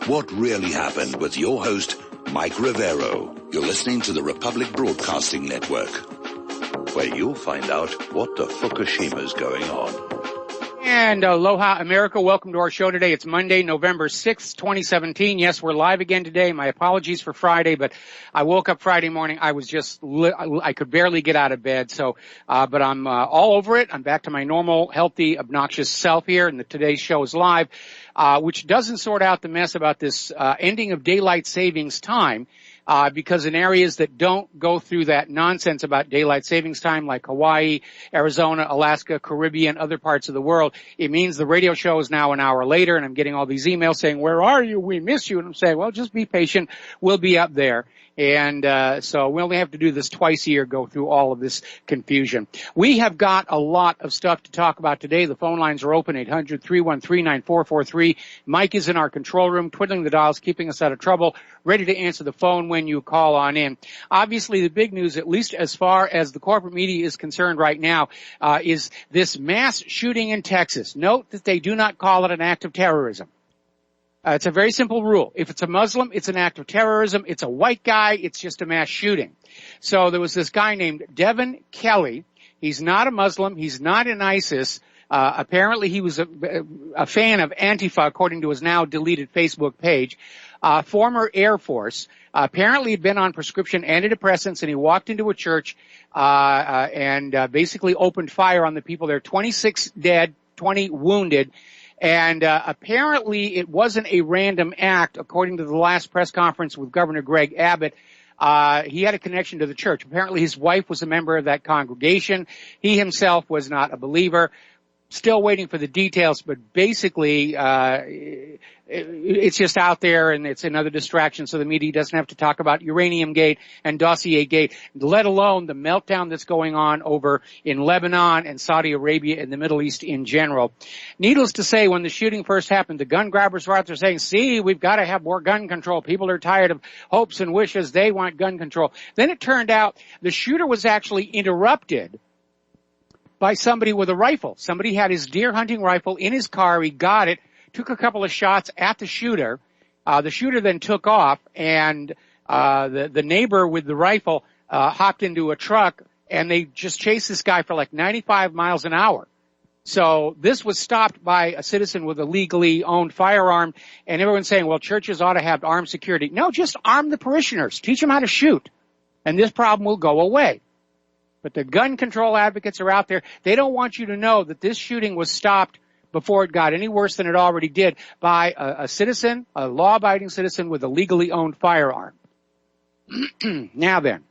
What really happened with your host, Mike Rivero. You're listening to the Republic Broadcasting Network, where you'll find out what the Fukushima's going on. And aloha, America. Welcome to our show today. It's Monday, November 6th, 2017. Yes, we're live again today. My apologies for Friday, but I woke up Friday morning. I was just, I could barely get out of bed. So, but I'm all over it. I'm back to my normal, healthy, obnoxious self here. And today's show is live, which doesn't sort out the mess about this ending of daylight savings time. Because in areas that don't go through that nonsense about daylight savings time, like Hawaii, Arizona, Alaska, Caribbean, other parts of the world, it means the radio show is now an hour later, and I'm getting all these emails saying, where are you? We miss you. And I'm saying, well, just be patient. We'll be up there. And so we only have to do this twice a year, go through all of this confusion. We have got a lot of stuff to talk about today. The phone lines are open, 800-313-9443. Mike is in our control room, twiddling the dials, keeping us out of trouble, ready to answer the phone when you call on in. Obviously, the big news, at least as far as the corporate media is concerned right now, is this mass shooting in Texas. Note that they do not call it an act of terrorism. It's a very simple rule. If it's a Muslim, it's an act of terrorism. It's a white guy, it's just a mass shooting. So there was this guy named Devin Kelly. He's not a Muslim. He's not in ISIS. Apparently he was a fan of Antifa, according to his now deleted Facebook page. Former Air Force. Apparently he'd been on prescription antidepressants, and he walked into a church and basically opened fire on the people there. 26 dead, 20 wounded. And apparently it wasn't a random act, according to the last press conference with Governor Greg Abbott. He had a connection to the church. Apparently his wife was a member of that congregation. He himself was not a believer. Still waiting for the details, but basically it's just out there, and it's another distraction, so the media doesn't have to talk about Uranium Gate and Dossier Gate, let alone the meltdown that's going on over in Lebanon and Saudi Arabia and the Middle East in general. Needless to say, when the shooting first happened, the gun grabbers were out there saying, see, we've got to have more gun control. People are tired of hopes and wishes. They want gun control. Then it turned out the shooter was actually interrupted by somebody with a rifle. Somebody had his deer hunting rifle in his car. He got it, took a couple of shots at the shooter. The shooter then took off, and the neighbor with the rifle hopped into a truck, and they just chased this guy for like 95 miles an hour. So this was stopped by a citizen with a legally owned firearm, and everyone's saying, well, churches ought to have armed security. No, just arm the parishioners. Teach them how to shoot, and this problem will go away. But the gun control advocates are out there. They don't want you to know that this shooting was stopped before it got any worse than it already did by a citizen, a law-abiding citizen with a legally owned firearm. Now then,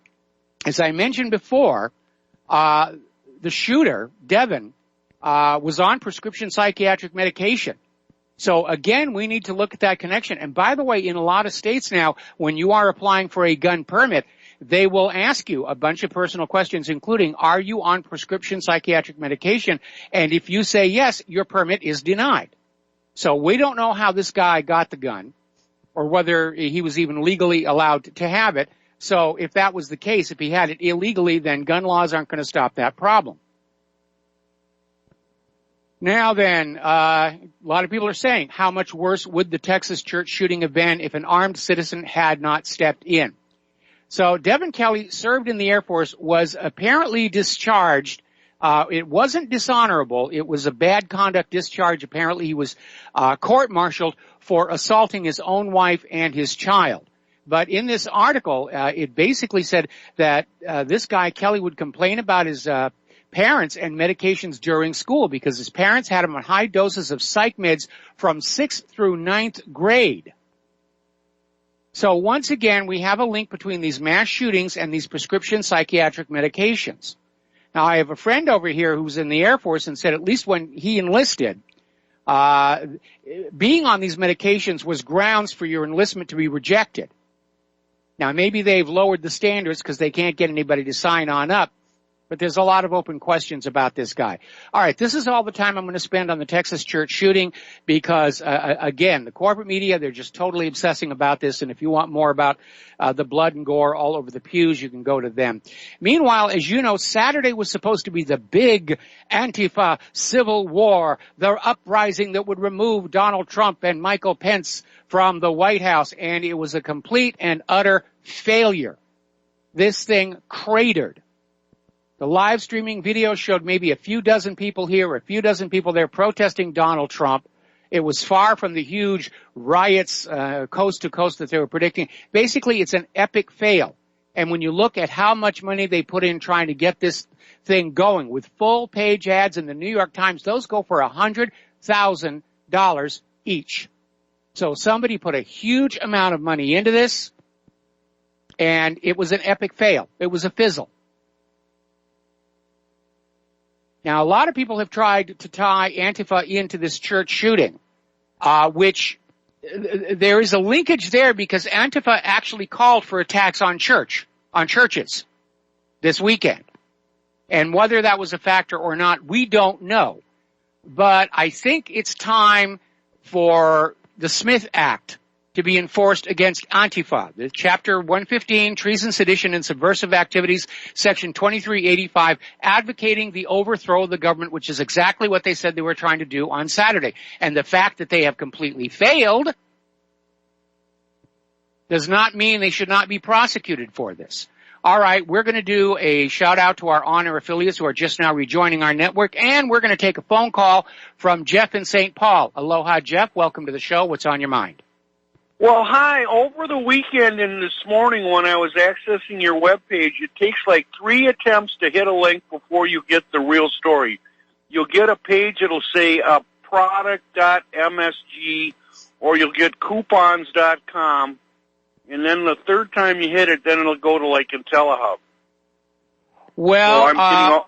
as I mentioned before, the shooter, Devin, was on prescription psychiatric medication. So again, we need to look at that connection. And by the way, in a lot of states now, when you are applying for a gun permit, they will ask you a bunch of personal questions, including, are you on prescription psychiatric medication? And if you say yes, your permit is denied. So we don't know how this guy got the gun, or whether he was even legally allowed to have it. So if that was the case, if he had it illegally, then gun laws aren't going to stop that problem. Now then, a lot of people are saying, how much worse would the Texas church shooting have been if an armed citizen had not stepped in? So Devin Kelly served in the Air Force, was apparently discharged. It wasn't dishonorable. It was a bad conduct discharge. Apparently he was court-martialed for assaulting his own wife and his child. But in this article, it basically said that this guy, Kelly, would complain about his parents and medications during school because his parents had him on high doses of psych meds from 6th through 9th grade. So once again, we have a link between these mass shootings and these prescription psychiatric medications. Now, I have a friend over here who's in the Air Force and said at least when he enlisted, being on these medications was grounds for your enlistment to be rejected. Now, maybe they've lowered the standards because they can't get anybody to sign on up. But there's a lot of open questions about this guy. All right, this is all the time I'm going to spend on the Texas church shooting because, again, the corporate media, they're just totally obsessing about this. And if you want more about the blood and gore all over the pews, you can go to them. Meanwhile, as you know, Saturday was supposed to be the big Antifa civil war, the uprising that would remove Donald Trump and Michael Pence from the White House. And it was a complete and utter failure. This thing cratered. The live streaming video showed maybe a few dozen people here, a few dozen people there protesting Donald Trump. It was far from the huge riots coast to coast that they were predicting. Basically, it's an epic fail. And when you look at how much money they put in trying to get this thing going with full page ads in the New York Times, those go for $100,000 each. So somebody put a huge amount of money into this, and it was an epic fail. It was a fizzle. Now, a lot of people have tried to tie Antifa into this church shooting, which there is a linkage there because Antifa actually called for attacks on churches this weekend. And whether that was a factor or not, we don't know. But I think it's time for the Smith Act to be enforced against Antifa. The Chapter 115, Treason, Sedition, and Subversive Activities, Section 2385, advocating the overthrow of the government, which is exactly what they said they were trying to do on Saturday. And the fact that they have completely failed does not mean they should not be prosecuted for this. All right, we're going to do a shout-out to our on-air affiliates who are just now rejoining our network, and we're going to take a phone call from Jeff in St. Paul. Aloha, Jeff. Welcome to the show. What's on your mind? Well, hi. Over the weekend and this morning when I was accessing your webpage, it takes like 3 attempts to hit a link before you get the real story. You'll get a page that'll say product.msg, or you'll get coupons.com, and then the third time you hit it, then it'll go to like IntelliHub. Well, So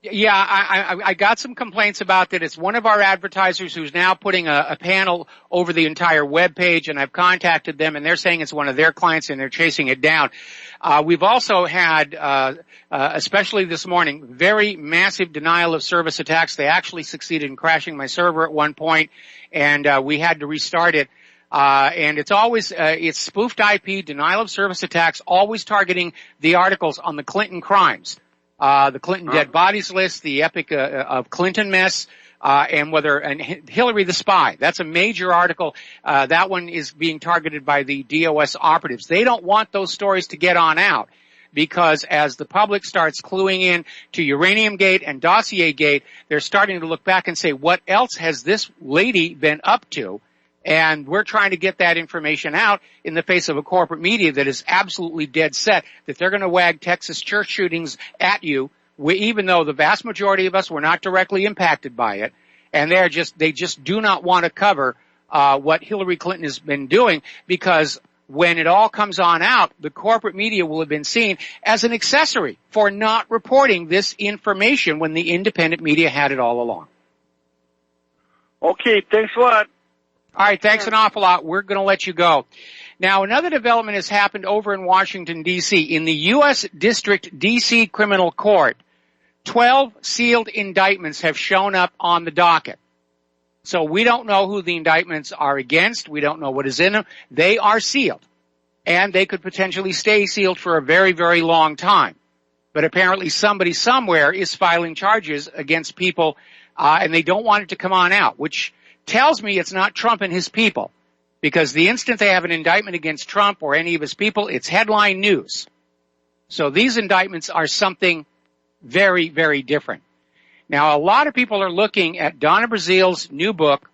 yeah, I got some complaints about that. It's one of our advertisers who's now putting a panel over the entire web page, and I've contacted them, and they're saying it's one of their clients, and they're chasing it down. We've also had, especially this morning, very massive denial of service attacks. They actually succeeded in crashing my server at one point, and we had to restart it. And it's always, it's spoofed IP, denial of service attacks, always targeting the articles on the Clinton crimes. The Clinton dead bodies list, the epic of Clinton mess, and Hillary the spy. That's a major article. That one is being targeted by the DOS operatives. They don't want those stories to get on out because as the public starts cluing in to Uranium Gate and Dossier Gate, they're starting to look back and say, what else has this lady been up to? And we're trying to get that information out in the face of a corporate media that is absolutely dead set that they're going to wag Texas church shootings at you, even though the vast majority of us were not directly impacted by it. And they just do not want to cover what Hillary Clinton has been doing because when it all comes on out, the corporate media will have been seen as an accessory for not reporting this information when the independent media had it all along. Okay, thanks a lot. All right, thanks an awful lot. We're going to let you go. Now, another development has happened over in Washington, D.C. In the U.S. District D.C. Criminal Court, 12 sealed indictments have shown up on the docket. So we don't know who the indictments are against. We don't know what is in them. They are sealed, and they could potentially stay sealed for a very, very long time. But apparently somebody somewhere is filing charges against people, and they don't want it to come on out, which tells me it's not Trump and his people, because the instant they have an indictment against Trump or any of his people, it's headline news. So these indictments are something very, very different. Now, a lot of people are looking at Donna Brazil's new book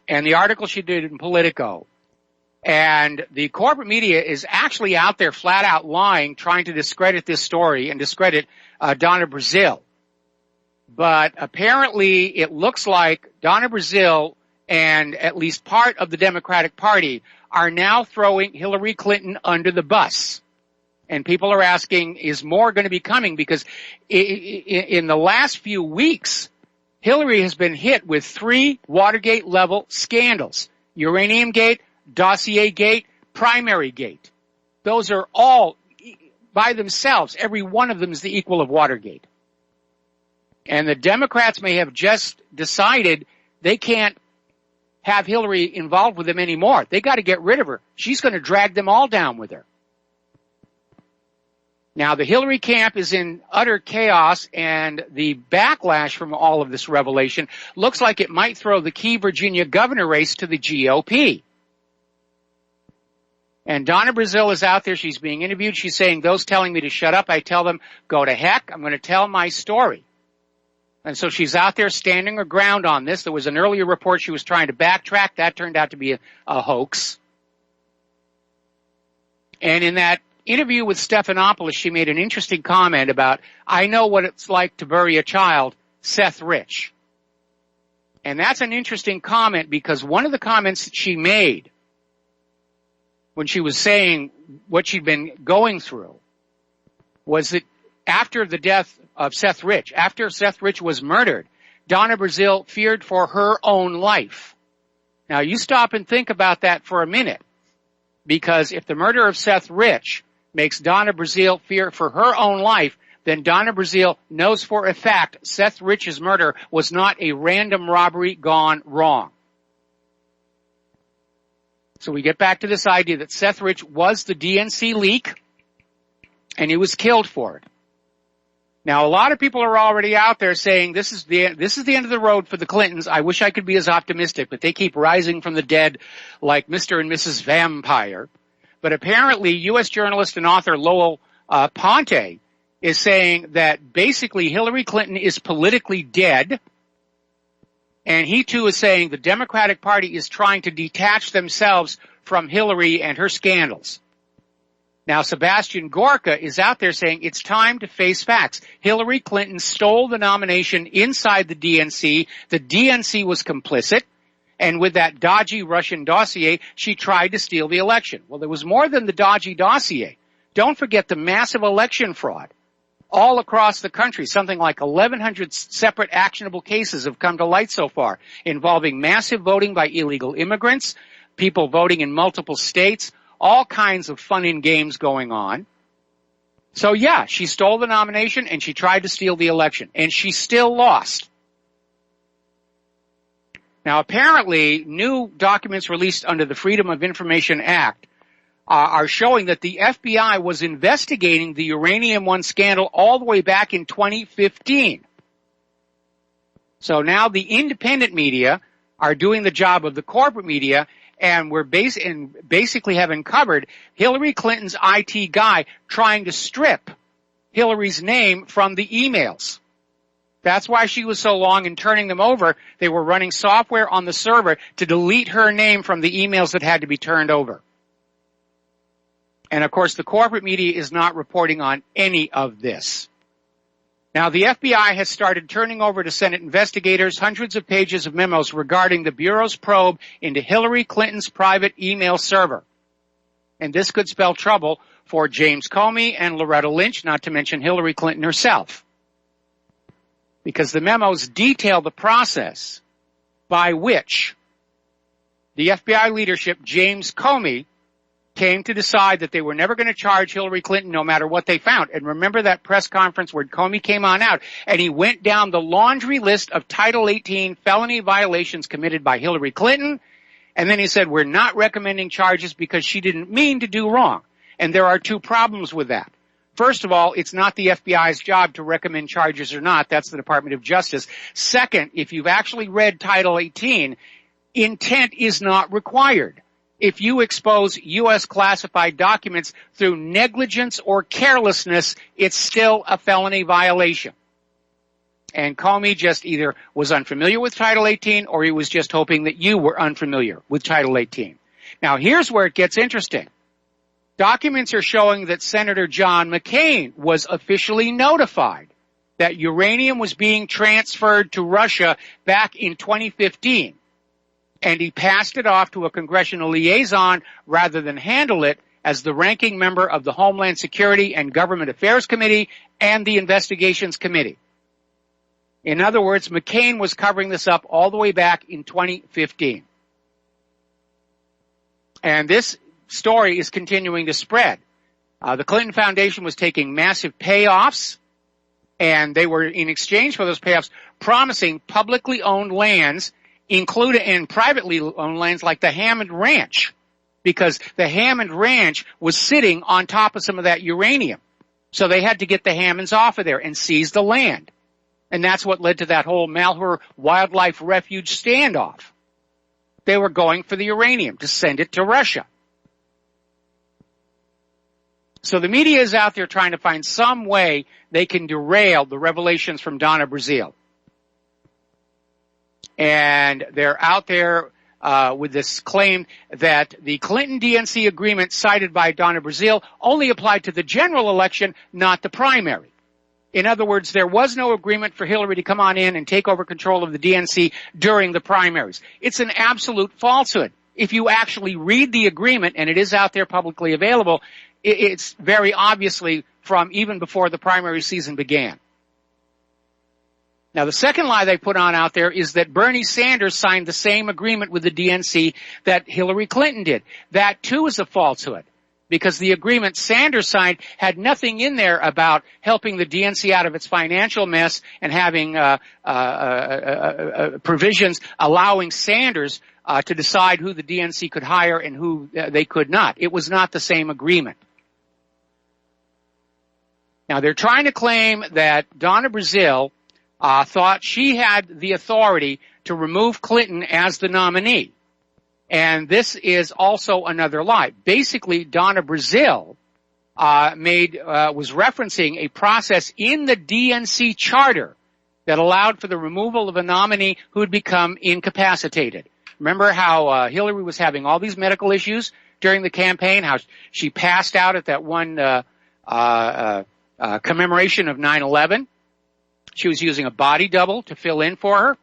and the article she did in Politico, and the corporate media is actually out there flat out lying, trying to discredit this story and discredit Donna Brazil. But apparently it looks like Donna Brazil and at least part of the Democratic Party are now throwing Hillary Clinton under the bus. And people are asking, is more going to be coming? Because in the last few weeks, Hillary has been hit with 3 Watergate-level scandals. Uranium Gate, Dossier Gate, Primary Gate. Those are all, by themselves, every one of them is the equal of Watergate. And the Democrats may have just decided they can't have Hillary involved with them anymore. They got to get rid of her. She's going to drag them all down with her. Now, the Hillary camp is in utter chaos, and the backlash from all of this revelation looks like it might throw the key Virginia governor race to the GOP. And Donna Brazile is out there. She's being interviewed. She's saying, those telling me to shut up, I tell them, go to heck. I'm going to tell my story. And so she's out there standing her ground on this. There was an earlier report she was trying to backtrack. That turned out to be a hoax. And in that interview with Stephanopoulos, she made an interesting comment about, I know what it's like to bury a child, Seth Rich. And that's an interesting comment, because one of the comments that she made when she was saying what she'd been going through was that after the death of Seth Rich, after Seth Rich was murdered, Donna Brazile feared for her own life. Now, you stop and think about that for a minute, because if the murder of Seth Rich makes Donna Brazile fear for her own life, then Donna Brazile knows for a fact Seth Rich's murder was not a random robbery gone wrong. So we get back to this idea that Seth Rich was the DNC leak, and he was killed for it. Now, a lot of people are already out there saying this is the end of the road for the Clintons. I wish I could be as optimistic, but they keep rising from the dead like Mr. and Mrs. Vampire. But apparently, U.S. journalist and author Lowell Ponte is saying that basically Hillary Clinton is politically dead. And he, too, is saying the Democratic Party is trying to detach themselves from Hillary and her scandals. Now, Sebastian Gorka is out there saying it's time to face facts. Hillary Clinton stole the nomination inside the DNC. The DNC was complicit. And with that dodgy Russian dossier, she tried to steal the election. Well, there was more than the dodgy dossier. Don't forget the massive election fraud. All across the country, something like 1,100 separate actionable cases have come to light so far, involving massive voting by illegal immigrants, people voting in multiple states, all kinds of fun and games going on. So yeah, she stole the nomination and she tried to steal the election, and she still lost. Now, apparently, new documents released under the Freedom of Information Act are showing that the FBI was investigating the Uranium One scandal all the way back in 2015. So now the independent media are doing the job of the corporate media, and we're basically have uncovered Hillary Clinton's IT guy trying to strip Hillary's name from the emails. That's why she was so long in turning them over. They were running software on the server to delete her name from the emails that had to be turned over. And, of course, the corporate media is not reporting on any of this. Now, the FBI has started turning over to Senate investigators hundreds of pages of memos regarding the Bureau's probe into Hillary Clinton's private email server. And this could spell trouble for James Comey and Loretta Lynch, not to mention Hillary Clinton herself. Because the memos detail the process by which the FBI leadership, James Comey, came to decide that they were never going to charge Hillary Clinton no matter what they found. And remember that press conference where Comey came on out and he went down the laundry list of Title 18 felony violations committed by Hillary Clinton. And then he said, we're not recommending charges because she didn't mean to do wrong. And there are two problems with that. First of all, it's not the FBI's job to recommend charges or not. That's the Department of Justice. Second, if you've actually read Title 18, intent is not required. If you expose U.S. classified documents through negligence or carelessness, it's still a felony violation. And Comey just either was unfamiliar with Title 18 or he was just hoping that you were unfamiliar with Title 18. Now, here's where it gets interesting. Documents are showing that Senator John McCain was officially notified that uranium was being transferred to Russia back in 2015. And he passed it off to a congressional liaison rather than handle it as the ranking member of the Homeland Security and Government Affairs Committee and the Investigations Committee. In other words, McCain was covering this up all the way back in 2015. And this story is continuing to spread. The Clinton Foundation was taking massive payoffs And they were, in exchange for those payoffs, promising publicly owned lands, including and privately owned lands like the Hammond Ranch, because the Hammond Ranch was sitting on top of some of that uranium. So they had to get the Hammonds off of there and seize the land. And that's what led to that whole Malheur Wildlife Refuge standoff. They were going for the uranium to send it to Russia. So the media is out there trying to find some way they can derail the revelations from Donna Brazile. And they're out there with this claim that the Clinton DNC agreement cited by Donna Brazile only applied to the general election, not the primary. In other words, there was no agreement for Hillary to come on in and take over control of the DNC during the primaries. It's an absolute falsehood. If you actually read the agreement, and it is out there publicly available, it's very obviously from even before the primary season began. Now, the second lie they put on out there is that Bernie Sanders signed the same agreement with the DNC that Hillary Clinton did. That, too, is a falsehood, because the agreement Sanders signed had nothing in there about helping the DNC out of its financial mess and having provisions allowing Sanders to decide who the DNC could hire and who they could not. It was not the same agreement. Now, they're trying to claim that Donna Brazile thought she had the authority to remove Clinton as the nominee. And this is also another lie. Basically, Donna Brazile was referencing a process in the DNC charter that allowed for the removal of a nominee who had become incapacitated. Remember how Hillary was having all these medical issues during the campaign, how she passed out at that one commemoration of 9/11? She was using a body double to fill in for her.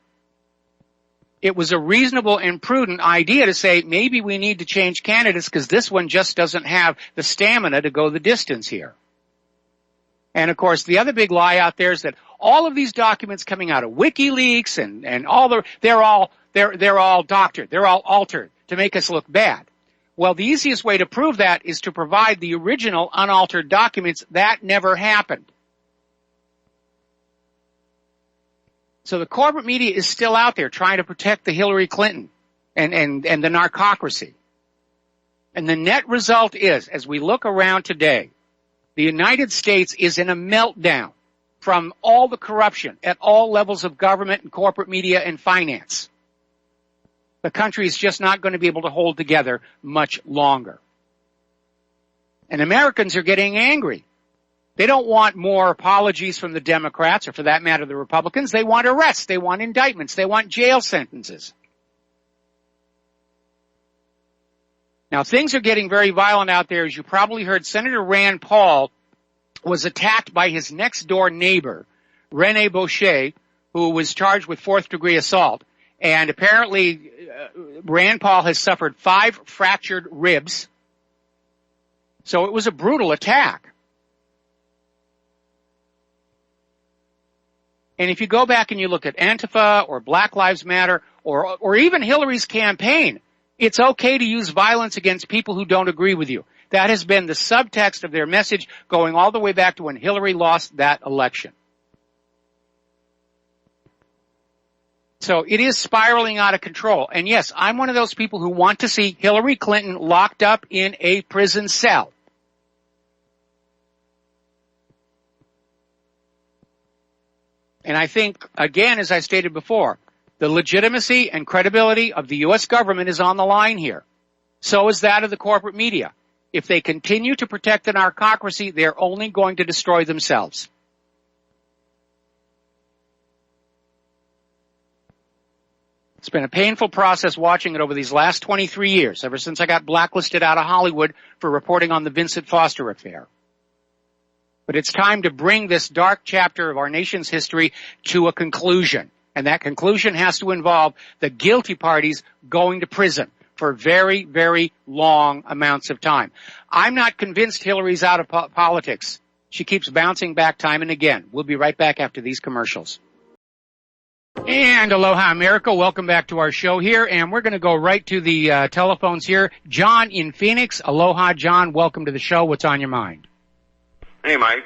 It was a reasonable and prudent idea to say, maybe we need to change candidates because this one just doesn't have the stamina to go the distance here. And of course, the other big lie out there is that all of these documents coming out of WikiLeaks and all they're all doctored, they're all altered to make us look bad. Well, the easiest way to prove that is to provide the original unaltered documents. That never happened. So the corporate media is still out there trying to protect the Hillary Clinton and the narcocracy. And the net result is, as we look around today, the United States is in a meltdown from all the corruption at all levels of government and corporate media and finance. The country is just not going to be able to hold together much longer. And Americans are getting angry. They don't want more apologies from the Democrats, or for that matter, the Republicans. They want arrests. They want indictments. They want jail sentences. Now, things are getting very violent out there. As you probably heard, Senator Rand Paul was attacked by his next-door neighbor, Rene Boucher, who was charged with fourth-degree assault. And apparently, Rand Paul has suffered 5 fractured ribs. So it was a brutal attack. And if you go back and you look at Antifa or Black Lives Matter or even Hillary's campaign, it's okay to use violence against people who don't agree with you. That has been the subtext of their message going all the way back to when Hillary lost that election. So it is spiraling out of control. And yes, I'm one of those people who want to see Hillary Clinton locked up in a prison cell. And I think, again, as I stated before, the legitimacy and credibility of the U.S. government is on the line here. So is that of the corporate media. If they continue to protect the narcocracy, they're only going to destroy themselves. It's been a painful process watching it over these last 23 years, ever since I got blacklisted out of Hollywood for reporting on the Vincent Foster affair. But it's time to bring this dark chapter of our nation's history to a conclusion. And that conclusion has to involve the guilty parties going to prison for very, very long amounts of time. I'm not convinced Hillary's out of politics. She keeps bouncing back time and again. We'll be right back after these commercials. And aloha, America. Welcome back to our show here. And we're going to go right to the telephones here. John in Phoenix. Aloha, John. Welcome to the show. What's on your mind? Hey, Mike.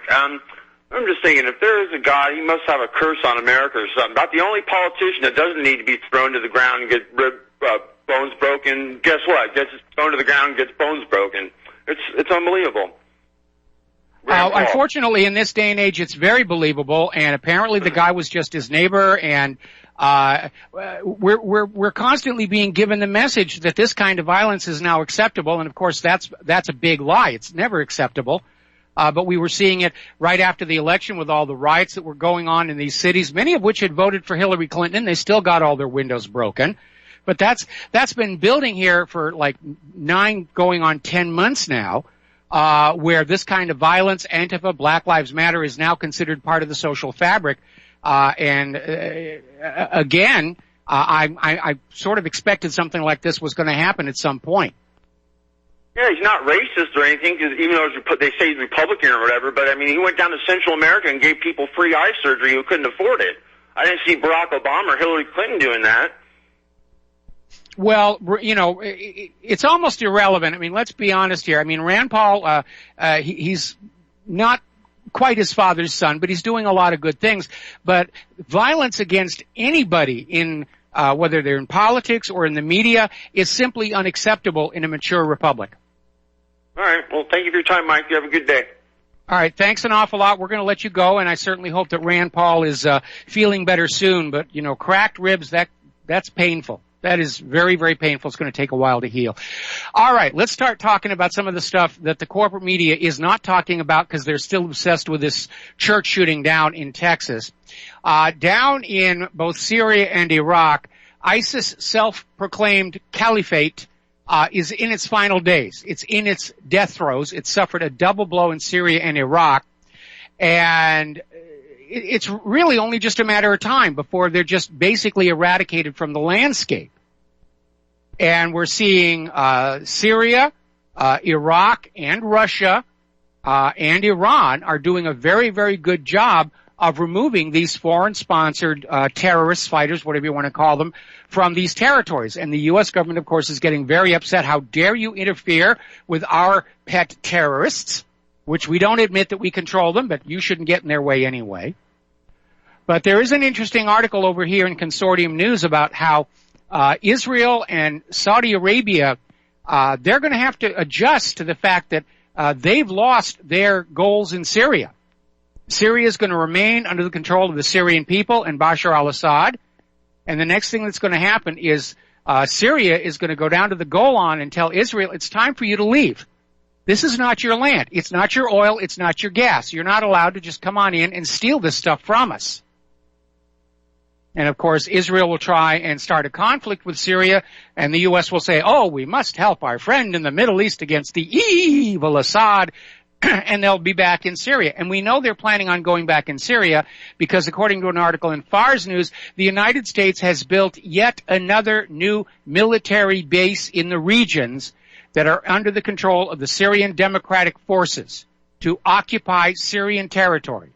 I'm just thinking, if there is a God, he must have a curse on America or something. About the only politician that doesn't need to be thrown to the ground and get bones broken, guess what? Gets thrown to the ground and gets bones broken. It's unbelievable. Unfortunately, in this day and age, it's very believable, and apparently the guy was just his neighbor, and we're constantly being given the message that this kind of violence is now acceptable, and of course that's a big lie. It's never acceptable. But we were seeing it right after the election with all the riots that were going on in these cities, many of which had voted for Hillary Clinton. They still got all their windows broken. But that's been building here for like 9 going on 10 months now, where this kind of violence, Antifa, Black Lives Matter, is now considered part of the social fabric. Again, I sort of expected something like this was going to happen at some point. Yeah, he's not racist or anything, because even though they say he's Republican or whatever, but I mean, he went down to Central America and gave people free eye surgery who couldn't afford it. I didn't see Barack Obama or Hillary Clinton doing that. Well, you know, it's almost irrelevant. I mean, let's be honest here. I mean, Rand Paul, he's not quite his father's son, but he's doing a lot of good things. But violence against anybody in whether they're in politics or in the media is simply unacceptable in a mature republic. All right. Well, thank you for your time, Mike. You have a good day. All right. Thanks an awful lot. We're going to let you go, and I certainly hope that Rand Paul is feeling better soon. But, you know, cracked ribs, that's painful. That is very, very painful. It's going to take a while to heal. All right. Let's start talking about some of the stuff that the corporate media is not talking about because they're still obsessed with this church shooting down in Texas. Down in both Syria and Iraq, ISIS self-proclaimed caliphate is in its final days. It's in its death throes. It suffered a double blow in Syria and Iraq. And it's really only just a matter of time before they're just basically eradicated from the landscape. And we're seeing Syria, Iraq, and Russia and Iran are doing a very, very good job of removing these foreign-sponsored terrorists, fighters, whatever you want to call them, from these territories. And the U.S. government, of course, is getting very upset. How dare you interfere with our pet terrorists, which we don't admit that we control them, but you shouldn't get in their way anyway. But there is an interesting article over here in Consortium News about how Israel and Saudi Arabia, they're going to have to adjust to the fact that they've lost their goals in Syria. Syria is going to remain under the control of the Syrian people and Bashar al-Assad. And the next thing that's going to happen is Syria is going to go down to the Golan and tell Israel, it's time for you to leave. This is not your land. It's not your oil. It's not your gas. You're not allowed to just come on in and steal this stuff from us. And, of course, Israel will try and start a conflict with Syria, and the U.S. will say, oh, we must help our friend in the Middle East against the evil Assad, and they'll be back in Syria. And we know they're planning on going back in Syria because, according to an article in Fars News, the United States has built yet another new military base in the regions that are under the control of the Syrian Democratic Forces to occupy Syrian territory.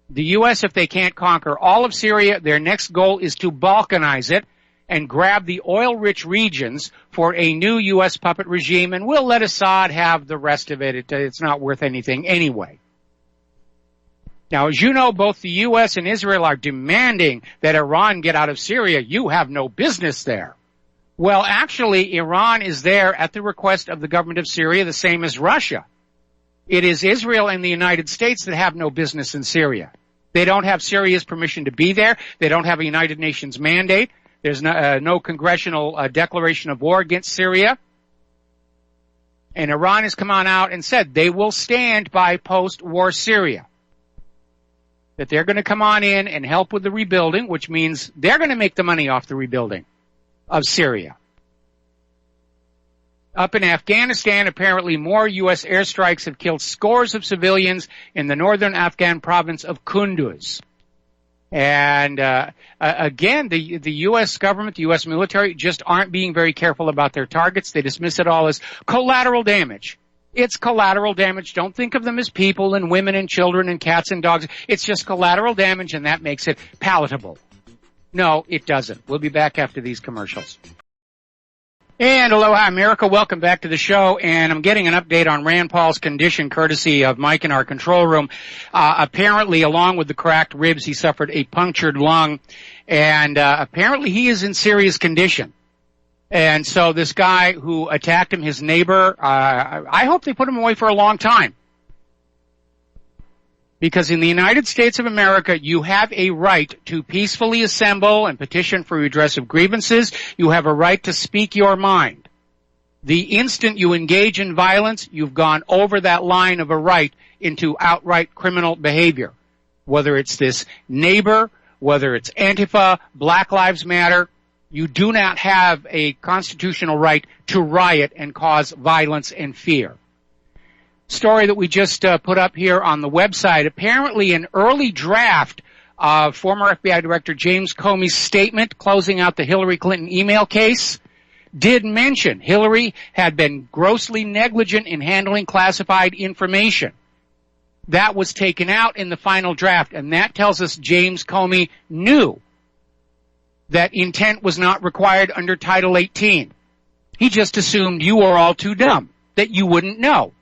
The U.S., if they can't conquer all of Syria, their next goal is to balkanize it and grab the oil-rich regions for a new U.S. puppet regime, and we'll let Assad have the rest of it. It's not worth anything anyway. Now, as you know, both the U.S. and Israel are demanding that Iran get out of Syria. You have no business there. Well, actually, Iran is there at the request of the government of Syria, the same as Russia. It is Israel and the United States that have no business in Syria. They don't have Syria's permission to be there. They don't have a United Nations mandate. There's no congressional declaration of war against Syria. And Iran has come on out and said they will stand by post-war Syria. That they're going to come on in and help with the rebuilding, which means they're going to make the money off the rebuilding of Syria. Up in Afghanistan, apparently more U.S. airstrikes have killed scores of civilians in the northern Afghan province of Kunduz. And again, the U.S. government, the U.S. military, just aren't being very careful about their targets. They dismiss it all as collateral damage. It's collateral damage. Don't think of them as people and women and children and cats and dogs. It's just collateral damage, and that makes it palatable. No, it doesn't. We'll be back after these commercials. And aloha, America. Welcome back to the show. And I'm getting an update on Rand Paul's condition, courtesy of Mike in our control room. Apparently, along with the cracked ribs, he suffered a punctured lung. And apparently, he is in serious condition. And so this guy who attacked him, his neighbor, I hope they put him away for a long time. Because in the United States of America, you have a right to peacefully assemble and petition for redress of grievances. You have a right to speak your mind. The instant you engage in violence, you've gone over that line of a right into outright criminal behavior. Whether it's this neighbor, whether it's Antifa, Black Lives Matter, you do not have a constitutional right to riot and cause violence and fear. Story that we just put up here on the website. Apparently an early draft of former FBI Director James Comey's statement closing out the Hillary Clinton email case did mention Hillary had been grossly negligent in handling classified information. That was taken out in the final draft, and that tells us James Comey knew that intent was not required under Title 18. He just assumed you were all too dumb, that you wouldn't know.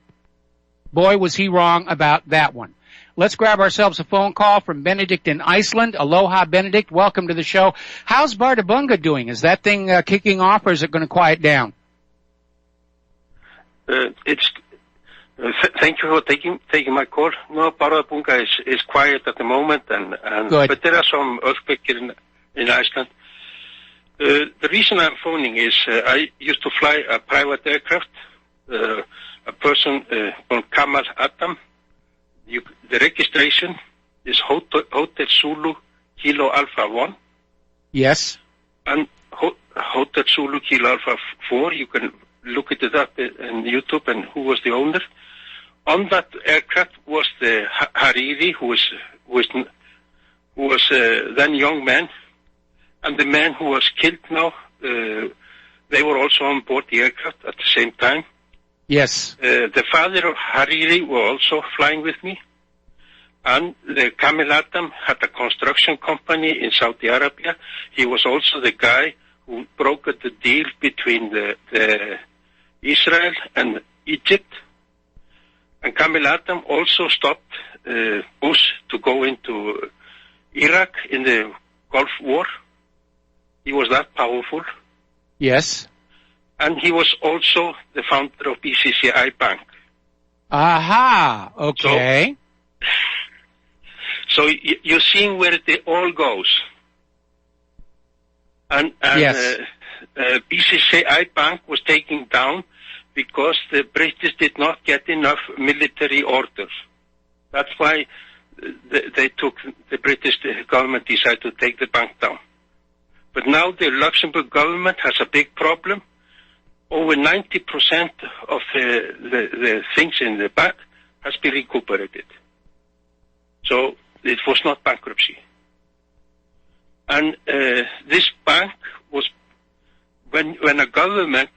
Boy, was he wrong about that one. Let's grab ourselves a phone call from Benedict in Iceland. Aloha, Benedict. Welcome to the show. How's Bardabunga doing? Is that thing kicking off, or is it going to quiet down? Thank you for taking my call. No, Bardabunga is quiet at the moment, Good. But there are some earthquakes in Iceland. The reason I'm phoning is I used to fly a private aircraft. A person called Kamal Adam. The registration is Hotel Zulu Kilo Alpha 1. Yes. And Hotel Zulu Kilo Alpha 4. You can look it up on YouTube and who was the owner. On that aircraft was the Hariri, who was then young man, and the man who was killed now. They were also on board the aircraft at the same time. Yes. The father of Hariri was also flying with me. And the Kamil Adam had a construction company in Saudi Arabia. He was also the guy who brokered the deal between the Israel and Egypt. And Kamil Adam also stopped Bush to go into Iraq in the Gulf War. He was that powerful. Yes. And he was also the founder of BCCI Bank. Aha, okay. So you're seeing where it all goes. And yes. BCCI Bank was taken down because the British did not get enough military orders. That's why the British government decided to take the bank down. But now the Luxembourg government has a big problem. Over 90% of the things in the bank has been recuperated. So it was not bankruptcy. And this bank was, when a government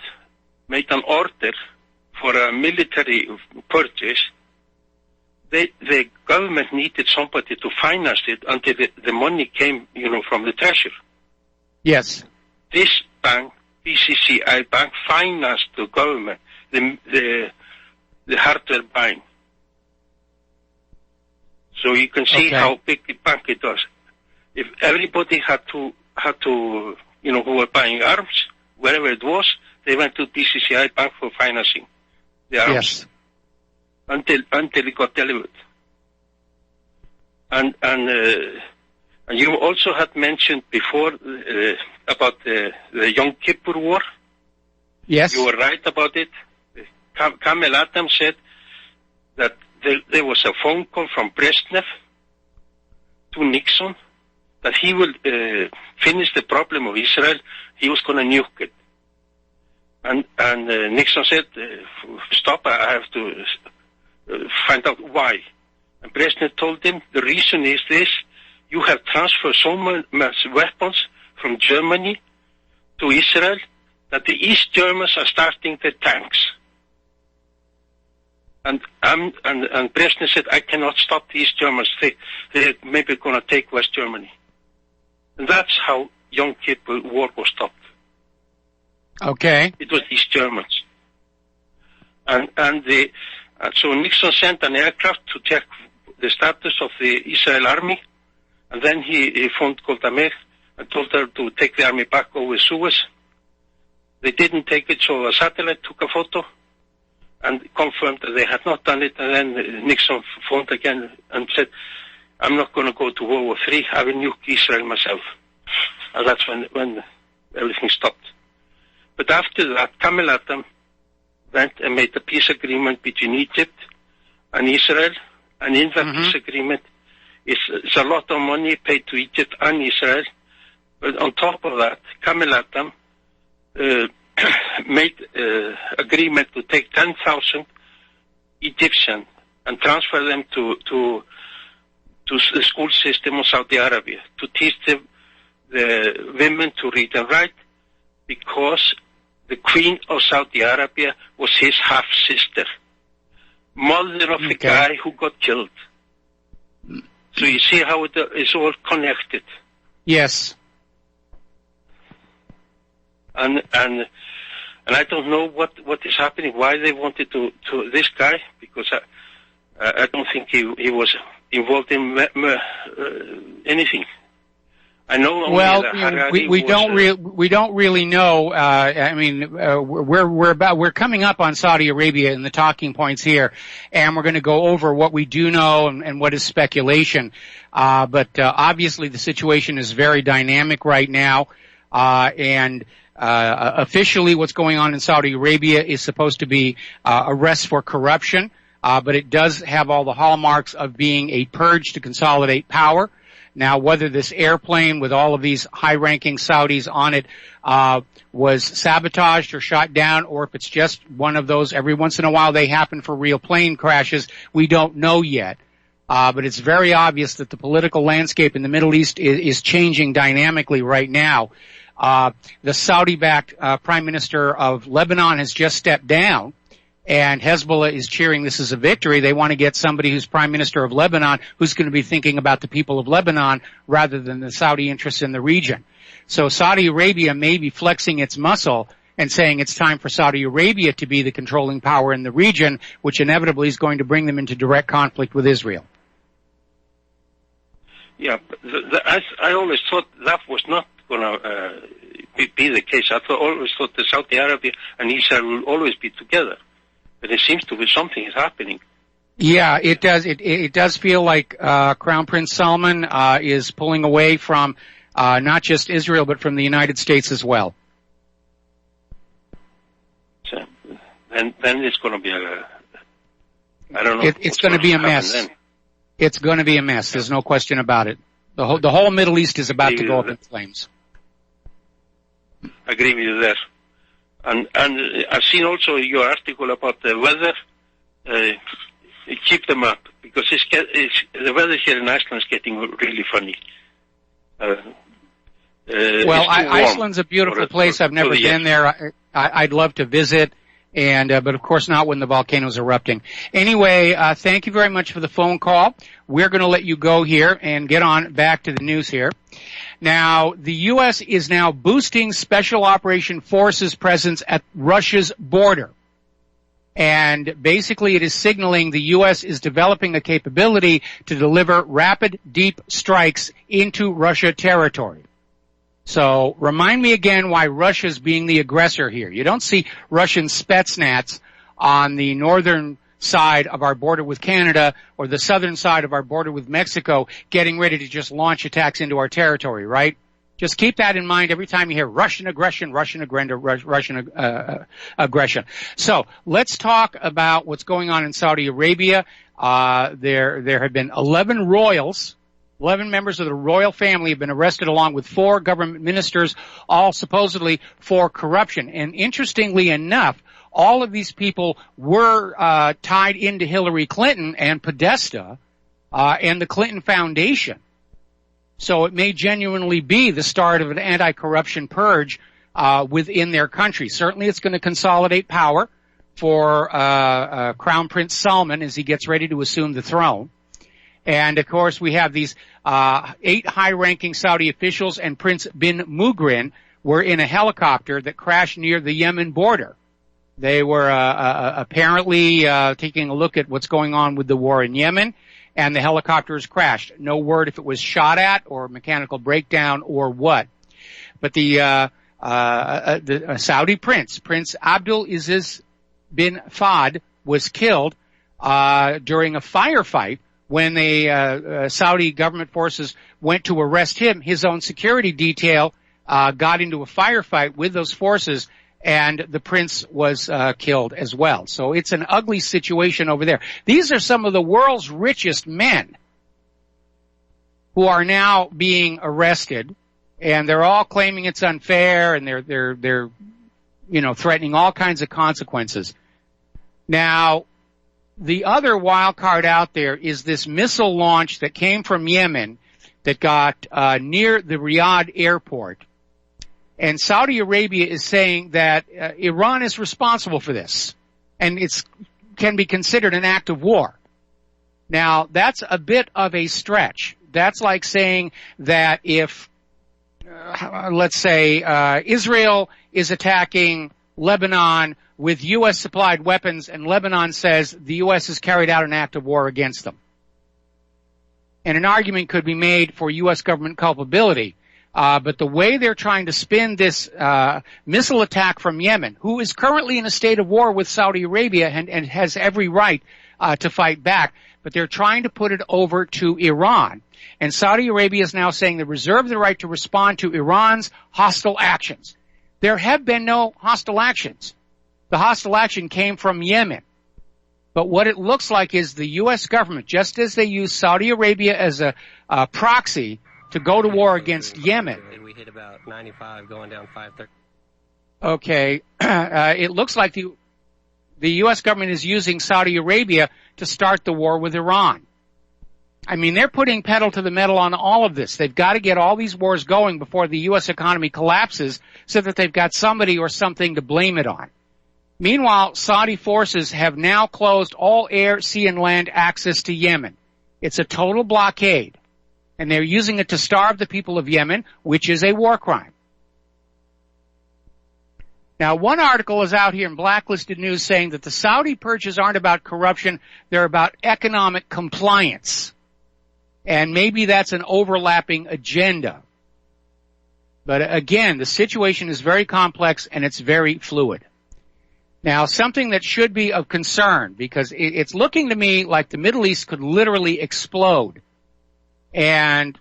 made an order for a military purchase, the government needed somebody to finance it until the money came, from the treasury. Yes. This bank, BCCI Bank, financed the government, the hardware buying. So you can see how big the bank it was. If everybody had to, who were buying arms, wherever it was, they went to BCCI Bank for financing the arms. Yes. Until it got delivered. And you also had mentioned before about the Yom Kippur War. Yes. You were right about it. Kamil Adam said that there was a phone call from Brezhnev to Nixon that he will finish the problem of Israel. He was going to nuke it. And Nixon said, stop, I have to find out why. And Brezhnev told him, the reason is this: you have transferred so much weapons from Germany to Israel that the East Germans are starting the tanks. And Brezhnev said, I cannot stop the East Germans. They're maybe going to take West Germany. And that's how Yom Kippur War was stopped. Okay. It was these Germans. So Nixon sent an aircraft to check the status of the Israel army, and then he phoned Golda Meir and told her to take the army back over Suez. They didn't take it, so a satellite took a photo and confirmed that they had not done it, and then Nixon phoned again and said, I'm not going to go to World War III, I will nuke Israel myself. And that's when everything stopped. But after that, Kamel Adam went and made a peace agreement between Egypt and Israel, and in that peace agreement is a lot of money paid to Egypt and Israel. But on top of that, Kamel Adam made agreement to take 10,000 Egyptians and transfer them to the school system of Saudi Arabia to teach them, the women, to read and write, because the Queen of Saudi Arabia was his half-sister, mother of the guy who got killed. So you see how it is all connected. Yes. And I don't know what is happening, why they wanted to this guy, because I don't think he was involved in anything. I know. Well, we don't really know. I mean, we're coming up on Saudi Arabia in the talking points here, and we're going to go over what we do know and what is speculation. But obviously, the situation is very dynamic right now, and officially, what's going on in Saudi Arabia is supposed to be arrests for corruption, but it does have all the hallmarks of being a purge to consolidate power. Now, whether this airplane with all of these high-ranking Saudis on it was sabotaged or shot down, or if it's just one of those, every once in a while they happen for real plane crashes, we don't know yet. But it's very obvious that the political landscape in the Middle East is changing dynamically right now. The Saudi-backed Prime Minister of Lebanon has just stepped down, and Hezbollah is cheering this as a victory. They want to get somebody who's Prime Minister of Lebanon who's going to be thinking about the people of Lebanon rather than the Saudi interests in the region. So Saudi Arabia may be flexing its muscle and saying it's time for Saudi Arabia to be the controlling power in the region, which inevitably is going to bring them into direct conflict with Israel. Yeah, but I always thought that was not going to be the case. I always thought that Saudi Arabia and Israel will always be together. But it seems to be something is happening. Yeah, it does. It does feel like Crown Prince Salman is pulling away from not just Israel, but from the United States as well. So, then it's going to be I don't know. It's going to be a mess. Then. It's going to be a mess. There's no question about it. The whole Middle East is about to go up in flames. I agree with you there. And I've seen also your article about the weather. Keep them up, because the weather here in Iceland is getting really funny. Well, Iceland's a beautiful place. I've never been there. I'd love to visit, but of course not when the volcano's erupting. Anyway, thank you very much for the phone call. We're going to let you go here and get on back to the news here. Now, the U.S. is now boosting Special Operation Forces presence at Russia's border. And basically it is signaling the U.S. is developing a capability to deliver rapid, deep strikes into Russia territory. So remind me again why Russia's being the aggressor here. You don't see Russian Spetsnaz on the northern side of our border with Canada or the southern side of our border with Mexico getting ready to just launch attacks into our territory, right? Just keep that in mind every time you hear Russian aggression, Russian aggression. So let's talk about what's going on in Saudi Arabia. There have been 11 royals. 11 members of the royal family have been arrested along with 4 government ministers, all supposedly for corruption. And interestingly enough, all of these people were tied into Hillary Clinton and Podesta and the Clinton Foundation. So it may genuinely be the start of an anti-corruption purge within their country. Certainly it's going to consolidate power for Crown Prince Salman as he gets ready to assume the throne. And, of course, we have these 8 high-ranking Saudi officials and Prince bin Mughrin were in a helicopter that crashed near the Yemen border. They were apparently taking a look at what's going on with the war in Yemen, and the helicopters crashed. No word if it was shot at or mechanical breakdown or what. But the Saudi Prince Abdul Aziz bin Fahd, was killed during a firefight when the Saudi government forces went to arrest him. His own security detail got into a firefight with those forces, and the prince was killed as well. So it's an ugly situation over there. These are some of the world's richest men who are now being arrested, and they're all claiming it's unfair, and they're threatening all kinds of consequences. Now, the other wild card out there is this missile launch that came from Yemen that got near the Riyadh airport. And Saudi Arabia is saying that Iran is responsible for this, and it can be considered an act of war. Now, that's a bit of a stretch. That's like saying that if, let's say, Israel is attacking Lebanon with U.S.-supplied weapons, and Lebanon says the U.S. has carried out an act of war against them. And an argument could be made for U.S. government culpability. But the way they're trying to spin this missile attack from Yemen, who is currently in a state of war with Saudi Arabia and has every right to fight back, but they're trying to put it over to Iran. And Saudi Arabia is now saying they reserve the right to respond to Iran's hostile actions. There have been no hostile actions. The hostile action came from Yemen. But what it looks like is the U.S. government, just as they use Saudi Arabia as a proxy to go to war against Yemen. And we hit about 95 going down 530. Okay. It looks like the U.S. government is using Saudi Arabia to start the war with Iran. I mean, they're putting pedal to the metal on all of this. They've got to get all these wars going before the U.S. economy collapses so that they've got somebody or something to blame it on. Meanwhile, Saudi forces have now closed all air, sea, and land access to Yemen. It's a total blockade. And they're using it to starve the people of Yemen, which is a war crime. Now, one article is out here in Blacklisted News saying that the Saudi purges aren't about corruption, they're about economic compliance. And maybe that's an overlapping agenda. But again, the situation is very complex and it's very fluid. Now, something that should be of concern, because it's looking to me like the Middle East could literally explode. And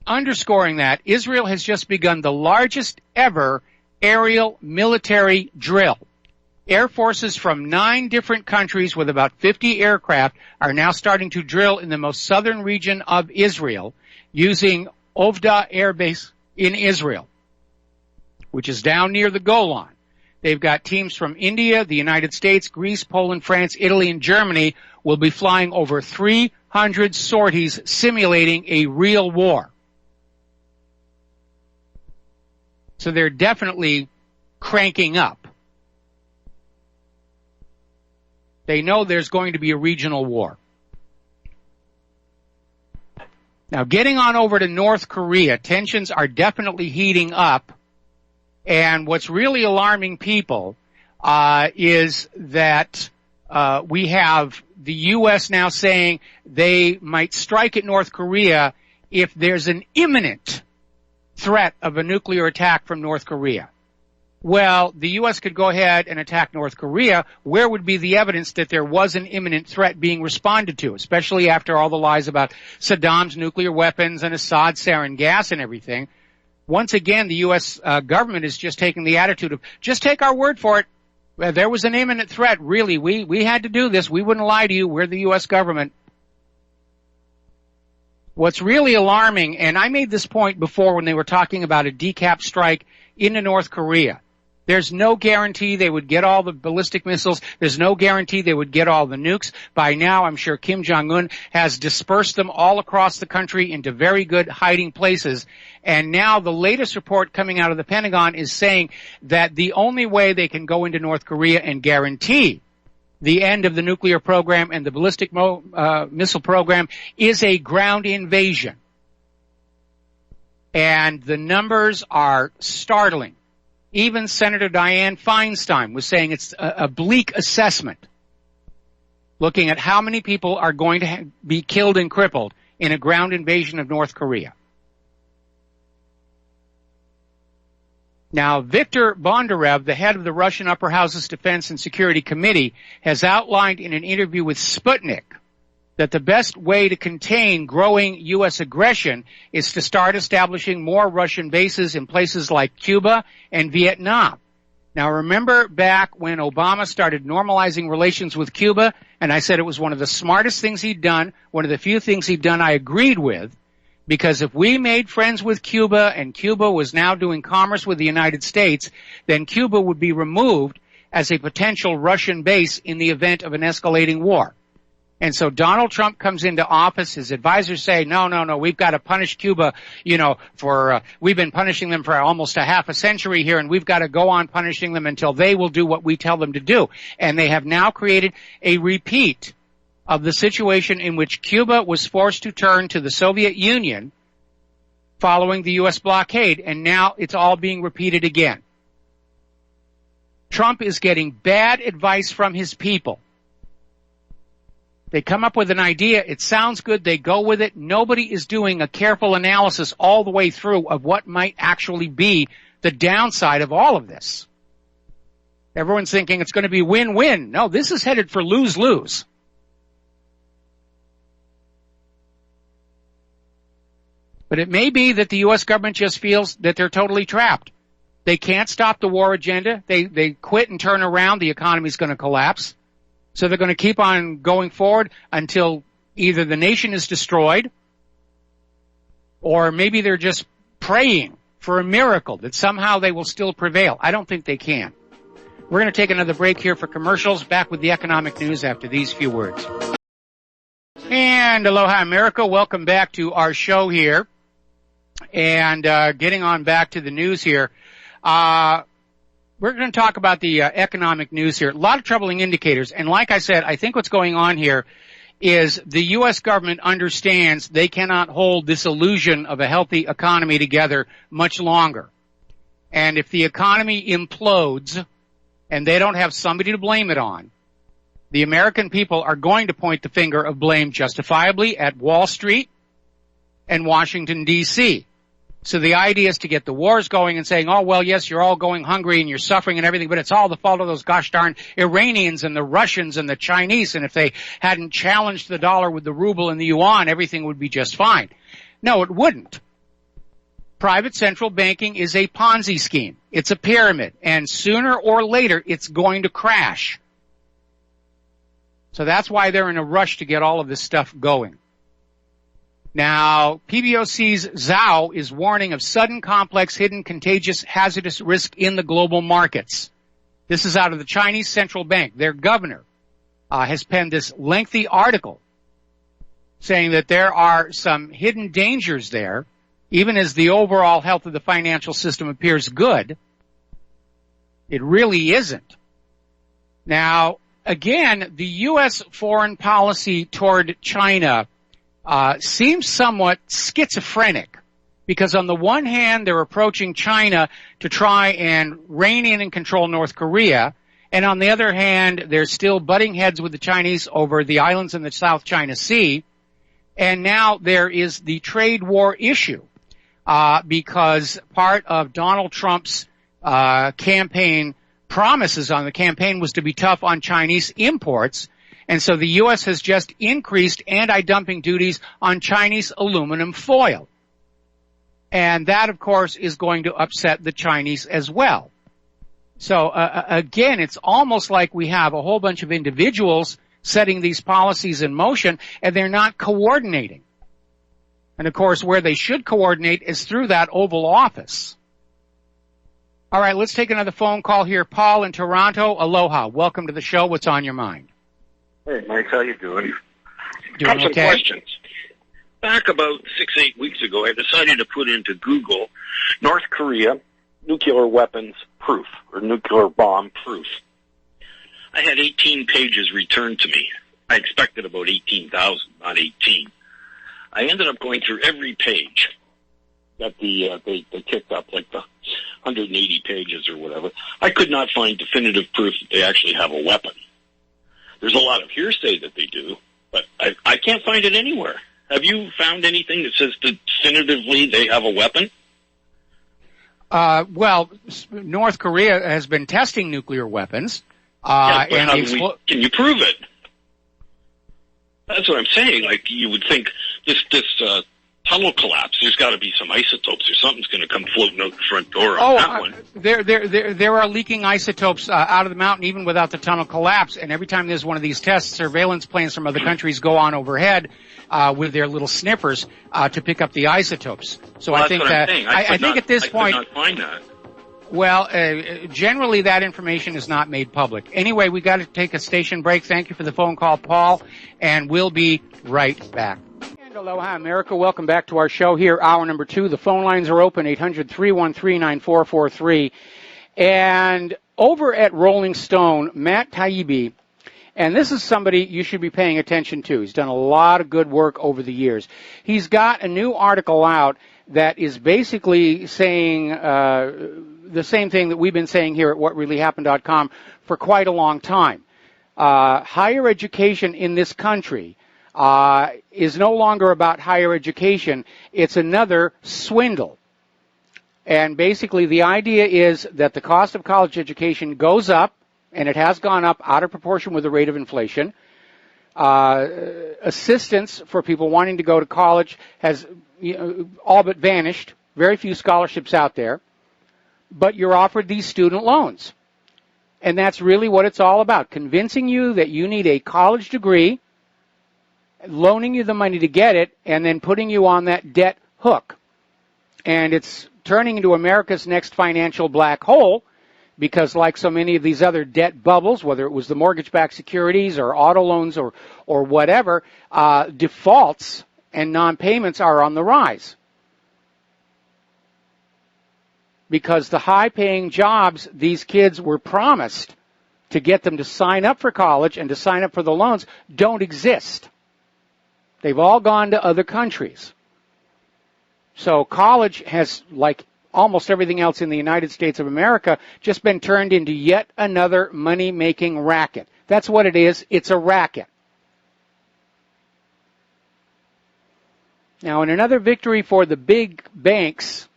underscoring that, Israel has just begun the largest ever aerial military drill. Air forces from 9 different countries with about 50 aircraft are now starting to drill in the most southern region of Israel using Ovda Air Base in Israel, which is down near the Golan. They've got teams from India, the United States, Greece, Poland, France, Italy, and Germany will be flying over 300 sorties simulating a real war. So they're definitely cranking up. They know there's going to be a regional war. Now, getting on over to North Korea, tensions are definitely heating up. And what's really alarming people is that we have the U.S. now saying they might strike at North Korea if there's an imminent threat of a nuclear attack from North Korea. Well, the U.S. could go ahead and attack North Korea. Where would be the evidence that there was an imminent threat being responded to, especially after all the lies about Saddam's nuclear weapons and Assad's sarin gas and everything? Once again, the U.S. government is just taking the attitude of, just take our word for it. Well, there was an imminent threat. Really, we had to do this. We wouldn't lie to you. We're the U.S. government. What's really alarming, and I made this point before when they were talking about a decap strike into North Korea. There's no guarantee they would get all the ballistic missiles. There's no guarantee they would get all the nukes. By now, I'm sure Kim Jong-un has dispersed them all across the country into very good hiding places. And now the latest report coming out of the Pentagon is saying that the only way they can go into North Korea and guarantee the end of the nuclear program and the ballistic missile program is a ground invasion. And the numbers are startling. Even Senator Dianne Feinstein was saying it's a bleak assessment, looking at how many people are going to be killed and crippled in a ground invasion of North Korea. Now, Viktor Bondarev, the head of the Russian Upper House's Defense and Security Committee, has outlined in an interview with Sputnik that the best way to contain growing U.S. aggression is to start establishing more Russian bases in places like Cuba and Vietnam. Now, remember back when Obama started normalizing relations with Cuba, and I said it was one of the smartest things he'd done, one of the few things he'd done I agreed with, because if we made friends with Cuba and Cuba was now doing commerce with the United States, then Cuba would be removed as a potential Russian base in the event of an escalating war. And so Donald Trump comes into office, his advisors say, no, we've got to punish Cuba, we've been punishing them for almost a half a century here, and we've got to go on punishing them until they will do what we tell them to do. And they have now created a repeat of the situation in which Cuba was forced to turn to the Soviet Union following the U.S. blockade, and now it's all being repeated again. Trump is getting bad advice from his people. They come up with an idea, it sounds good, they go with it. Nobody is doing a careful analysis all the way through of what might actually be the downside of all of this. Everyone's thinking it's going to be win-win. No, this is headed for lose-lose. But it may be that the U.S. government just feels that they're totally trapped. They can't stop the war agenda. They quit and turn around, the economy's going to collapse. So they're going to keep on going forward until either the nation is destroyed, or maybe they're just praying for a miracle that somehow they will still prevail. I don't think they can. We're going to take another break here for commercials. Back with the economic news after these few words. And aloha, America. Welcome back to our show here. And getting on back to the news here. We're going to talk about the economic news here. A lot of troubling indicators. And like I said, I think what's going on here is the U.S. government understands they cannot hold this illusion of a healthy economy together much longer. And if the economy implodes and they don't have somebody to blame it on, the American people are going to point the finger of blame justifiably at Wall Street and Washington, D.C. So the idea is to get the wars going and saying, oh, well, yes, you're all going hungry and you're suffering and everything, but it's all the fault of those gosh darn Iranians and the Russians and the Chinese, and if they hadn't challenged the dollar with the ruble and the yuan, everything would be just fine. No, it wouldn't. Private central banking is a Ponzi scheme. It's a pyramid, and sooner or later it's going to crash. So that's why they're in a rush to get all of this stuff going. Now, PBOC's Zhao is warning of sudden, complex, hidden, contagious, hazardous risk in the global markets. This is out of the Chinese Central Bank. Their governor has penned this lengthy article saying that there are some hidden dangers there, even as the overall health of the financial system appears good. It really isn't. Now, again, the U.S. foreign policy toward China seems somewhat schizophrenic, because on the one hand, they're approaching China to try and rein in and control North Korea, and on the other hand, they're still butting heads with the Chinese over the islands in the South China Sea, and now there is the trade war issue, because part of Donald Trump's campaign promises on the campaign was to be tough on Chinese imports. And so the U.S. has just increased anti-dumping duties on Chinese aluminum foil. And that, of course, is going to upset the Chinese as well. So, again, it's almost like we have a whole bunch of individuals setting these policies in motion, and they're not coordinating. And, of course, where they should coordinate is through that Oval Office. All right, let's take another phone call here. Paul in Toronto. Aloha. Welcome to the show. What's on your mind? Hey, Mike, how you doing? Doing some okay? questions. Back about 6-8 weeks ago, I decided to put into Google North Korea nuclear weapons proof, or nuclear bomb proof. I had 18 pages returned to me. I expected about 18,000, not 18. I ended up going through every page. that they kicked up, like the 180 pages or whatever. I could not find definitive proof that they actually have a weapon. There's a lot of hearsay that they do, but I can't find it anywhere. Have you found anything that says definitively they have a weapon? Well, North Korea has been testing nuclear weapons. Yes, but can you prove it? That's what I'm saying. Like, you would think this tunnel collapse, there's got to be some isotopes or something's going to come floating out the front door on that one. There are leaking isotopes out of the mountain even without the tunnel collapse. And every time there's one of these tests, surveillance planes from other countries go on overhead with their little sniffers to pick up the isotopes. So well, I think that I think at this point, I could not find that. Well, generally that information is not made public. Anyway, we got to take a station break. Thank you for the phone call, Paul, and we'll be right back. And aloha, America. Welcome back to our show here, hour number 2. The phone lines are open, 800-313-9443. And over at Rolling Stone, Matt Taibbi, and this is somebody you should be paying attention to. He's done a lot of good work over the years. He's got a new article out that is basically saying the same thing that we've been saying here at whatreallyhappened.com for quite a long time. Higher education in this country is no longer about higher education. It's another swindle. And basically the idea is that the cost of college education goes up, and it has gone up out of proportion with the rate of inflation. Assistance for people wanting to go to college has all but vanished. Very few scholarships out there. But you're offered these student loans. And that's really what it's all about, convincing you that you need a college degree, loaning you the money to get it, and then putting you on that debt hook. And it's turning into America's next financial black hole, because like so many of these other debt bubbles, whether it was the mortgage-backed securities or auto loans or whatever, defaults and non-payments are on the rise. Because the high-paying jobs these kids were promised to get them to sign up for college and to sign up for the loans don't exist. They've all gone to other countries. So college has, like almost everything else in the United States of America, just been turned into yet another money-making racket. That's what it is. It's a racket. Now, in another victory for the big banks,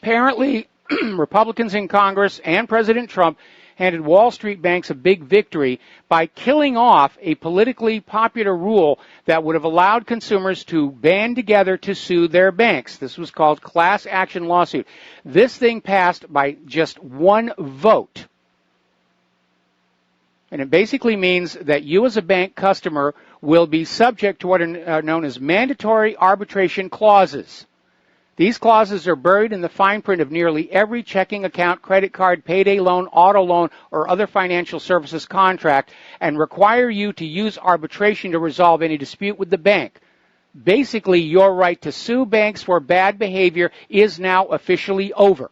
apparently Republicans in Congress and President Trump handed Wall Street banks a big victory by killing off a politically popular rule that would have allowed consumers to band together to sue their banks. This was called class action lawsuit. This thing passed by just one vote. And it basically means that you as a bank customer will be subject to what are known as mandatory arbitration clauses. These clauses are buried in the fine print of nearly every checking account, credit card, payday loan, auto loan, or other financial services contract and require you to use arbitration to resolve any dispute with the bank. Basically, your right to sue banks for bad behavior is now officially over.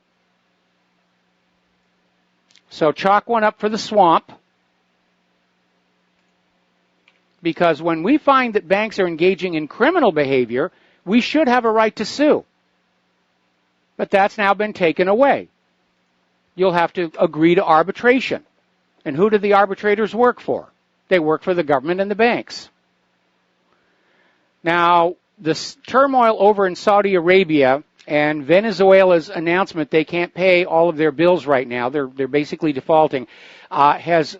So chalk one up for the swamp. Because when we find that banks are engaging in criminal behavior, we should have a right to sue. But that's now been taken away. You'll have to agree to arbitration. And who do the arbitrators work for? They work for the government and the banks. Now, this turmoil over in Saudi Arabia and Venezuela's announcement they can't pay all of their bills right now, they're basically defaulting, has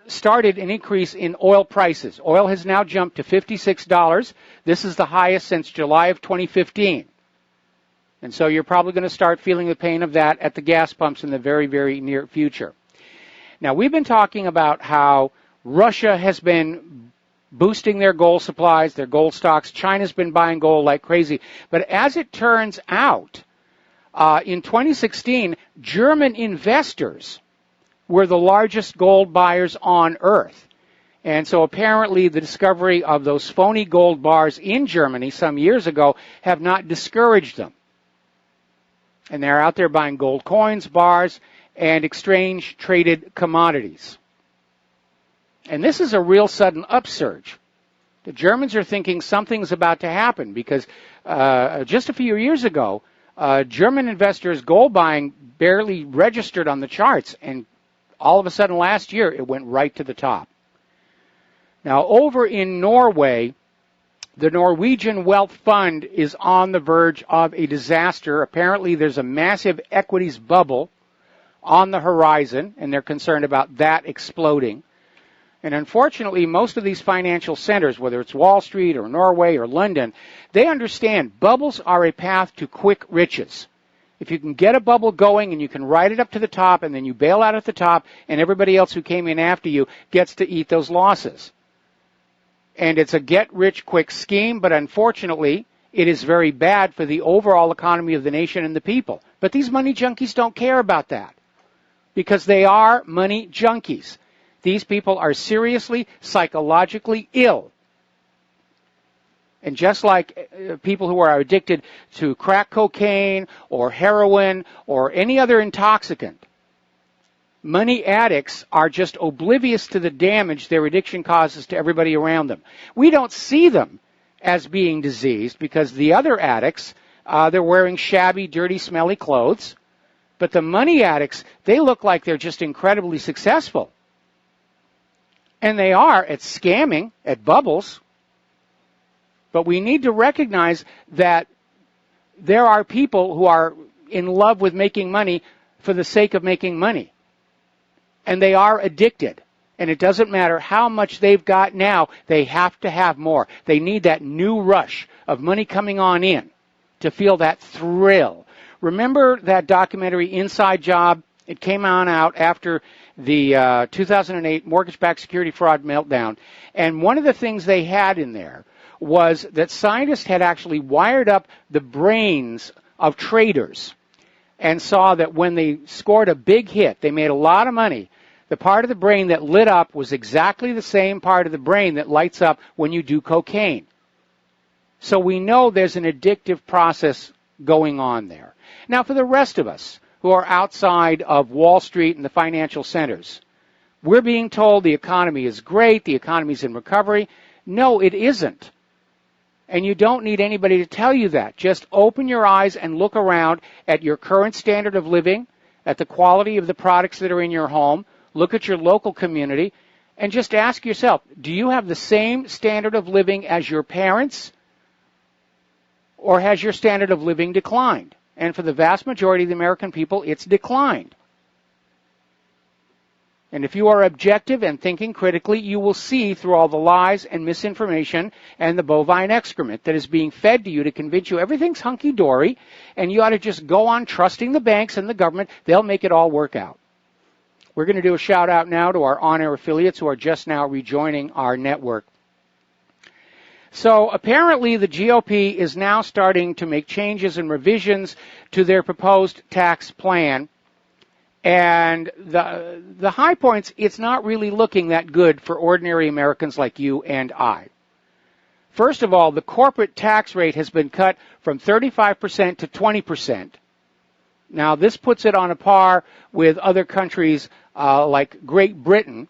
started an increase in oil prices. Oil has now jumped to $56. This is the highest since July of 2015. And so you're probably going to start feeling the pain of that at the gas pumps in the very, very near future. Now, we've been talking about how Russia has been boosting their gold supplies, their gold stocks. China's been buying gold like crazy. But as it turns out, in 2016, German investors were the largest gold buyers on earth. And so apparently the discovery of those phony gold bars in Germany some years ago have not discouraged them. And they're out there buying gold coins, bars, and exchange-traded commodities. And this is a real sudden upsurge. The Germans are thinking something's about to happen because just a few years ago, German investors' gold buying barely registered on the charts, and all of a sudden last year it went right to the top. Now, over in Norway, the Norwegian Wealth Fund is on the verge of a disaster. Apparently, there's a massive equities bubble on the horizon, and they're concerned about that exploding. And unfortunately, most of these financial centers, whether it's Wall Street or Norway or London, they understand bubbles are a path to quick riches. If you can get a bubble going and you can ride it up to the top and then you bail out at the top and everybody else who came in after you gets to eat those losses. And it's a get-rich-quick scheme, but unfortunately, it is very bad for the overall economy of the nation and the people. But these money junkies don't care about that because they are money junkies. These people are seriously, psychologically ill. And just like people who are addicted to crack cocaine or heroin or any other intoxicant, money addicts are just oblivious to the damage their addiction causes to everybody around them. We don't see them as being diseased because the other addicts, they're wearing shabby, dirty, smelly clothes. But the money addicts, they look like they're just incredibly successful. And they are at scamming, at bubbles. But we need to recognize that there are people who are in love with making money for the sake of making money. And they are addicted. And it doesn't matter how much they've got now, they have to have more. They need that new rush of money coming on in to feel that thrill. Remember that documentary Inside Job? It came on out after the 2008 mortgage-backed security fraud meltdown. And one of the things they had in there was that scientists had actually wired up the brains of traders and saw that when they scored a big hit, they made a lot of money. The part of the brain that lit up was exactly the same part of the brain that lights up when you do cocaine. So we know there's an addictive process going on there. Now, for the rest of us who are outside of Wall Street and the financial centers, we're being told the economy is great, the economy's in recovery. No, it isn't. And you don't need anybody to tell you that. Just open your eyes and look around at your current standard of living, at the quality of the products that are in your home. Look at your local community and just ask yourself, do you have the same standard of living as your parents, or has your standard of living declined? And for the vast majority of the American people, it's declined. And if you are objective and thinking critically, you will see through all the lies and misinformation and the bovine excrement that is being fed to you to convince you everything's hunky-dory and you ought to just go on trusting the banks and the government. They'll make it all work out. We're going to do a shout-out now to our on-air affiliates who are just now rejoining our network. So apparently the GOP is now starting to make changes and revisions to their proposed tax plan. And the high points, it's not really looking that good for ordinary Americans like you and I. First of all, the corporate tax rate has been cut from 35% to 20%. Now, this puts it on a par with other countries like Great Britain.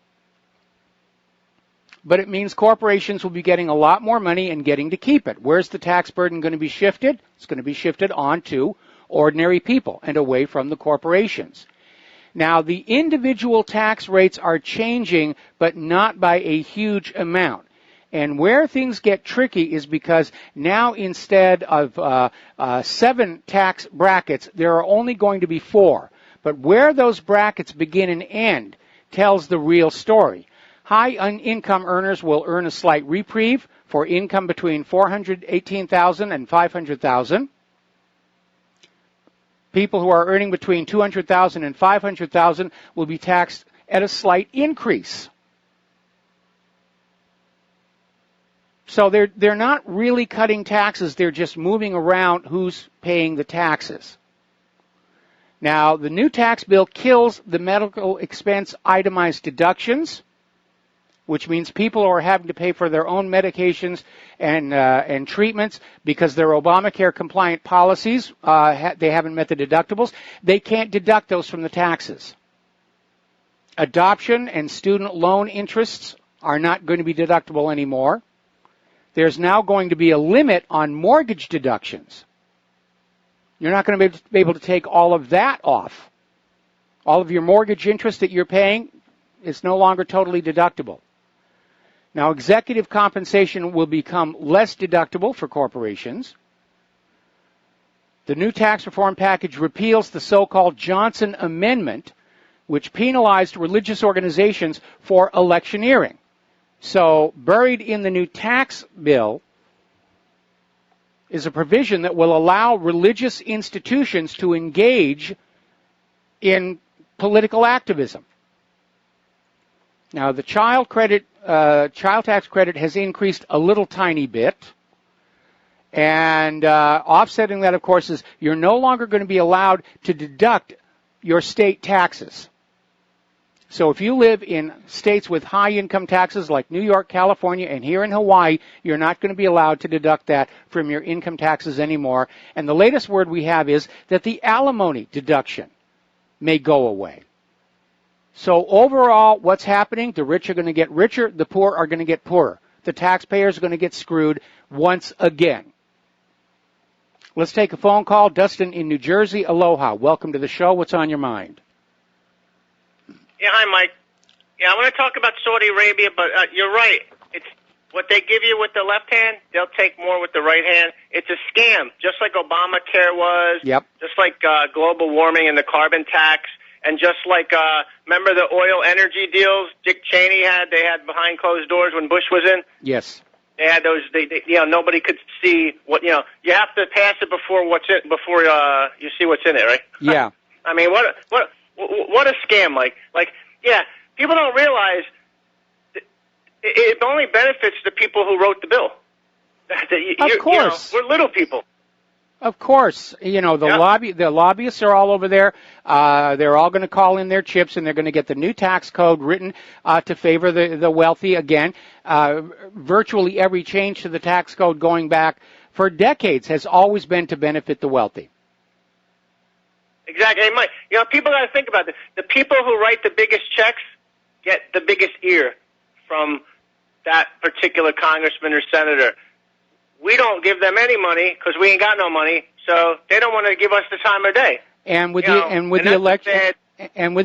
But it means corporations will be getting a lot more money and getting to keep it. Where's the tax burden going to be shifted? It's going to be shifted onto ordinary people and away from the corporations. Now, the individual tax rates are changing, but not by a huge amount. And where things get tricky is because now instead of 7 tax brackets, there are only going to be 4. But where those brackets begin and end tells the real story. High income earners will earn a slight reprieve for income between $418,000 and $500,000. People who are earning between $200,000 and $500,000 will be taxed at a slight increase. So they're not really cutting taxes, they're just moving around who's paying the taxes. Now, the new tax bill kills the medical expense itemized deductions, which means people who are having to pay for their own medications and treatments because their Obamacare compliant policies, they haven't met the deductibles, they can't deduct those from the taxes. Adoption and student loan interests are not going to be deductible anymore. There's now going to be a limit on mortgage deductions. You're not going to be able to take all of that off. All of your mortgage interest that you're paying is no longer totally deductible. Now, executive compensation will become less deductible for corporations. The new tax reform package repeals the so-called Johnson Amendment, which penalized religious organizations for electioneering. So, buried in the new tax bill is a provision that will allow religious institutions to engage in political activism. Now, the child tax credit has increased a little tiny bit. And offsetting that, of course, is you're no longer going to be allowed to deduct your state taxes. So if you live in states with high income taxes like New York, California, and here in Hawaii, you're not going to be allowed to deduct that from your income taxes anymore. And the latest word we have is that the alimony deduction may go away. So overall, what's happening? The rich are going to get richer, the poor are going to get poorer. The taxpayers are going to get screwed once again. Let's take a phone call. Dustin in New Jersey. Aloha. Welcome to the show. What's on your mind? Yeah, hi, Mike. Yeah, I want to talk about Saudi Arabia, but you're right. It's what they give you with the left hand, they'll take more with the right hand. It's a scam, just like Obamacare was, just like global warming and the carbon tax, and just like, remember the oil energy deals Dick Cheney had, they had behind closed doors when Bush was in? Yes. They had those. Nobody could see what. You have to pass it before you see what's in it, right? Yeah. I mean, what a scam! Like, yeah. People don't realize it only benefits the people who wrote the bill. Of course, we're little people. Of course, the lobbyists are all over there. They're all going to call in their chips, and they're going to get the new tax code written to favor the wealthy again. Virtually every change to the tax code going back for decades has always been to benefit the wealthy. Exactly. Hey, Mike, people got to think about this. The people who write the biggest checks get the biggest ear from that particular congressman or senator. We don't give them any money because we ain't got no money, so they don't want to give us the time of day. And with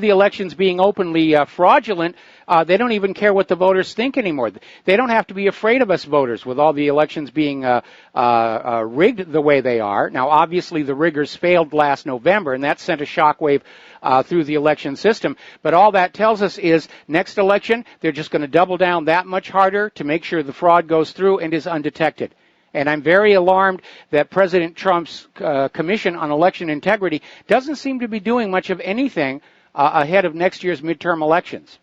the elections being openly fraudulent, they don't even care what the voters think anymore. They don't have to be afraid of us voters with all the elections being rigged the way they are. Now, obviously, the riggers failed last November, and that sent a shockwave through the election system. But all that tells us is next election, they're just going to double down that much harder to make sure the fraud goes through and is undetected. And I'm very alarmed that President Trump's Commission on Election Integrity doesn't seem to be doing much of anything ahead of next year's midterm elections.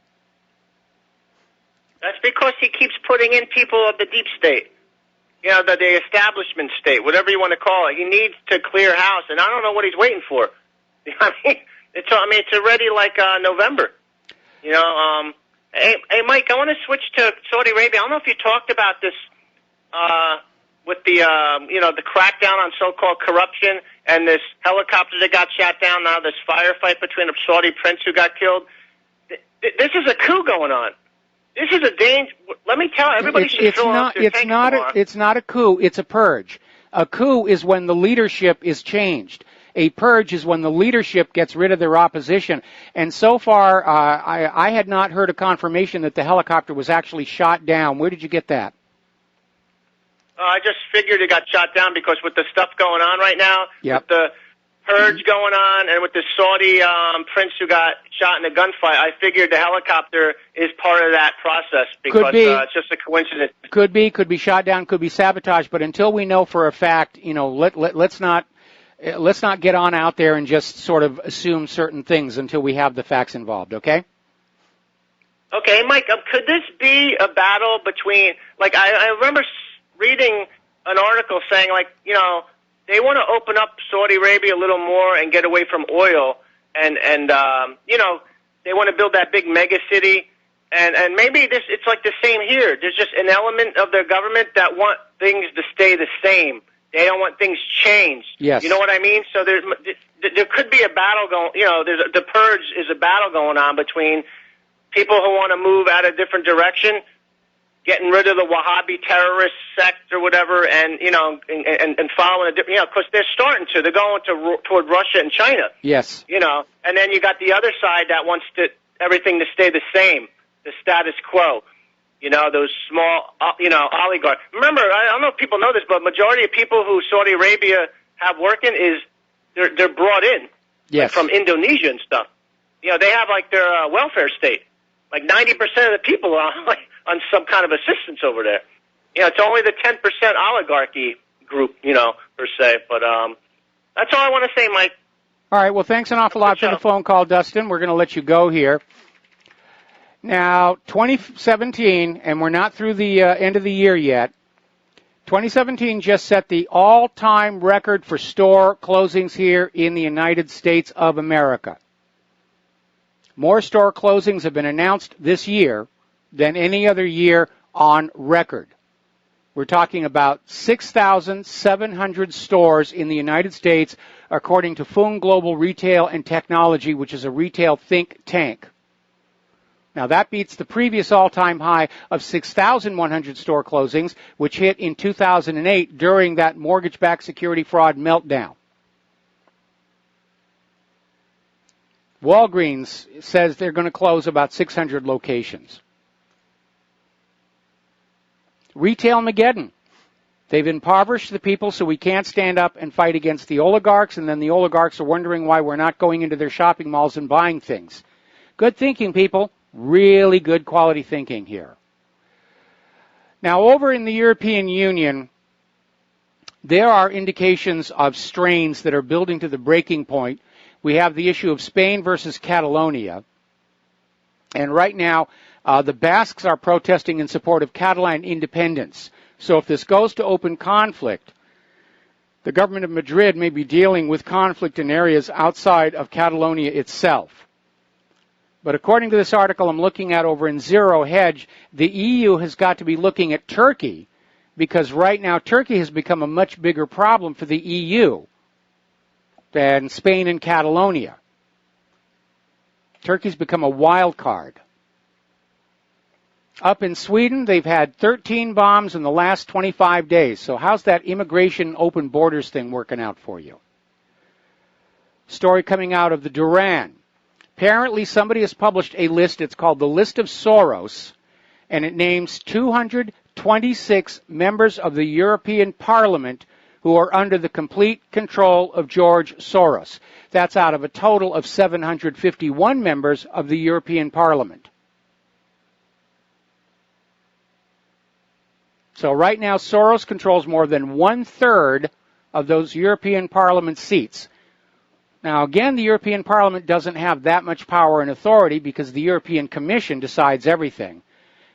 That's because he keeps putting in people of the deep state, the establishment state, whatever you want to call it. He needs to clear house, and I don't know what he's waiting for. It's already like November. Hey, Mike, I want to switch to Saudi Arabia. I don't know if you talked about this. With the the crackdown on so-called corruption and this helicopter that got shot down, now this firefight between a Saudi prince who got killed. This is a coup going on. This is a danger. Let me tell everybody. It's not a coup. It's a purge. A coup is when the leadership is changed. A purge is when the leadership gets rid of their opposition. And so far, I had not heard a confirmation that the helicopter was actually shot down. Where did you get that? I just figured it got shot down because with the stuff going on right now, with the purge going on and with the Saudi prince who got shot in a gunfight, I figured the helicopter is part of that process because it's just a coincidence. Could be shot down, could be sabotaged, but until we know for a fact, let's not get on out there and just sort of assume certain things until we have the facts involved, okay? Okay, Mike, could this be a battle between, I remember reading an article saying, they want to open up Saudi Arabia a little more and get away from oil, and they want to build that big mega city, and maybe it's like the same here. There's just an element of their government that want things to stay the same. They don't want things changed. Yes. You know what I mean? So there could be a battle going. The purge is a battle going on between people who want to move out a different direction, getting rid of the Wahhabi terrorist sect or whatever, and and following because they're starting to. They're going toward Russia and China. Yes. And then you got the other side that wants everything to stay the same, the status quo. Those small, oligarchs. Remember, I don't know if people know this, but majority of people who Saudi Arabia have working they're brought in, yes, from Indonesia and stuff. They have like their welfare state. Like 90% of the people are on some kind of assistance over there. It's only the 10% oligarchy group, per se. But that's all I want to say, Mike. All right. Well, thanks an awful lot for the phone call, Dustin. We're going to let you go here. Now, 2017, and we're not through the end of the year yet. 2017 just set the all-time record for store closings here in the United States of America. More store closings have been announced this year than any other year on record. We're talking about 6,700 stores in the United States, according to Fung Global Retail and Technology, which is a retail think tank. Now, that beats the previous all-time high of 6,100 store closings, which hit in 2008 during that mortgage-backed security fraud meltdown. Walgreens says they're going to close about 600 locations. Retail-mageddon. They've impoverished the people so we can't stand up and fight against the oligarchs, and then the oligarchs are wondering why we're not going into their shopping malls and buying things. Good thinking, people. Really good quality thinking here. Now, over in the European Union, there are indications of strains that are building to the breaking point. We have the issue of Spain versus Catalonia. And right now, the Basques are protesting in support of Catalan independence. So if this goes to open conflict, the government of Madrid may be dealing with conflict in areas outside of Catalonia itself. But according to this article I'm looking at over in Zero Hedge, the EU has got to be looking at Turkey, because right now Turkey has become a much bigger problem for the EU than Spain and Catalonia. Turkey's become a wild card. Up in Sweden, they've had 13 bombs in the last 25 days. So how's that immigration open borders thing working out for you? Story coming out of the Duran. Apparently somebody has published a list. It's called the List of Soros, and it names 226 members of the European Parliament who are under the complete control of George Soros. That's out of a total of 751 members of the European Parliament. So right now, Soros controls more than 1/3 of those European Parliament seats. Now, again, the European Parliament doesn't have that much power and authority because the European Commission decides everything,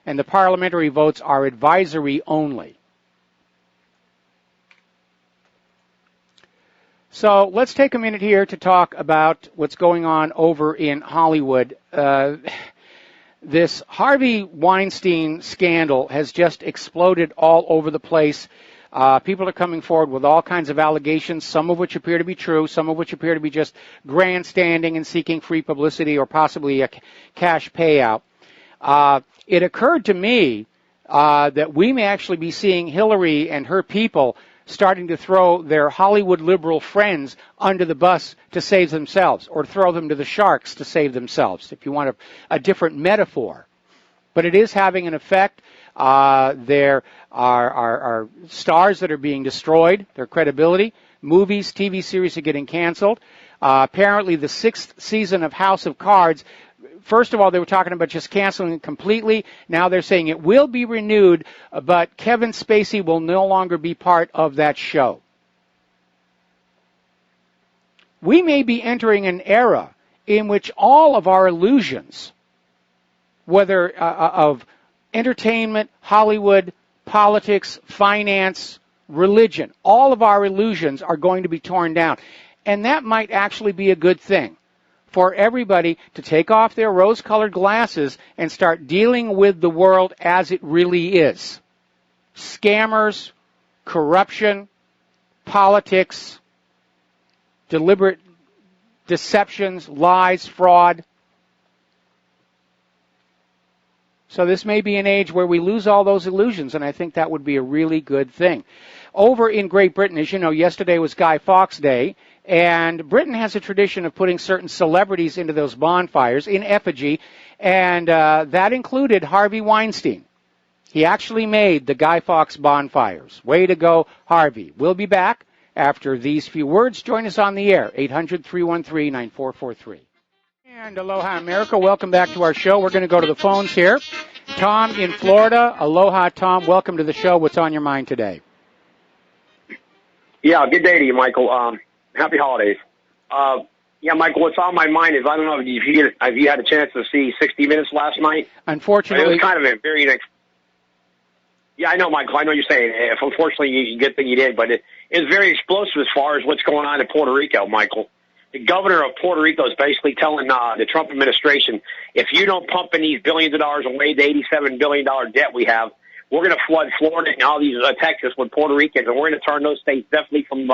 and the parliamentary votes are advisory only. So let's take a minute here to talk about what's going on over in Hollywood. This Harvey Weinstein scandal has just exploded all over the place. People are coming forward with all kinds of allegations, some of which appear to be true, some of which appear to be just grandstanding and seeking free publicity or possibly a cash payout. It occurred to me that we may actually be seeing Hillary and her people starting to throw their Hollywood liberal friends under the bus to save themselves, or throw them to the sharks to save themselves, if you want a different metaphor. But it is having an effect. There are stars that are being destroyed, their credibility. Movies, TV series are getting canceled. Apparently the 6th season of House of Cards, first of all, they were talking about just canceling it completely. Now they're saying it will be renewed, but Kevin Spacey will no longer be part of that show. We may be entering an era in which all of our illusions, whether of entertainment, Hollywood, politics, finance, religion, all of our illusions are going to be torn down. And that might actually be a good thing for everybody to take off their rose-colored glasses and start dealing with the world as it really is. Scammers, corruption, politics, deliberate deceptions, lies, fraud. So this may be an age where we lose all those illusions, and I think that would be a really good thing. Over in Great Britain, as you know, yesterday was Guy Fawkes Day, and Britain has a tradition of putting certain celebrities into those bonfires in effigy, and that included Harvey Weinstein. He actually made the Guy Fawkes bonfires. Way to go, Harvey. We'll be back after these few words. Join us on the air, 800-313-9443. And aloha, America. Welcome back to our show. We're going to go to the phones here. Tom in Florida. Aloha, Tom. Welcome to the show. What's on your mind today? Yeah, good day to you, Michael. Happy holidays. Yeah, Michael, what's on my mind is, I don't know if you had a chance to see 60 Minutes last night. Unfortunately. It was kind of a very... Yeah, I know, Michael. I know you're saying, unfortunately, good thing you did, but it is very explosive as far as what's going on in Puerto Rico, Michael. The governor of Puerto Rico is basically telling the Trump administration, if you don't pump in these billions of dollars away, the $87 billion debt we have, we're going to flood Florida and all these Texas with Puerto Ricans, and we're going to turn those states definitely from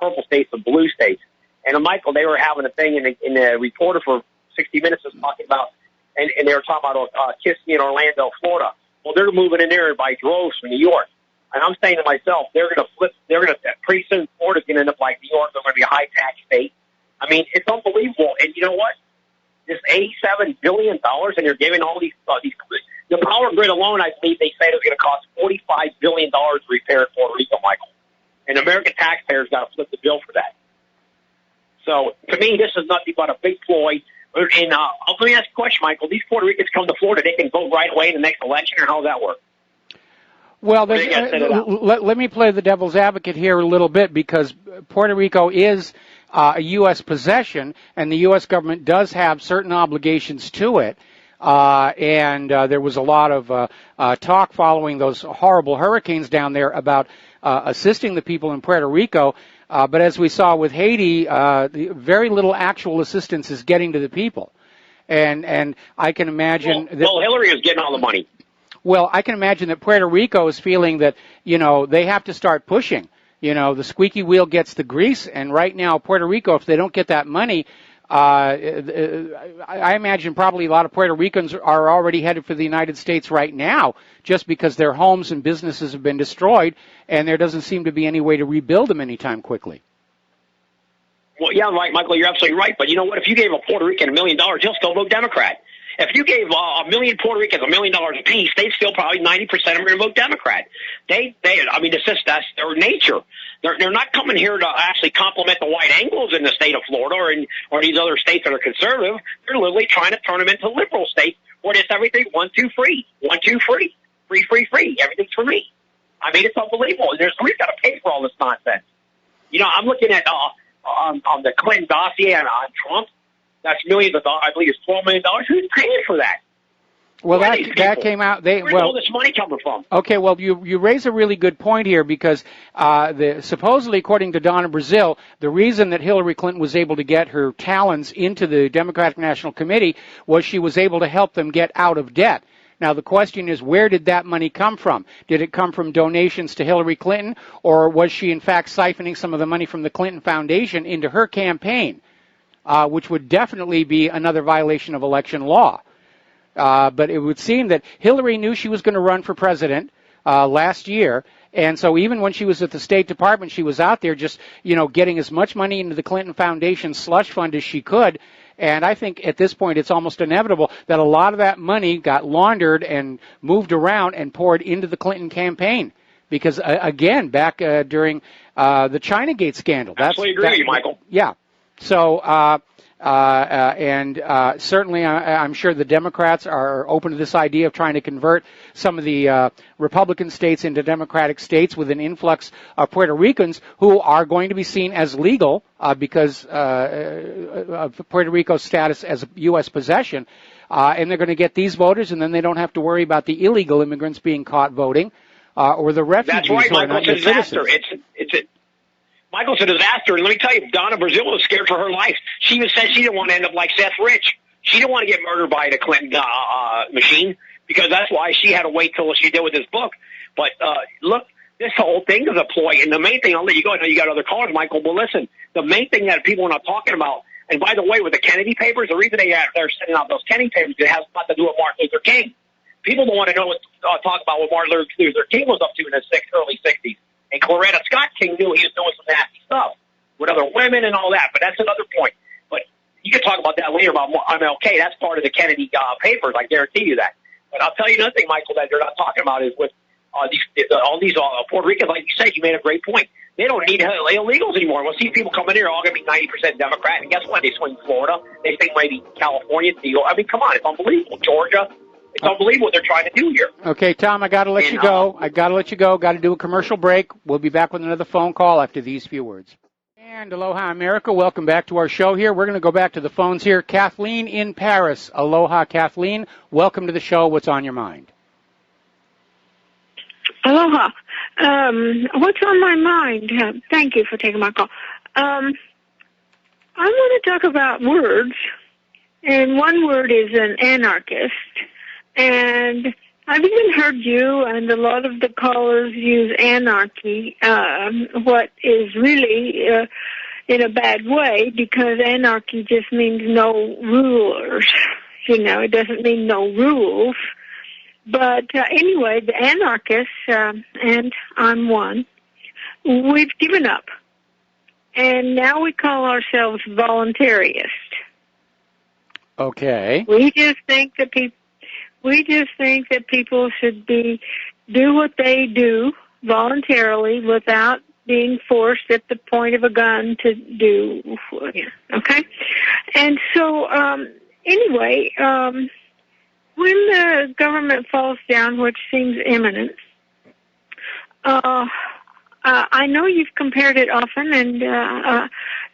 purple states to blue states. And Michael, they were having a thing, in the reporter for 60 Minutes was talking about, and they were talking about Kissimmee and Orlando, Florida. Well, they're moving in there by droves from New York. And I'm saying to myself, pretty soon Florida's going to end up like New York. They're going to be a high tax state. I mean, it's unbelievable. And you know what? This $87 billion, and they're giving all these the power grid alone, I believe they said it was going to cost $45 billion to repair Puerto Rico, Michael. And American taxpayers got to flip the bill for that. So, to me, this is nothing but a big ploy. And let me ask you a question, Michael. These Puerto Ricans come to Florida, they can vote right away in the next election, or how does that work? Well, let me play the devil's advocate here a little bit, because Puerto Rico is a U.S. possession, and the U.S. government does have certain obligations to it. And there was a lot of talk following those horrible hurricanes down there about assisting the people in Puerto Rico. But as we saw with Haiti, very little actual assistance is getting to the people. And I can imagine... Well, Hillary is getting all the money. Well, I can imagine that Puerto Rico is feeling that, they have to start pushing. The squeaky wheel gets the grease, and right now Puerto Rico, if they don't get that money, I imagine probably a lot of Puerto Ricans are already headed for the United States right now, just because their homes and businesses have been destroyed, and there doesn't seem to be any way to rebuild them anytime quickly. Well, yeah, right, Michael, you're absolutely right. But you know what? If you gave a Puerto Rican $1 million, he'll still vote Democrat. If you gave a million Puerto Ricans $1 million apiece, they'd still probably 90% of them are going to vote Democrat. That's their nature. They're not coming here to actually compliment the white Anglos in the state of Florida or these other states that are conservative. They're literally trying to turn them into liberal states where it's everything 1, 2, free, 1, 2, free, free. Everything's for me. I mean, it's unbelievable. We've got to pay for all this nonsense. I'm looking at on the Clinton dossier on Trump. That's millions of dollars. I believe it's $12 million. Who's paying for that? Well, that came out. Where's all this money coming from? Okay, well, you raise a really good point here, because supposedly, according to Donna Brazile, the reason that Hillary Clinton was able to get her talons into the Democratic National Committee was she was able to help them get out of debt. Now, the question is, where did that money come from? Did it come from donations to Hillary Clinton, or was she, in fact, siphoning some of the money from the Clinton Foundation into her campaign, which would definitely be another violation of election law? But it would seem that Hillary knew she was going to run for president last year, and so even when she was at the State Department, she was out there just, getting as much money into the Clinton Foundation slush fund as she could. And I think at this point it's almost inevitable that a lot of that money got laundered and moved around and poured into the Clinton campaign. Because, again, back during the Chinagate scandal. Absolutely agree with you, Michael. Yeah. So, certainly I'm sure the Democrats are open to this idea of trying to convert some of the Republican states into Democratic states with an influx of Puerto Ricans who are going to be seen as legal because of Puerto Rico's status as a U.S. possession. And they're going to get these voters, and then they don't have to worry about the illegal immigrants being caught voting or the refugees who are not yet citizens. Michael, it's a disaster, and let me tell you, Donna Brazile was scared for her life. She even said she didn't want to end up like Seth Rich. She didn't want to get murdered by the Clinton machine, because that's why she had to wait till she did with this book. But look, this whole thing is a ploy, and the main thing, I'll let you go, I know you got other callers, Michael, but listen, the main thing that people are not talking about, and by the way, with the Kennedy papers, the reason they're sending out those Kennedy papers, it has nothing to do with Martin Luther King. People don't want to know talk about what Martin Luther King was up to in the early 60s. And Coretta Scott King knew he was doing some nasty stuff with other women and all that, but that's another point. But you can talk about that later about MLK. That's part of the Kennedy papers, I guarantee you that. But I'll tell you another thing, Michael, that they're not talking about is with all these Puerto Ricans, like you said, you made a great point. They don't need illegals anymore. We'll see people coming here, all going to be 90% Democrat, and guess what? They swing Florida. They think maybe California. I mean, come on, it's unbelievable. Georgia. It's unbelievable what they're trying to do here. Okay, Tom, I got to let you go. Got to do a commercial break. We'll be back with another phone call after these few words. And aloha, America. Welcome back to our show here. We're going to go back to the phones here. Kathleen in Paris. Aloha, Kathleen. Welcome to the show. What's on your mind? Aloha. What's on my mind? Thank you for taking my call. I want to talk about words, and one word is an anarchist. And I've even heard you and a lot of the callers use anarchy, what is really in a bad way, because anarchy just means no rulers. It doesn't mean no rules. But anyway, the anarchists, and I'm one, we've given up. And now we call ourselves voluntarists. Okay. We just think that people should do what they do voluntarily without being forced at the point of a gun to do. Okay? And so, anyway, when the government falls down, which seems imminent, I know you've compared it often and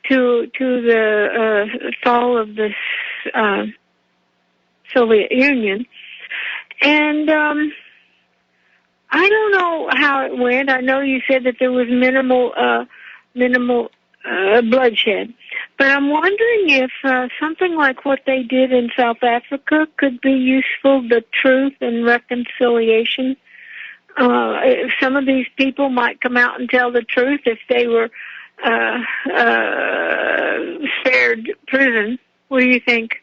to the fall of the Soviet Union, and I don't know how it went. I know you said that there was minimal bloodshed, but I'm wondering if something like what they did in South Africa could be useful, the truth and reconciliation. If some of these people might come out and tell the truth if they were spared prison. What do you think?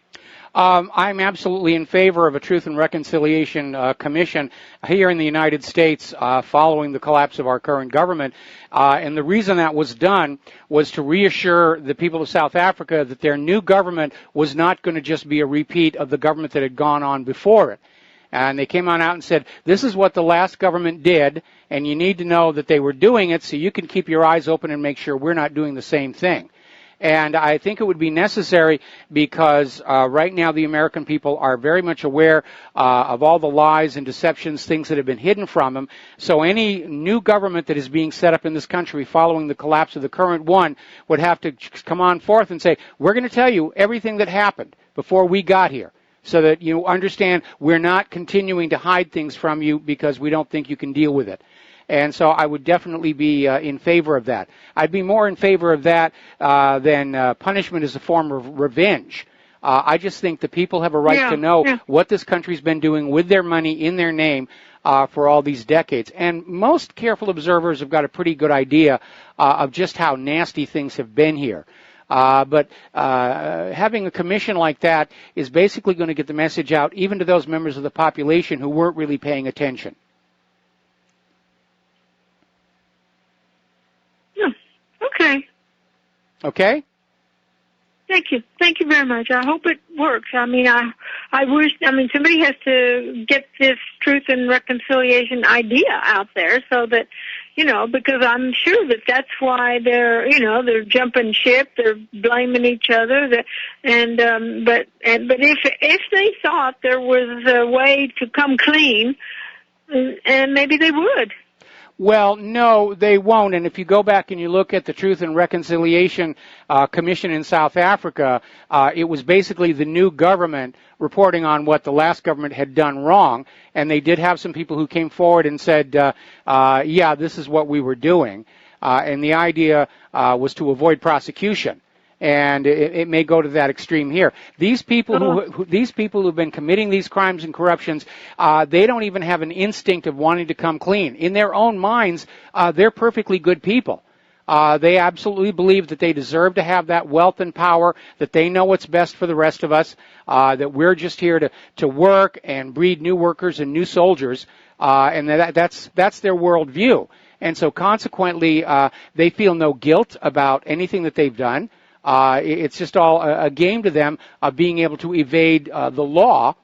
I'm absolutely in favor of a Truth and Reconciliation Commission here in the United States following the collapse of our current government. And the reason that was done was to reassure the people of South Africa that their new government was not going to just be a repeat of the government that had gone on before it. And they came on out and said, this is what the last government did, and you need to know that they were doing it so you can keep your eyes open and make sure we're not doing the same thing. And I think it would be necessary because right now the American people are very much aware of all the lies and deceptions, things that have been hidden from them. So any new government that is being set up in this country following the collapse of the current one would have to come on forth and say, we're going to tell you everything that happened before we got here, so that you understand we're not continuing to hide things from you because we don't think you can deal with it. And so I would definitely be in favor of that. I'd be more in favor of that than punishment as a form of revenge. I just think the people have a right to know what this country's been doing with their money in their name for all these decades. And most careful observers have got a pretty good idea of just how nasty things have been here. But having a commission like that is basically going to get the message out even to those members of the population who weren't really paying attention. Okay. Okay? Thank you. Thank you very much. I hope it works. I mean, I wish, somebody has to get this truth and reconciliation idea out there so that, because I'm sure that that's why they're jumping ship, they're blaming each other, but if they thought there was a way to come clean, and maybe they would. Well, no, they won't. And if you go back and you look at the Truth and Reconciliation Commission in South Africa, it was basically the new government reporting on what the last government had done wrong. And they did have some people who came forward and said, this is what we were doing. And the idea was to avoid prosecution. And it may go to that extreme here. These people who've been committing these crimes and corruptions, they don't even have an instinct of wanting to come clean. In their own minds, they're perfectly good people. They absolutely believe that they deserve to have that wealth and power, that they know what's best for the rest of us, that we're just here to work and breed new workers and new soldiers, and that's their worldview. And so consequently, they feel no guilt about anything that they've done. It's just all a game to them of being able to evade the law,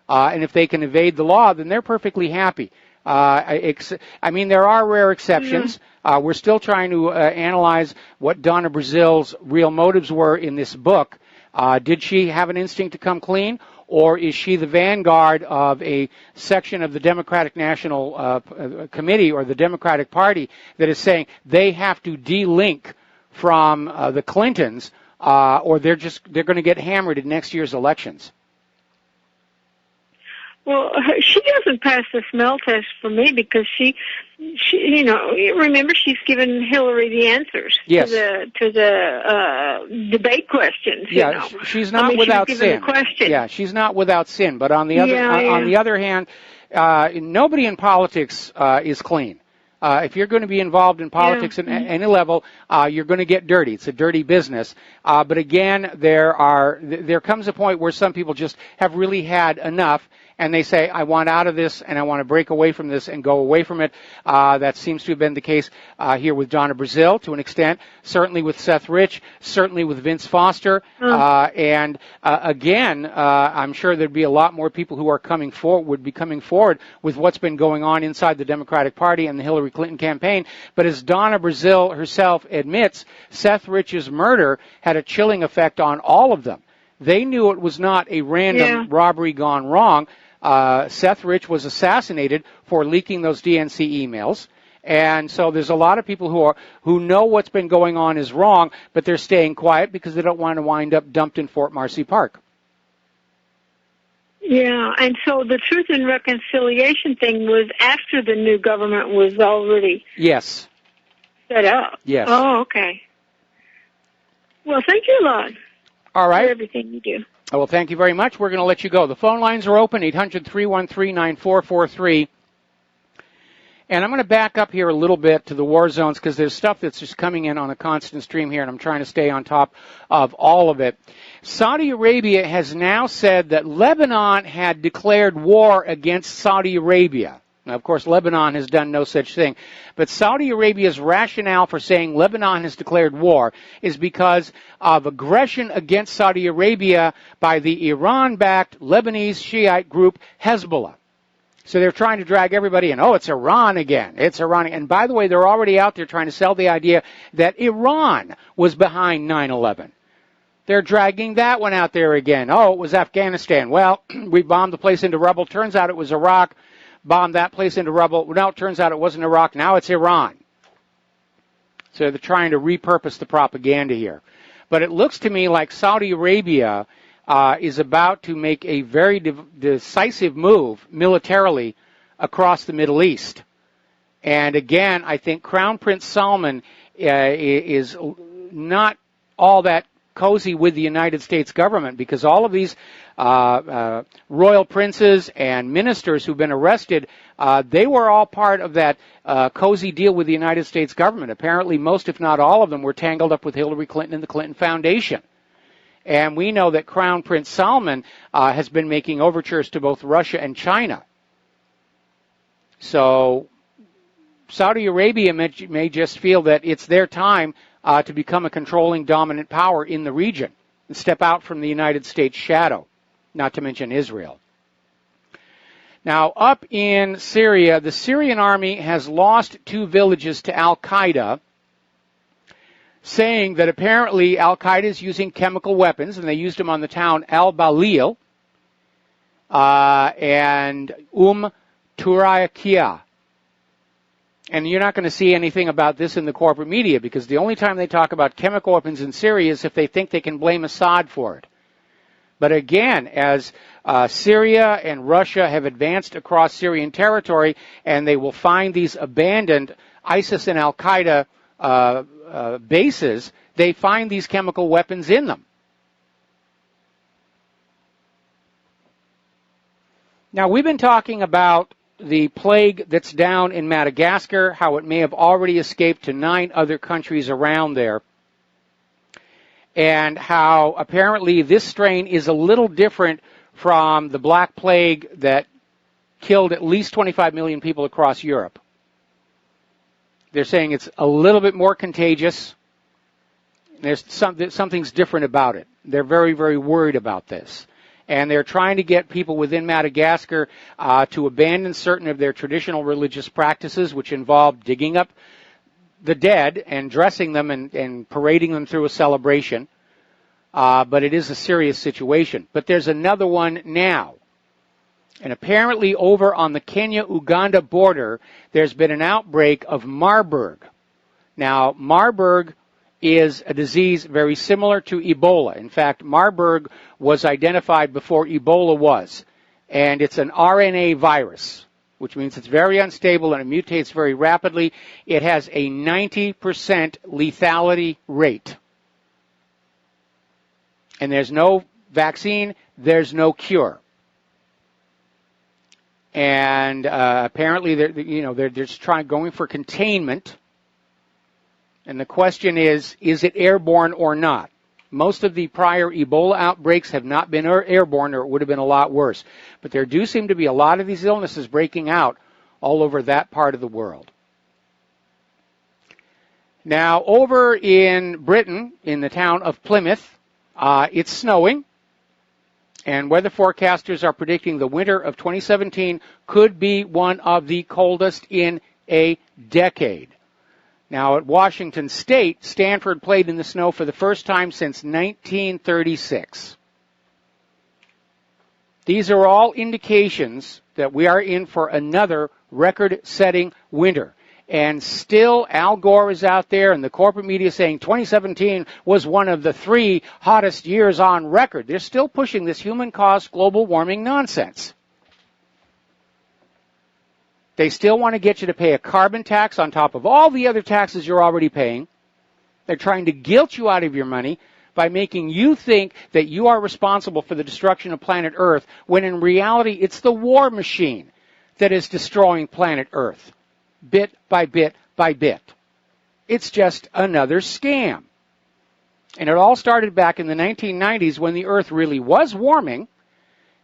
and if they can evade the law, then they're perfectly happy. I mean, there are rare exceptions. We're still trying to analyze what Donna Brazil's real motives were in this book. Did she have an instinct to come clean, or is she the vanguard of a section of the Democratic National Committee or the Democratic Party that is saying they have to de-link from the Clintons, or they're going to get hammered in next year's elections? Well, she doesn't pass the smell test for me because she, remember she's given Hillary the answers to the debate questions. Yeah, she's not without sin. Yeah, she's not without sin. But on the other hand, nobody in politics is clean. If you're going to be involved in politics at any level, you're going to get dirty. It's a dirty business. But again, there comes a point where some people just have really had enough, and they say, I want out of this, and I want to break away from this and go away from it. That seems to have been the case here with Donna Brazil to an extent, certainly with Seth Rich, certainly with Vince Foster. And again, I'm sure there'd be a lot more people who are would be coming forward with what's been going on inside the Democratic Party and the Hillary Clinton campaign. But as Donna Brazil herself admits, Seth Rich's murder had a chilling effect on all of them. They knew it was not a random robbery gone wrong. Seth Rich was assassinated for leaking those DNC emails. And so there's a lot of people who know what's been going on is wrong, but they're staying quiet because they don't want to wind up dumped in Fort Marcy Park. Yeah, and so the Truth and Reconciliation thing was after the new government was already set up. Yes. Oh, okay. Well, thank you a lot. All right. For everything you do. Oh, well, thank you very much. We're going to let you go. The phone lines are open, 800-313-9443. And I'm going to back up here a little bit to the war zones because there's stuff that's just coming in on a constant stream here, and I'm trying to stay on top of all of it. Saudi Arabia has now said that Lebanon had declared war against Saudi Arabia. Now, of course, Lebanon has done no such thing. But Saudi Arabia's rationale for saying Lebanon has declared war is because of aggression against Saudi Arabia by the Iran-backed Lebanese Shiite group Hezbollah. So they're trying to drag everybody in. Oh, it's Iran again. It's Iran. And by the way, they're already out there trying to sell the idea that Iran was behind 9/11. They're dragging that one out there again. Oh, it was Afghanistan. Well, we bombed the place into rubble. Turns out it was Iraq. Bombed that place into rubble. Now it turns out it wasn't Iraq. Now it's Iran. So they're trying to repurpose the propaganda here. But it looks to me like Saudi Arabia is about to make a very decisive move militarily across the Middle East. And again, I think Crown Prince Salman is not all that cozy with the United States government because all of these royal princes and ministers who've been arrested, they were all part of that cozy deal with the United States government. Apparently most, if not all of them, were tangled up with Hillary Clinton and the Clinton Foundation. And we know that Crown Prince Salman has been making overtures to both Russia and China. So Saudi Arabia may just feel that it's their time to become a controlling, dominant power in the region and step out from the United States shadow, not to mention Israel. Now, up in Syria, the Syrian army has lost 2 villages to Al-Qaeda, saying that apparently Al-Qaeda is using chemical weapons, and they used them on the town Al-Balil and Turaikia. And you're not going to see anything about this in the corporate media because the only time they talk about chemical weapons in Syria is if they think they can blame Assad for it. But again, as Syria and Russia have advanced across Syrian territory and they will find these abandoned ISIS and Al-Qaeda bases, they find these chemical weapons in them. Now, we've been talking about the plague that's down in Madagascar, how it may have already escaped to 9 other countries around there, and how apparently this strain is a little different from the Black Plague that killed at least 25 million people across Europe. They're saying it's a little bit more contagious. There's something's different about it. They're very, very worried about this. And they're trying to get people within Madagascar to abandon certain of their traditional religious practices, which involve digging up the dead and dressing them and parading them through a celebration. But it is a serious situation. But there's another one now. And apparently over on the Kenya-Uganda border, there's been an outbreak of Marburg. Now, Marburg is a disease very similar to Ebola. In fact, Marburg was identified before Ebola was. And it's an RNA virus, which means it's very unstable and it mutates very rapidly. It has a 90% lethality rate. And there's no vaccine, there's no cure. And apparently, they're just going for containment. And the question is it airborne or not? Most of the prior Ebola outbreaks have not been airborne, or it would have been a lot worse. But there do seem to be a lot of these illnesses breaking out all over that part of the world. Now, over in Britain, in the town of Plymouth, it's snowing. And weather forecasters are predicting the winter of 2017 could be one of the coldest in a decade. Now, at Washington State, Stanford played in the snow for the first time since 1936. These are all indications that we are in for another record-setting winter. And still, Al Gore is out there and the corporate media saying 2017 was one of the 3 hottest years on record. They're still pushing this human-caused global warming nonsense. They still want to get you to pay a carbon tax on top of all the other taxes you're already paying. They're trying to guilt you out of your money by making you think that you are responsible for the destruction of planet Earth, when in reality it's the war machine that is destroying planet Earth. Bit by bit by bit. It's just another scam. And it all started back in the 1990s when the Earth really was warming,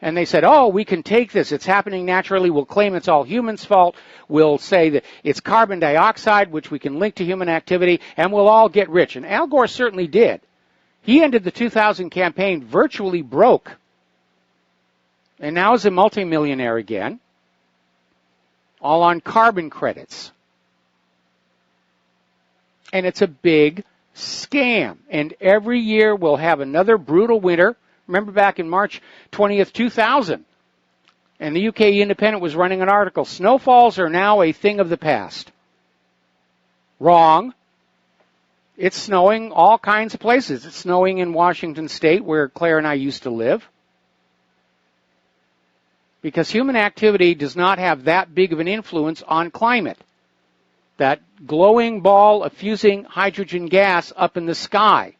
and they said, oh, we can take this, it's happening naturally, we'll claim it's all humans' fault, we'll say that it's carbon dioxide, which we can link to human activity, and we'll all get rich. And Al Gore certainly did. He ended the 2000 campaign virtually broke, and now is a multimillionaire again, all on carbon credits. And it's a big scam. And every year we'll have another brutal winter. Remember back in March 20th, 2000, and the UK Independent was running an article, snowfalls are now a thing of the past. Wrong. It's snowing all kinds of places. It's snowing in Washington State, where Claire and I used to live. Because human activity does not have that big of an influence on climate. That glowing ball of fusing hydrogen gas up in the sky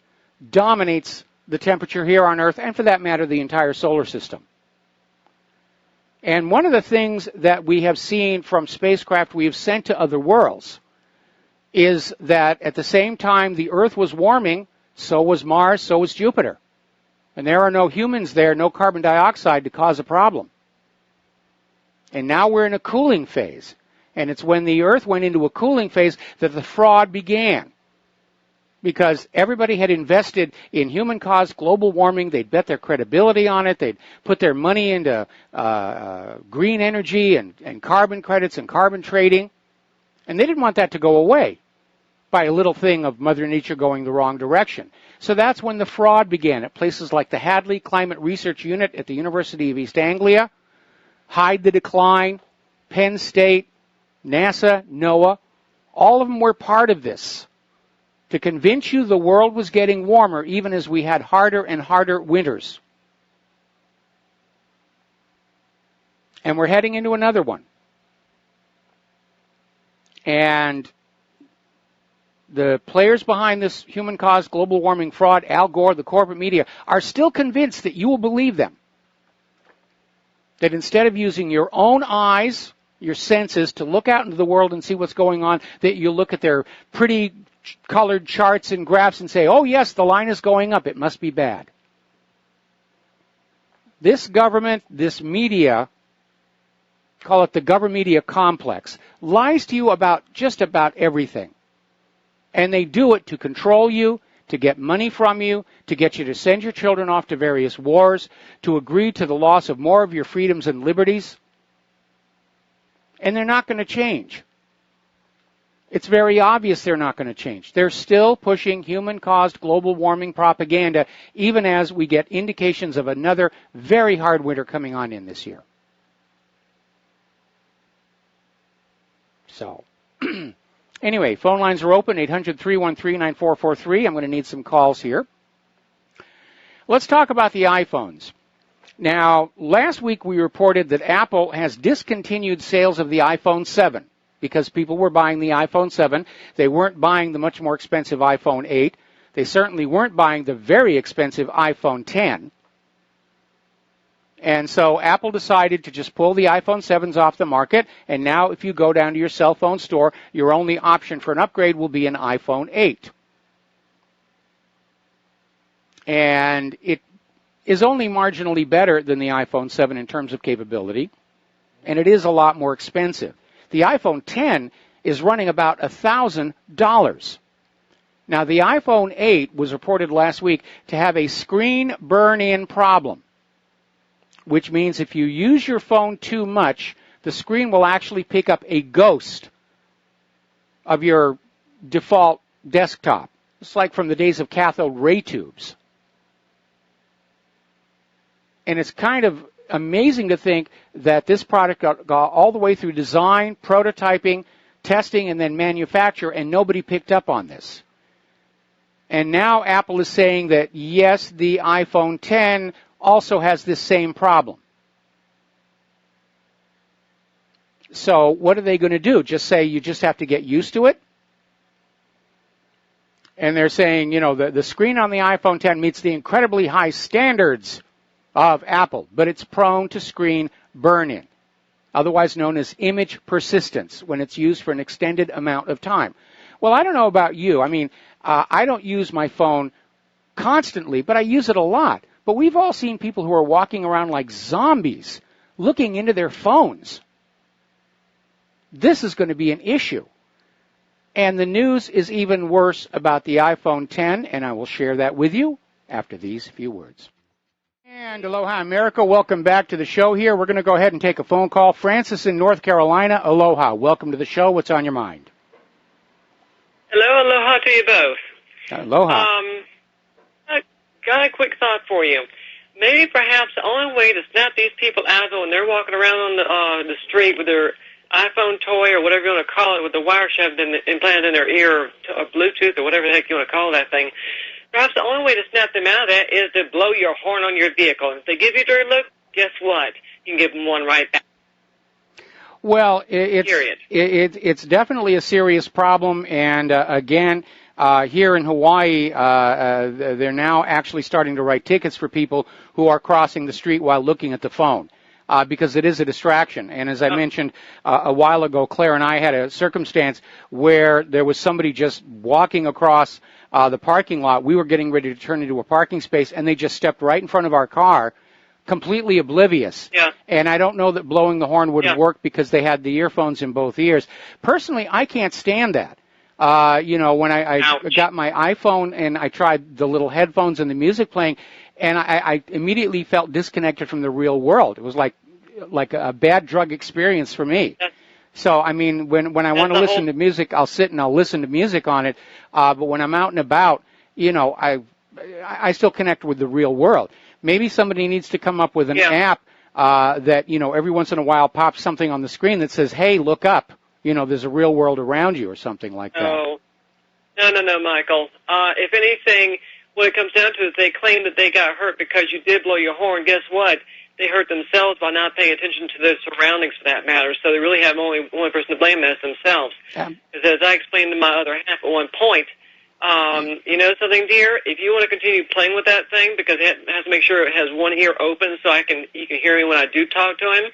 dominates the temperature here on Earth, and for that matter, the entire solar system. And one of the things that we have seen from spacecraft we have sent to other worlds is that at the same time the Earth was warming, so was Mars, so was Jupiter. And there are no humans there, no carbon dioxide to cause a problem. And now we're in a cooling phase. And it's when the Earth went into a cooling phase that the fraud began. Because everybody had invested in human-caused global warming. They'd bet their credibility on it. They'd put their money into green energy and carbon credits and carbon trading. And they didn't want that to go away by a little thing of Mother Nature going the wrong direction. So that's when the fraud began at places like the Hadley Climate Research Unit at the University of East Anglia, Hide the Decline, Penn State, NASA, NOAA. All of them were part of this to convince you the world was getting warmer even as we had harder and harder winters. And we're heading into another one. And the players behind this human-caused global warming fraud, Al Gore, the corporate media, are still convinced that you will believe them. That instead of using your own eyes your senses to look out into the world and see what's going on, that you look at their pretty colored charts and graphs and say, oh, yes, the line is going up. It must be bad. This government, this media, call it the government media complex, lies to you about just about everything. And they do it to control you, to get money from you, to get you to send your children off to various wars, to agree to the loss of more of your freedoms and liberties. And they're not going to change. It's very obvious they're not going to change. They're still pushing human-caused global warming propaganda, even as we get indications of another very hard winter coming on in this year. So, anyway, phone lines are open, 800-313-9443. I'm going to need some calls here. Let's talk about the iPhones. Now, last week we reported that Apple has discontinued sales of the iPhone 7 because people were buying the iPhone 7. They weren't buying the much more expensive iPhone 8. They certainly weren't buying the very expensive iPhone 10. And so Apple decided to just pull the iPhone 7s off the market, and now if you go down to your cell phone store, your only option for an upgrade will be an iPhone 8. And it is only marginally better than the iPhone 7 in terms of capability, and it is a lot more expensive. The iPhone 10 is running about $1,000. Now, the iPhone 8 was reported last week to have a screen burn-in problem, which means if you use your phone too much, the screen will actually pick up a ghost of your default desktop. It's like from the days of cathode ray tubes. And it's kind of amazing to think that this product got all the way through design, prototyping, testing, and then manufacture, and nobody picked up on this. And now Apple is saying that, yes, the iPhone 10 also has this same problem. So what are they going to do? Just say you just have to get used to it? And they're saying, you know, the screen on the iPhone 10 meets the incredibly high standards of Apple, but it's prone to screen burn-in, otherwise known as image persistence, when it's used for an extended amount of time. Well, I don't know about you. I mean, I don't use my phone constantly, but I use it a lot. But we've all seen people who are walking around like zombies, looking into their phones. This is going to be an issue. And the news is even worse about the iPhone 10, and I will share that with you after these few words. And aloha, America. Welcome back to the show here. We're going to go ahead and take a phone call. Francis in North Carolina, aloha. Welcome to the show. What's on your mind? Hello, aloha to you both. Aloha. I got a quick thought for you. Maybe perhaps the only way to snap these people out of it when they're walking around on the street with their iPhone toy or whatever you want to call it, with the wire shoved implanted in their ear, or Bluetooth or whatever the heck you want to call that thing. Perhaps the only way to snap them out of that is to blow your horn on your vehicle. And if they give you a dirty look, guess what? You can give them one right back. Well, it's definitely a serious problem, and again, here in Hawaii, they're now actually starting to write tickets for people who are crossing the street while looking at the phone, because it is a distraction. And as I mentioned a while ago, Claire and I had a circumstance where there was somebody just walking across the parking lot. We were getting ready to turn into a parking space, and they just stepped right in front of our car, completely oblivious. Yeah. And I don't know that blowing the horn would work because they had the earphones in both ears. Personally, I can't stand that. You know, when I got my iPhone and I tried the little headphones and the music playing, and I immediately felt disconnected from the real world. It was like a bad drug experience for me. So, I mean, when I want to listen to music, I'll sit and I'll listen to music on it. But when I'm out and about, you know, I still connect with the real world. Maybe somebody needs to come up with an app that, you know, every once in a while pops something on the screen that says, hey, look up. You know, there's a real world around you or something like that. No, Michael. If anything, what it comes down to is they claim that they got hurt because you did blow your horn. Guess what? They hurt themselves by not paying attention to their surroundings, for that matter. So they really have only one person to blame, that's themselves. Because as I explained to my other half at one point, you know something, dear? If you want to continue playing with that thing, because it has to make sure it has one ear open so he can hear me when I do talk to him,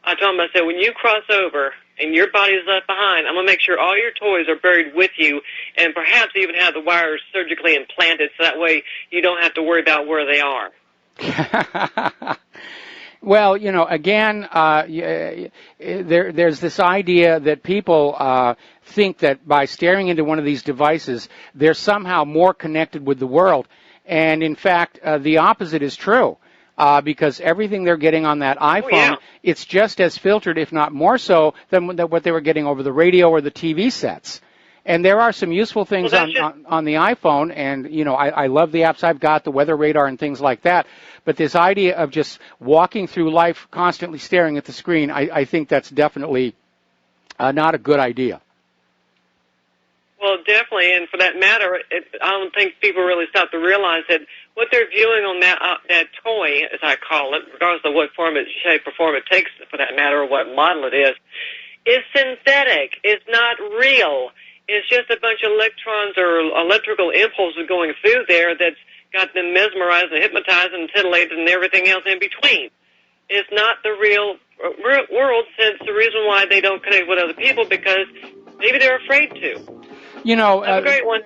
I told him, I said, when you cross over and your body's left behind, I'm going to make sure all your toys are buried with you and perhaps even have the wires surgically implanted so that way you don't have to worry about where they are. Well, again, there's this idea that people think that by staring into one of these devices, they're somehow more connected with the world. And, in fact, the opposite is true. Because everything they're getting on that iPhone, it's just as filtered, if not more so, than what they were getting over the radio or the TV sets. And there are some useful things on the iPhone, and, I love the apps I've got, the weather radar and things like that. But this idea of just walking through life constantly staring at the screen, I think that's definitely not a good idea. Well, definitely, and for that matter, I don't think people really stop to realize that what they're viewing on that toy, as I call it, regardless of what form, shape, or form it takes, for that matter, or what model it is synthetic. It's not real. It's just a bunch of electrons or electrical impulses going through there that's got them mesmerized and hypnotized and titillated and everything else in between. It's not the real world, since the reason why they don't connect with other people because maybe they're afraid to. Have a great one.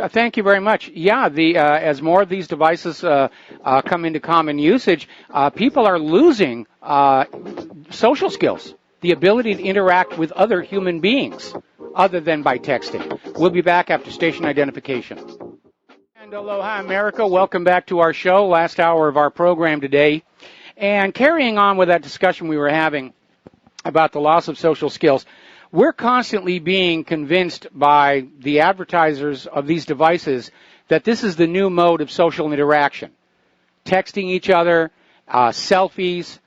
Thank you very much. Yeah, as more of these devices come into common usage, people are losing social skills, the ability to interact with other human beings, other than by texting. We'll be back after station identification. And aloha, America. Welcome back to our show, last hour of our program today. And carrying on with that discussion we were having about the loss of social skills, we're constantly being convinced by the advertisers of these devices that this is the new mode of social interaction. Texting each other, selfies.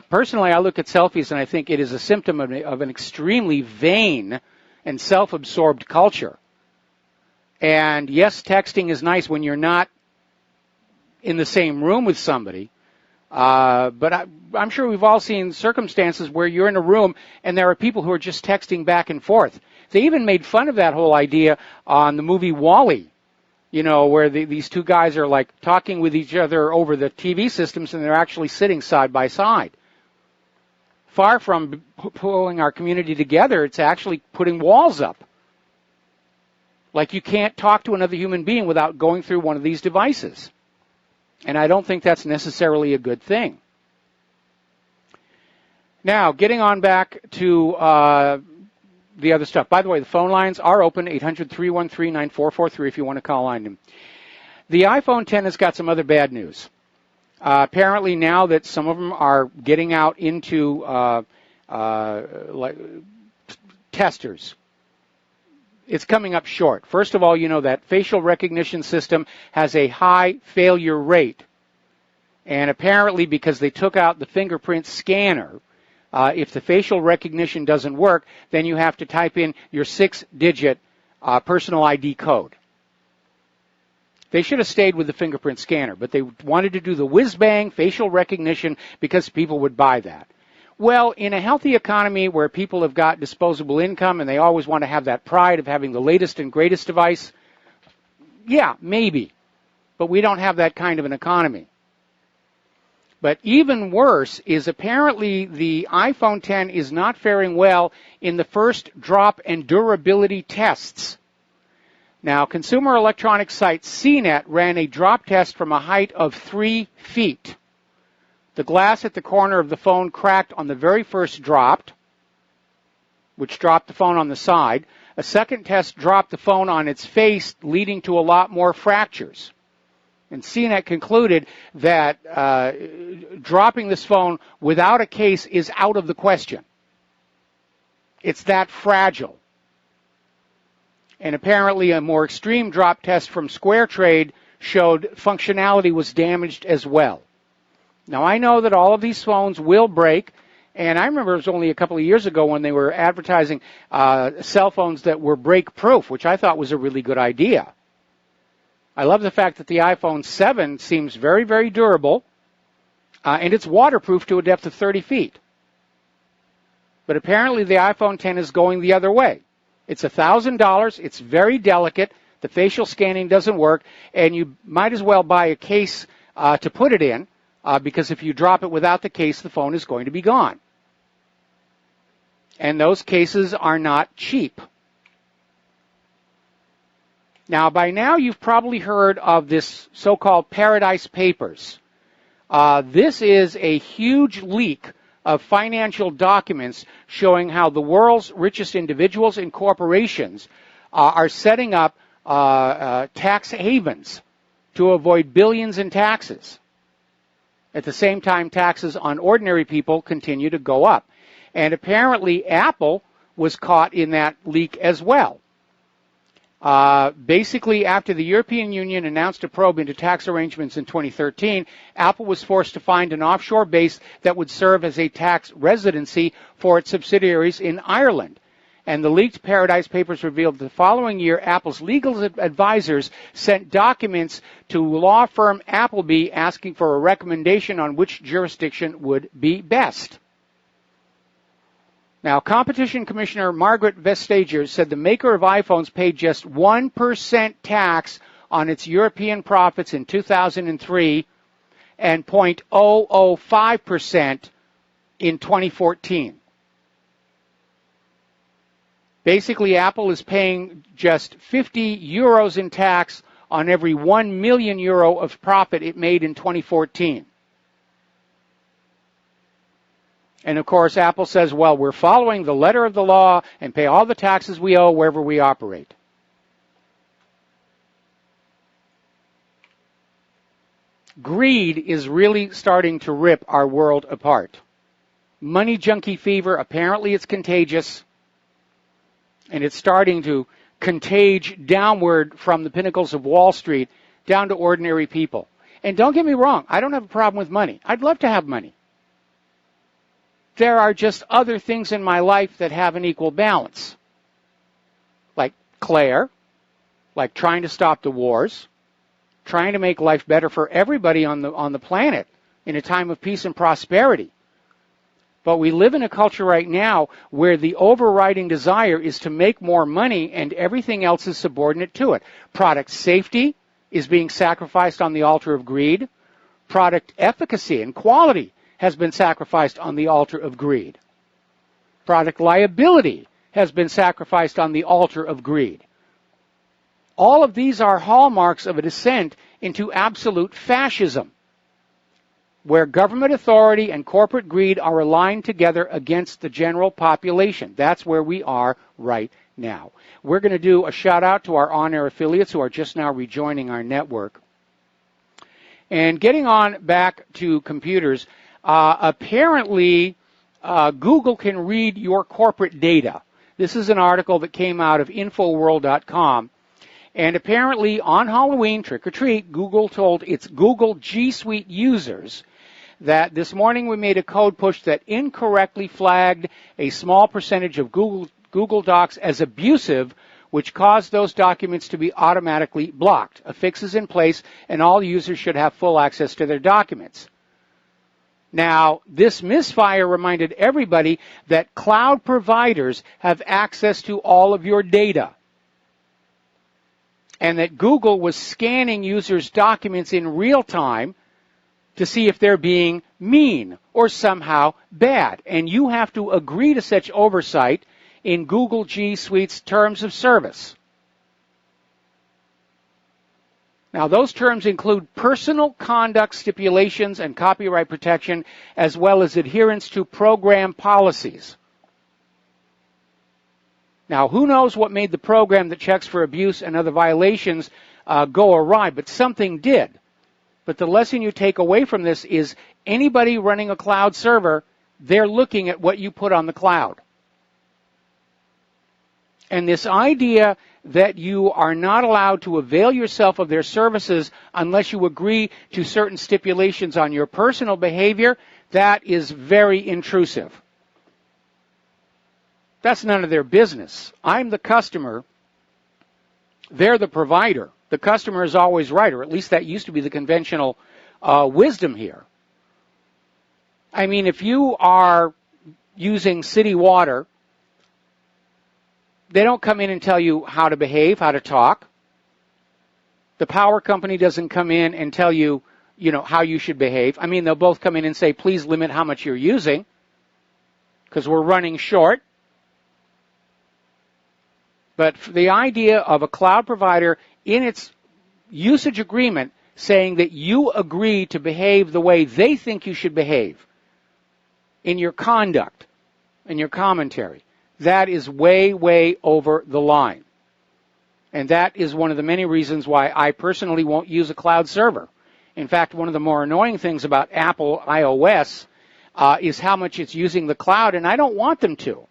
Personally, I look at selfies and I think it is a symptom of an extremely vain and self-absorbed culture. And yes, texting is nice when you're not in the same room with somebody. But I'm sure we've all seen circumstances where you're in a room and there are people who are just texting back and forth. They even made fun of that whole idea on the movie WALL-E, where these two guys are like talking with each other over the TV systems and they're actually sitting side by side. Far from pulling our community together, it's actually putting walls up. Like you can't talk to another human being without going through one of these devices. And I don't think that's necessarily a good thing. Now, getting on back to the other stuff. By the way, the phone lines are open, 800-313-9443 if you want to call on them. The iPhone X has got some other bad news. Apparently now that some of them are getting out into testers, it's coming up short. First of all, that facial recognition system has a high failure rate. And apparently because they took out the fingerprint scanner, if the facial recognition doesn't work, then you have to type in your 6-digit personal ID code. They should have stayed with the fingerprint scanner, but they wanted to do the whiz-bang facial recognition because people would buy that. Well, in a healthy economy where people have got disposable income and they always want to have that pride of having the latest and greatest device, yeah, maybe. But we don't have that kind of an economy. But even worse is apparently the iPhone X is not faring well in the first drop and durability tests. Now, consumer electronics site CNET ran a drop test from a height of 3 feet. The glass at the corner of the phone cracked on the very first drop, which dropped the phone on the side. A second test dropped the phone on its face, leading to a lot more fractures. And CNET concluded that dropping this phone without a case is out of the question. It's that fragile. And apparently a more extreme drop test from SquareTrade showed functionality was damaged as well. Now, I know that all of these phones will break, and I remember it was only a couple of years ago when they were advertising cell phones that were break-proof, which I thought was a really good idea. I love the fact that the iPhone 7 seems very, very durable, and it's waterproof to a depth of 30 feet. But apparently the iPhone X is going the other way. It's $1,000. It's very delicate. The facial scanning doesn't work, and you might as well buy a case to put it in, because if you drop it without the case, the phone is going to be gone. And those cases are not cheap. Now, by now, you've probably heard of this so-called Paradise Papers. This is a huge leak of financial documents showing how the world's richest individuals and corporations are setting up tax havens to avoid billions in taxes. At the same time, taxes on ordinary people continue to go up. And apparently, Apple was caught in that leak as well. Basically, after the European Union announced a probe into tax arrangements in 2013, Apple was forced to find an offshore base that would serve as a tax residency for its subsidiaries in Ireland. And the leaked Paradise Papers revealed the following year, Apple's legal advisors sent documents to law firm Appleby asking for a recommendation on which jurisdiction would be best. Now, Competition Commissioner Margaret Vestager said the maker of iPhones paid just 1% tax on its European profits in 2003 and 0.005% in 2014. Basically, Apple is paying just 50 euros in tax on every 1 million euro of profit it made in 2014. And, of course, Apple says, well, we're following the letter of the law and pay all the taxes we owe wherever we operate. Greed is really starting to rip our world apart. Money junkie fever, apparently it's contagious, and it's starting to contage downward from the pinnacles of Wall Street down to ordinary people. And don't get me wrong, I don't have a problem with money. I'd love to have money. There are just other things in my life that have an equal balance. Like Claire, like trying to stop the wars, trying to make life better for everybody on the planet in a time of peace and prosperity. But we live in a culture right now where the overriding desire is to make more money and everything else is subordinate to it. Product safety is being sacrificed on the altar of greed. Product efficacy and quality has been sacrificed on the altar of greed. Product liability has been sacrificed on the altar of greed. All of these are hallmarks of a descent into absolute fascism, where government authority and corporate greed are aligned together against the general population. That's where we are right now. We're going to do a shout out to our on-air affiliates who are just now rejoining our network. And getting on back to computers, apparently, Google can read your corporate data. This is an article that came out of Infoworld.com. And apparently, on Halloween, trick or treat, Google told its Google G Suite users that this morning we made a code push that incorrectly flagged a small percentage of Google Docs as abusive, which caused those documents to be automatically blocked. A fix is in place, and all users should have full access to their documents. Now, this misfire reminded everybody that cloud providers have access to all of your data, and that Google was scanning users' documents in real time to see if they're being mean or somehow bad. And you have to agree to such oversight in Google G Suite's terms of service. Now, those terms include personal conduct stipulations and copyright protection, as well as adherence to program policies. Now, who knows what made the program that checks for abuse and other violations go awry, but something did. But the lesson you take away from this is anybody running a cloud server, they're looking at what you put on the cloud. And this idea that you are not allowed to avail yourself of their services unless you agree to certain stipulations on your personal behavior, that is very intrusive. That's none of their business. I'm the customer. They're the provider. The customer is always right, or at least that used to be the conventional wisdom here. I mean, if you are using city water, they don't come in and tell you how to behave, how to talk. The power company doesn't come in and tell you, how you should behave. I mean, they'll both come in and say, please limit how much you're using, because we're running short. But the idea of a cloud provider in its usage agreement saying that you agree to behave the way they think you should behave in your conduct, in your commentary, that is way, way over the line. And that is one of the many reasons why I personally won't use a cloud server. In fact, one of the more annoying things about Apple iOS is how much it's using the cloud, and I don't want them to.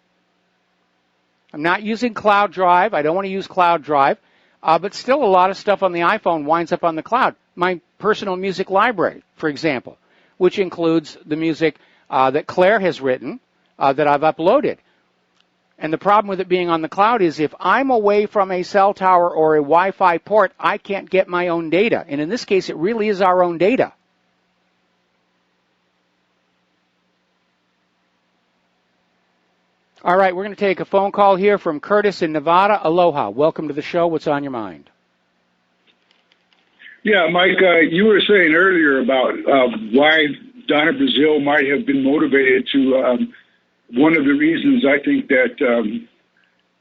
I'm not using Cloud Drive. I don't want to use Cloud Drive. But still a lot of stuff on the iPhone winds up on the cloud. My personal music library, for example, which includes the music that Claire has written that I've uploaded. And the problem with it being on the cloud is if I'm away from a cell tower or a Wi-Fi port, I can't get my own data. And in this case, it really is our own data. All right, we're going to take a phone call here from Curtis in Nevada. Aloha. Welcome to the show. What's on your mind? Yeah, Mike, you were saying earlier about why Donna Brazile might have been motivated to, one of the reasons I think that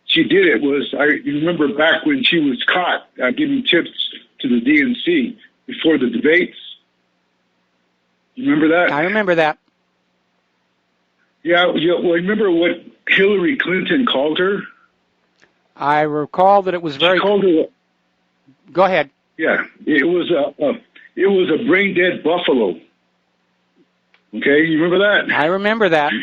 she did it was, you remember back when she was caught giving tips to the DNC before the debates? You remember that? I remember that. Yeah, well, remember what Hillary Clinton called her? I recall that it was very... She called her... Go ahead. Yeah, it was a brain-dead buffalo. Okay, you remember that? I remember that.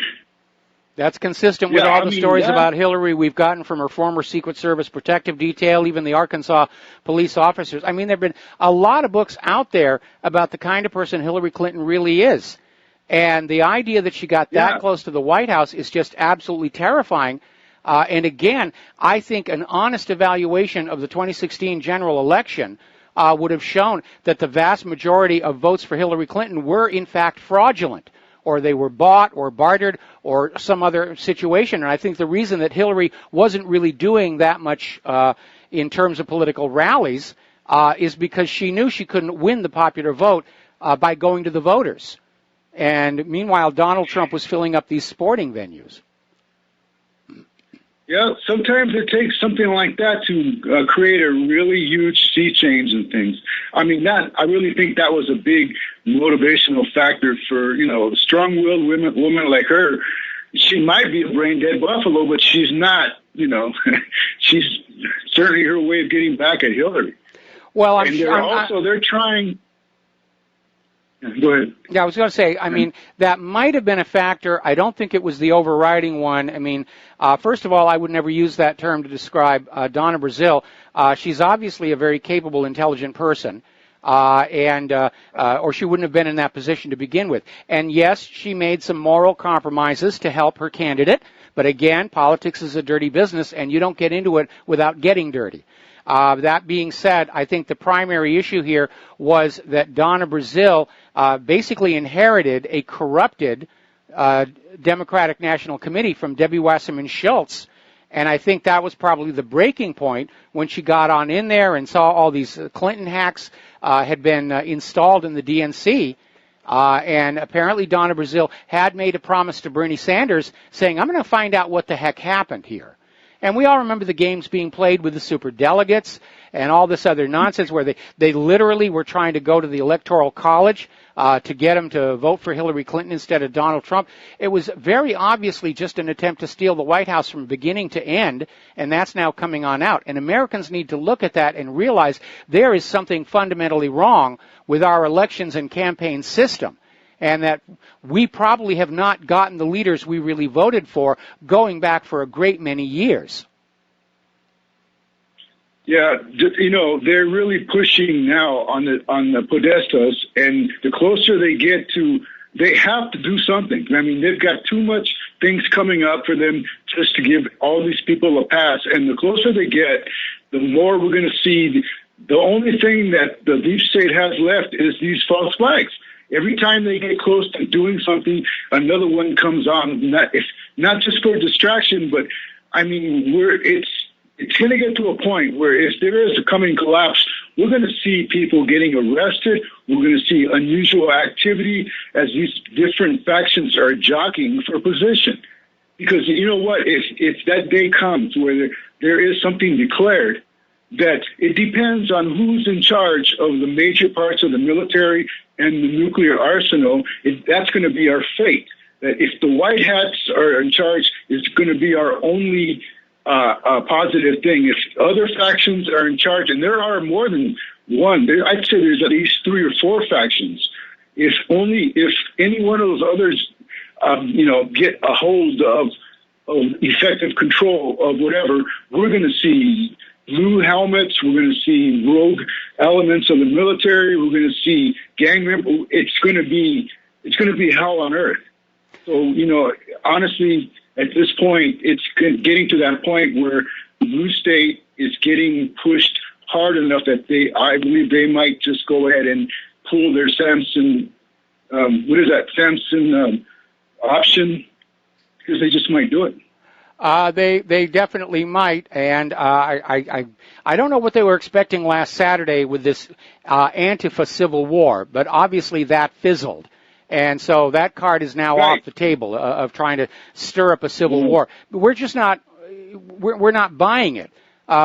That's consistent with all the stories about Hillary we've gotten from her former Secret Service protective detail, even the Arkansas police officers. I mean, there have been a lot of books out there about the kind of person Hillary Clinton really is. And the idea that she got that close to the White House is just absolutely terrifying. And again, I think an honest evaluation of the 2016 general election would have shown that the vast majority of votes for Hillary Clinton were in fact fraudulent, or they were bought or bartered or some other situation. And I think the reason that Hillary wasn't really doing that much in terms of political rallies is because she knew she couldn't win the popular vote by going to the voters. And meanwhile, Donald Trump was filling up these sporting venues. Yeah, sometimes it takes something like that to create a really huge sea change in things. I mean, I really think that was a big motivational factor for, a strong-willed woman like her. She might be a brain-dead buffalo, but she's not, she's certainly her way of getting back at Hillary. Well, they're trying... Go ahead. Yeah, I was going to say, I mean, that might have been a factor. I don't think it was the overriding one. I mean, first of all, I would never use that term to describe Donna Brazile. She's obviously a very capable, intelligent person, or she wouldn't have been in that position to begin with. And yes, she made some moral compromises to help her candidate. But again, politics is a dirty business, and you don't get into it without getting dirty. That being said, I think the primary issue here was that Donna Brazile basically inherited a corrupted Democratic National Committee from Debbie Wasserman Schultz, and I think that was probably the breaking point when she got on in there and saw all these Clinton hacks had been installed in the DNC. And apparently Donna Brazile had made a promise to Bernie Sanders saying, I'm going to find out what the heck happened here. And we all remember the games being played with the superdelegates and all this other nonsense where they literally were trying to go to the Electoral College to get them to vote for Hillary Clinton instead of Donald Trump. It was very obviously just an attempt to steal the White House from beginning to end, and that's now coming on out. And Americans need to look at that and realize there is something fundamentally wrong with our elections and campaign system, and that we probably have not gotten the leaders we really voted for going back for a great many years. Yeah, they're really pushing now on the podestas, and the closer they get to, they have to do something. I mean, they've got too much things coming up for them just to give all these people a pass, and the closer they get, the more we're going to see. The only thing that the deep state has left is these false flags. Every time they get close to doing something, another one comes on. Not just for distraction, but I mean, it's going to get to a point where if there is a coming collapse, we're going to see people getting arrested. We're going to see unusual activity as these different factions are jockeying for position. Because you know what? If that day comes where there is something declared, that it depends on who's in charge of the major parts of the military and the nuclear arsenal. That's going to be our fate. That if the white hats are in charge, it's going to be our only positive thing. If other factions are in charge, and there are more than one, I'd say there's at least 3 or 4 factions. If any one of those others, get a hold of effective control of whatever, we're going to see blue helmets. We're going to see rogue elements of the military. We're going to see gang members. It's going to be hell on earth. So, honestly, at this point, it's getting to that point where the blue state is getting pushed hard enough that I believe they might just go ahead and pull their Samson, Samson option, because they just might do it. They definitely might, and I don't know what they were expecting last Saturday with this Antifa civil war, but obviously that fizzled. And so that card is now off the table of trying to stir up a civil war. We're just not, we're not buying it.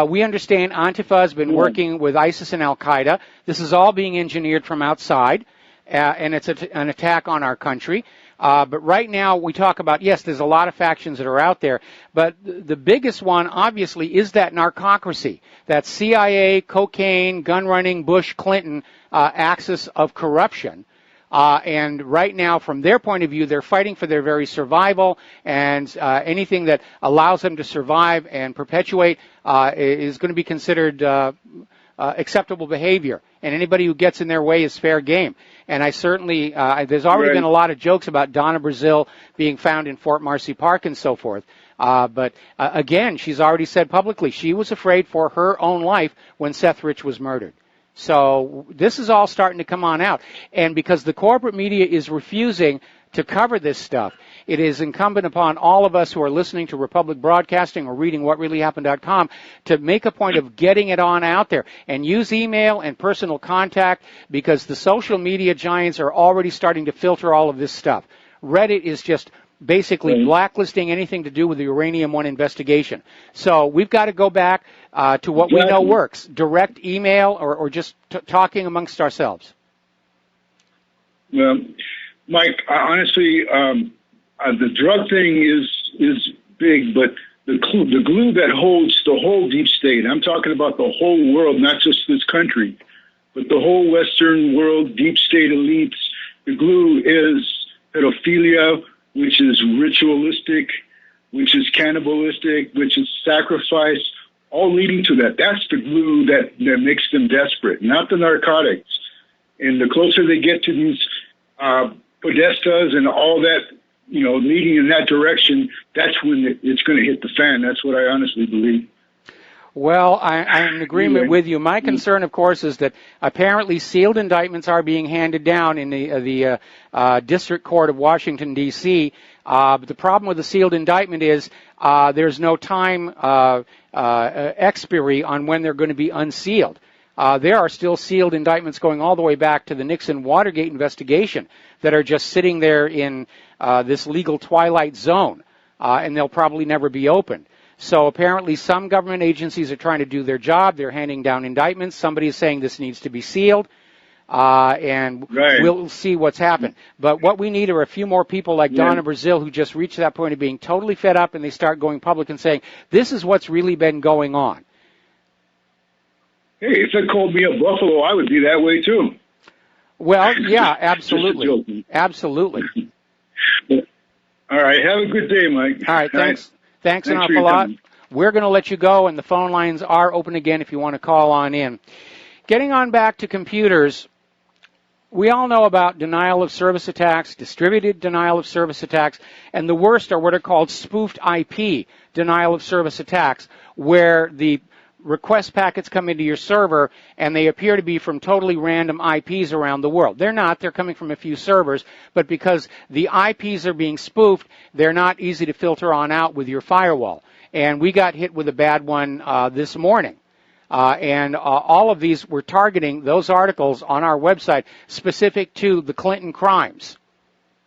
We understand Antifa has been working with ISIS and Al-Qaeda. This is all being engineered from outside, and it's an attack on our country. But right now we talk about, yes, there's a lot of factions that are out there, but the biggest one, obviously, is that narcocracy, that CIA, cocaine, gun running, Bush, Clinton axis of corruption. And right now, from their point of view, they're fighting for their very survival, and anything that allows them to survive and perpetuate is going to be considered acceptable behavior. And anybody who gets in their way is fair game. And I certainly, there's already been a lot of jokes about Donna Brazile being found in Fort Marcy Park and so forth. But again, she's already said publicly she was afraid for her own life when Seth Rich was murdered. So this is all starting to come on out. And because the corporate media is refusing to cover this stuff, it is incumbent upon all of us who are listening to Republic Broadcasting or reading whatreallyhappened.com to make a point of getting it on out there and use email and personal contact, because the social media giants are already starting to filter all of this stuff. Reddit is just basically blacklisting anything to do with the Uranium One investigation. So we've got to go back to what we know works, direct email or just talking amongst ourselves. Well, Mike, honestly, the drug thing is big, but the glue that holds the whole deep state, I'm talking about the whole world, not just this country, but the whole Western world, deep state elites, the glue is pedophilia, which is ritualistic, which is cannibalistic, which is sacrifice, all leading to that. That's the glue that makes them desperate, not the narcotics. And the closer they get to these podestas and all that, leading in that direction, that's when it's going to hit the fan. That's what I honestly believe. Well, I'm in agreement with you. My concern, of course, is that apparently sealed indictments are being handed down in the District Court of Washington, D.C. But the problem with the sealed indictment is there's no time expiry on when they're going to be unsealed. There are still sealed indictments going all the way back to the Nixon-Watergate investigation that are just sitting there in this legal twilight zone, and they'll probably never be opened. So apparently some government agencies are trying to do their job. They're handing down indictments. Somebody is saying this needs to be sealed, and we'll see what's happened. But what we need are a few more people like Donna Brazile who just reach that point of being totally fed up, and they start going public and saying, this is what's really been going on. Hey, if they called me a buffalo, I would be that way too. Well, yeah, absolutely. Absolutely. All right, have a good day, Mike. All right, thanks. Thanks an awful lot. We're going to let you go, and the phone lines are open again if you want to call on in. Getting on back to computers, we all know about denial of service attacks, distributed denial of service attacks, and the worst are what are called spoofed IP denial of service attacks, where the request packets come into your server and they appear to be from totally random IPs around the world. They're not. They're coming from a few servers, but because the IPs are being spoofed, they're not easy to filter on out with your firewall. And we got hit with a bad one this morning. And all of these were targeting those articles on our website specific to the Clinton crimes.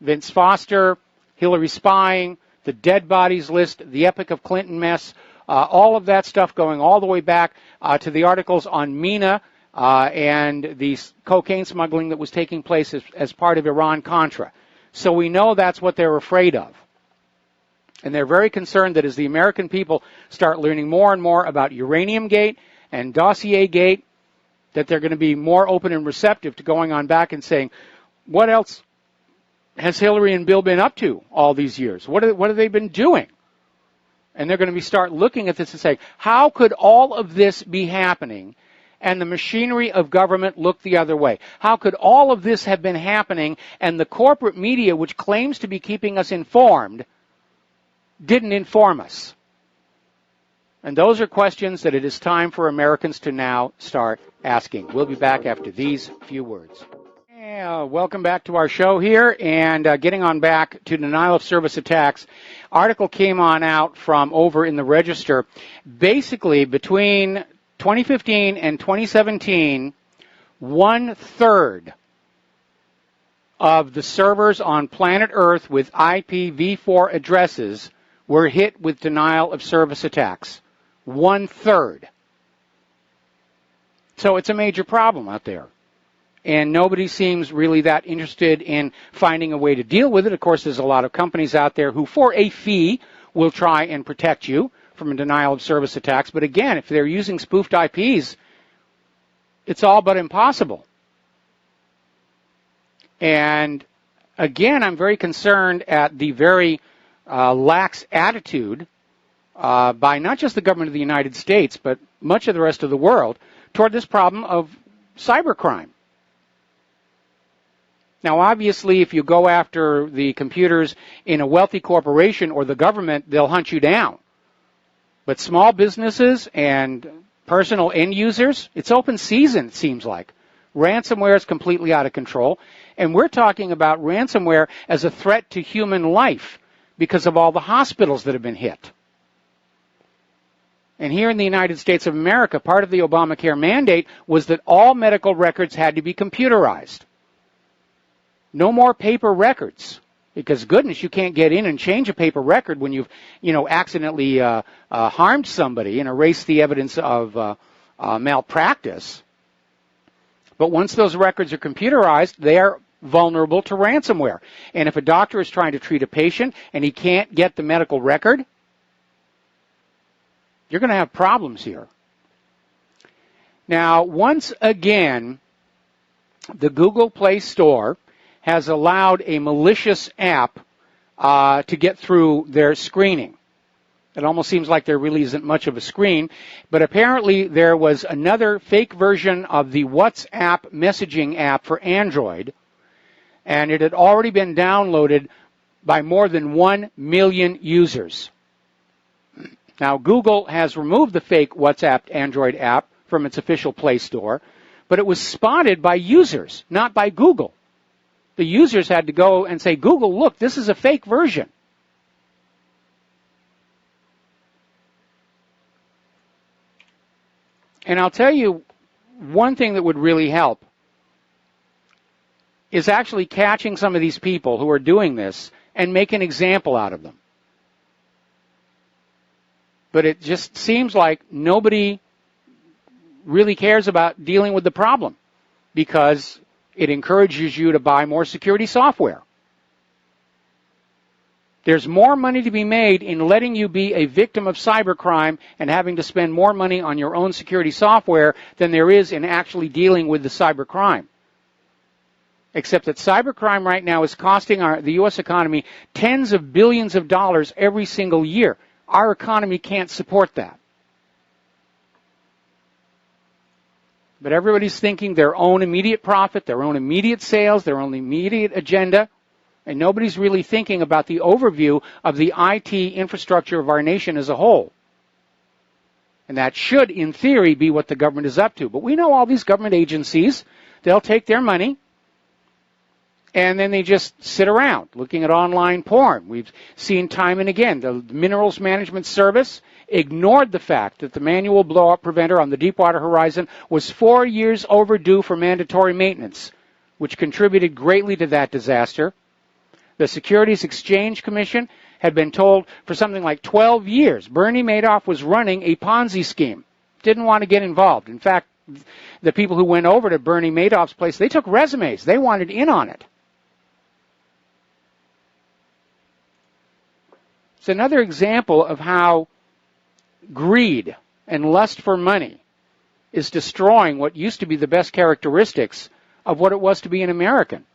Vince Foster, Hillary spying, the dead bodies list, the Epic of Clinton mess, all of that stuff going all the way back to the articles on MENA and the cocaine smuggling that was taking place as part of Iran-Contra. So we know that's what they're afraid of. And they're very concerned that as the American people start learning more and more about Uranium Gate and Dossier Gate, that they're going to be more open and receptive to going on back and saying, what else has Hillary and Bill been up to all these years? What have they been doing? And they're going to be start looking at this and saying, how could all of this be happening and the machinery of government look the other way? How could all of this have been happening and the corporate media, which claims to be keeping us informed, didn't inform us? And those are questions that it is time for Americans to now start asking. We'll be back after these few words. Yeah, welcome back to our show here, and getting on back to denial of service attacks. Article came on out from over in the Register. Basically, between 2015 and 2017, 1/3 of the servers on planet Earth with IPv4 addresses were hit with denial of service attacks. 1/3. So it's a major problem out there. And nobody seems really that interested in finding a way to deal with it. Of course, there's a lot of companies out there who, for a fee, will try and protect you from a denial of service attacks. But again, if they're using spoofed IPs, it's all but impossible. And again, I'm very concerned at the very lax attitude by not just the government of the United States, but much of the rest of the world toward this problem of cybercrime. Now, obviously, if you go after the computers in a wealthy corporation or the government, they'll hunt you down. But small businesses and personal end users, it's open season, it seems like. Ransomware is completely out of control. And we're talking about ransomware as a threat to human life because of all the hospitals that have been hit. And here in the United States of America, part of the Obamacare mandate was that all medical records had to be computerized. No more paper records, because goodness, you can't get in and change a paper record when you've, accidentally harmed somebody and erased the evidence of malpractice. But once those records are computerized, they are vulnerable to ransomware. And if a doctor is trying to treat a patient and he can't get the medical record, you're going to have problems here. Now, once again, the Google Play Store has allowed a malicious app to get through their screening. It almost seems like there really isn't much of a screen, but apparently there was another fake version of the WhatsApp messaging app for Android, and it had already been downloaded by more than 1 million users. Now, Google has removed the fake WhatsApp Android app from its official Play Store, but it was spotted by users, not by Google. The users had to go and say, Google, look, this is a fake version. And I'll tell you one thing that would really help is actually catching some of these people who are doing this and make an example out of them. But it just seems like nobody really cares about dealing with the problem because it encourages you to buy more security software. There's more money to be made in letting you be a victim of cybercrime and having to spend more money on your own security software than there is in actually dealing with the cybercrime. Except that cybercrime right now is costing the U.S. economy tens of billions of dollars every single year. Our economy can't support that. But everybody's thinking their own immediate profit, their own immediate sales, their own immediate agenda, and nobody's really thinking about the overview of the IT infrastructure of our nation as a whole. And that should, in theory, be what the government is up to. But we know all these government agencies, they'll take their money, and then they just sit around looking at online porn. We've seen time and again, the Minerals Management Service ignored the fact that the manual blow-up preventer on the Deepwater Horizon was 4 years overdue for mandatory maintenance, which contributed greatly to that disaster. The Securities Exchange Commission had been told for something like 12 years Bernie Madoff was running a Ponzi scheme. Didn't want to get involved. In fact, the people who went over to Bernie Madoff's place, they took resumes. They wanted in on it. It's another example of how greed and lust for money is destroying what used to be the best characteristics of what it was to be an American.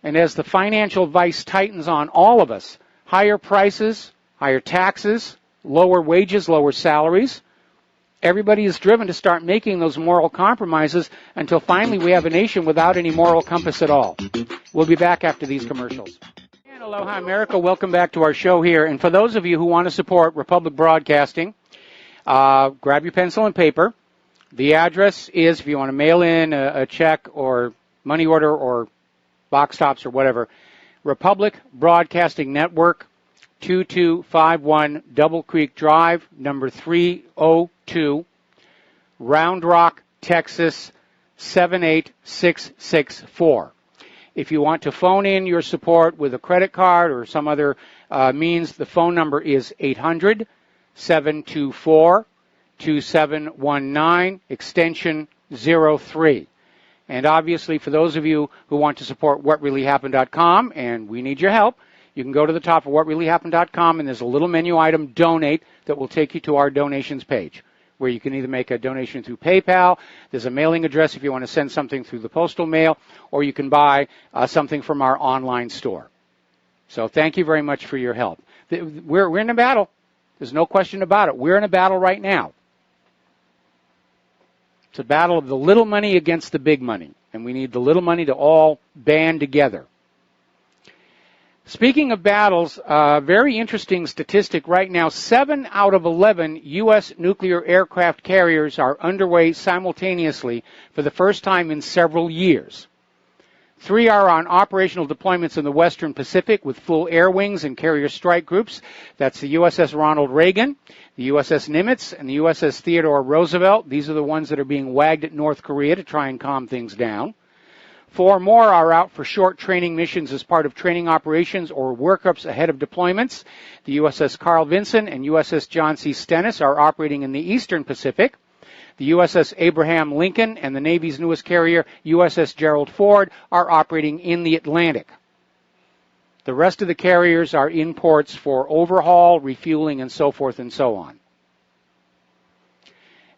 And as the financial vice tightens on all of us, higher prices, higher taxes, lower wages, lower salaries, everybody is driven to start making those moral compromises until finally we have a nation without any moral compass at all. We'll be back after these commercials. And aloha, America. Welcome back to our show here. And for those of you who want to support Republic Broadcasting, grab your pencil and paper. The address is, if you want to mail in a check or money order or box tops or whatever, Republic Broadcasting Network, 2251 Double Creek Drive, number 302, Round Rock, Texas, 78664. If you want to phone in your support with a credit card or some other means, the phone number is 800-724-2719, extension 03. And obviously, for those of you who want to support whatreallyhappened.com, and we need your help, you can go to the top of whatreallyhappened.com, and there's a little menu item, Donate, that will take you to our donations page, where you can either make a donation through PayPal, there's a mailing address if you want to send something through the postal mail, or you can buy something from our online store. So thank you very much for your help. We're in a battle. There's no question about it. We're in a battle right now. It's a battle of the little money against the big money, and we need the little money to all band together. Speaking of battles, very interesting statistic right now, 7 out of 11 U.S. nuclear aircraft carriers are underway simultaneously for the first time in several years. 3 are on operational deployments in the Western Pacific with full air wings and carrier strike groups. That's the USS Ronald Reagan, the USS Nimitz, and the USS Theodore Roosevelt. These are the ones that are being wagged at North Korea to try and calm things down. 4 more are out for short training missions as part of training operations or workups ahead of deployments. The USS Carl Vinson and USS John C. Stennis are operating in the Eastern Pacific. The USS Abraham Lincoln and the Navy's newest carrier, USS Gerald Ford, are operating in the Atlantic. The rest of the carriers are in ports for overhaul, refueling, and so forth and so on.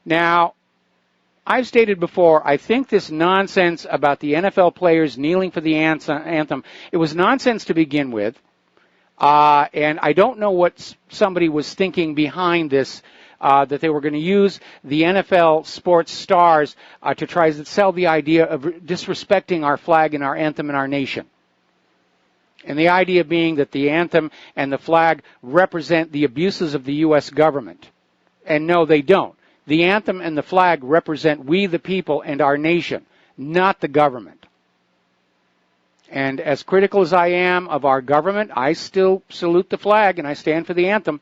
Now, I've stated before, I think this nonsense about the NFL players kneeling for the anthem, it was nonsense to begin with, and I don't know what somebody was thinking behind this, that they were going to use the NFL sports stars to try to sell the idea of disrespecting our flag and our anthem and our nation. And the idea being that the anthem and the flag represent the abuses of the U.S. government. And no, they don't. The anthem and the flag represent we the people and our nation, not the government. And as critical as I am of our government, I still salute the flag and I stand for the anthem.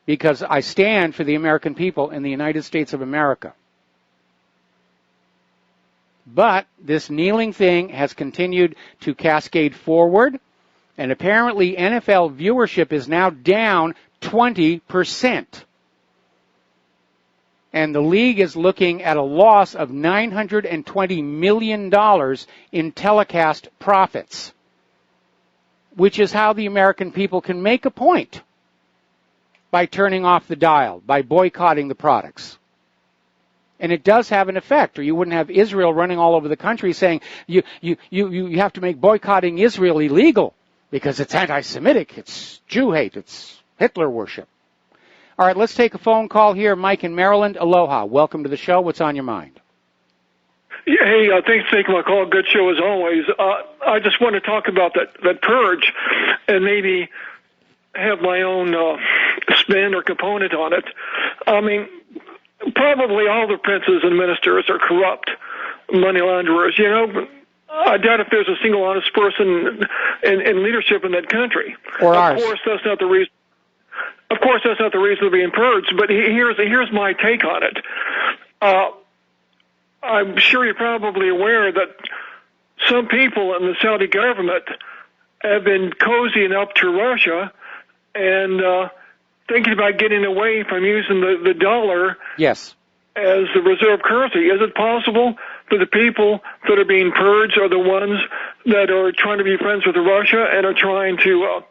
Because I stand for the American people in the United States of America. But this kneeling thing has continued to cascade forward, and apparently NFL viewership is now down 20%. And the league is looking at a loss of $920 million in telecast profits, which is how the American people can make a point. By turning off the dial, by boycotting the products. And it does have an effect, or you wouldn't have Israel running all over the country saying, you have to make boycotting Israel illegal because it's anti-Semitic, it's Jew hate, it's Hitler worship. All right, let's take a phone call here. Mike in Maryland. Aloha. Welcome to the show. What's on your mind? Yeah, hey, thanks for taking my call. Good show as always. I just want to talk about that purge and maybe have my own spin or component on it. I mean, probably all the princes and ministers are corrupt money launderers. You know, I doubt if there's a single honest person in leadership in that country. Or ours. Of course, that's not the reason. Of course, that's not the reason of being purged. But here's my take on it. I'm sure you're probably aware that some people in the Saudi government have been cozying up to Russia and thinking about getting away from using the dollar yes. as the reserve currency. Is it possible that the people that are being purged are the ones that are trying to be friends with Russia and are trying to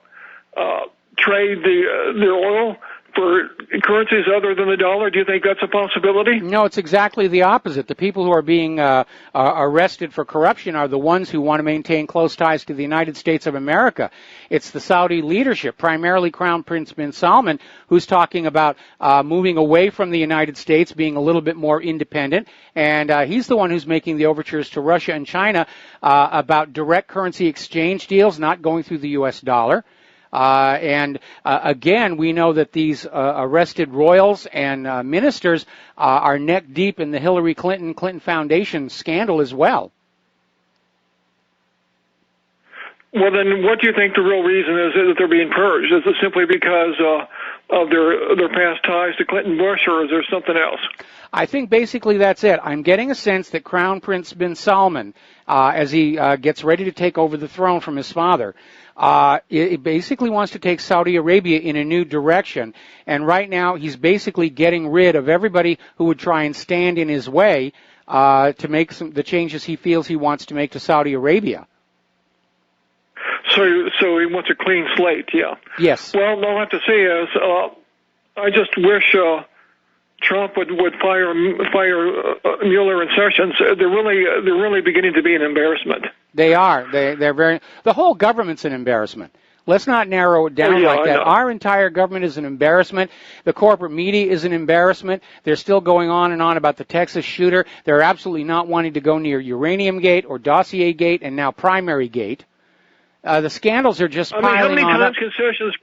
trade their oil for currencies other than the dollar? Do you think that's a possibility? No, it's exactly the opposite. The people who are being arrested for corruption are the ones who want to maintain close ties to the United States of America. It's the Saudi leadership, primarily Crown Prince bin Salman, who's talking about moving away from the United States, being a little bit more independent, and he's the one who's making the overtures to Russia and China about direct currency exchange deals, not going through the U.S. dollar. Again, we know that these arrested royals and ministers are neck deep in the Hillary Clinton Foundation scandal as well. Well, then what do you think the real reason is that they're being purged? Is it simply because of their past ties to Clinton Bush, or is there something else? I think basically that's it. I'm getting a sense that Crown Prince bin Salman, as he gets ready to take over the throne from his father, it basically wants to take Saudi Arabia in a new direction. And right now he's basically getting rid of everybody who would try and stand in his way to make the changes he feels he wants to make to Saudi Arabia. So he wants a clean slate, yeah. Yes. Well, all I have to say is I just wish Trump would fire Mueller and Sessions. They're really beginning to be an embarrassment. They are. They're very. The whole government's an embarrassment. Let's not narrow it down like that. Our entire government is an embarrassment. The corporate media is an embarrassment. They're still going on and on about the Texas shooter. They're absolutely not wanting to go near Uranium Gate or Dossier Gate and now Primary Gate. The scandals are just piling on. How many times can Sessions?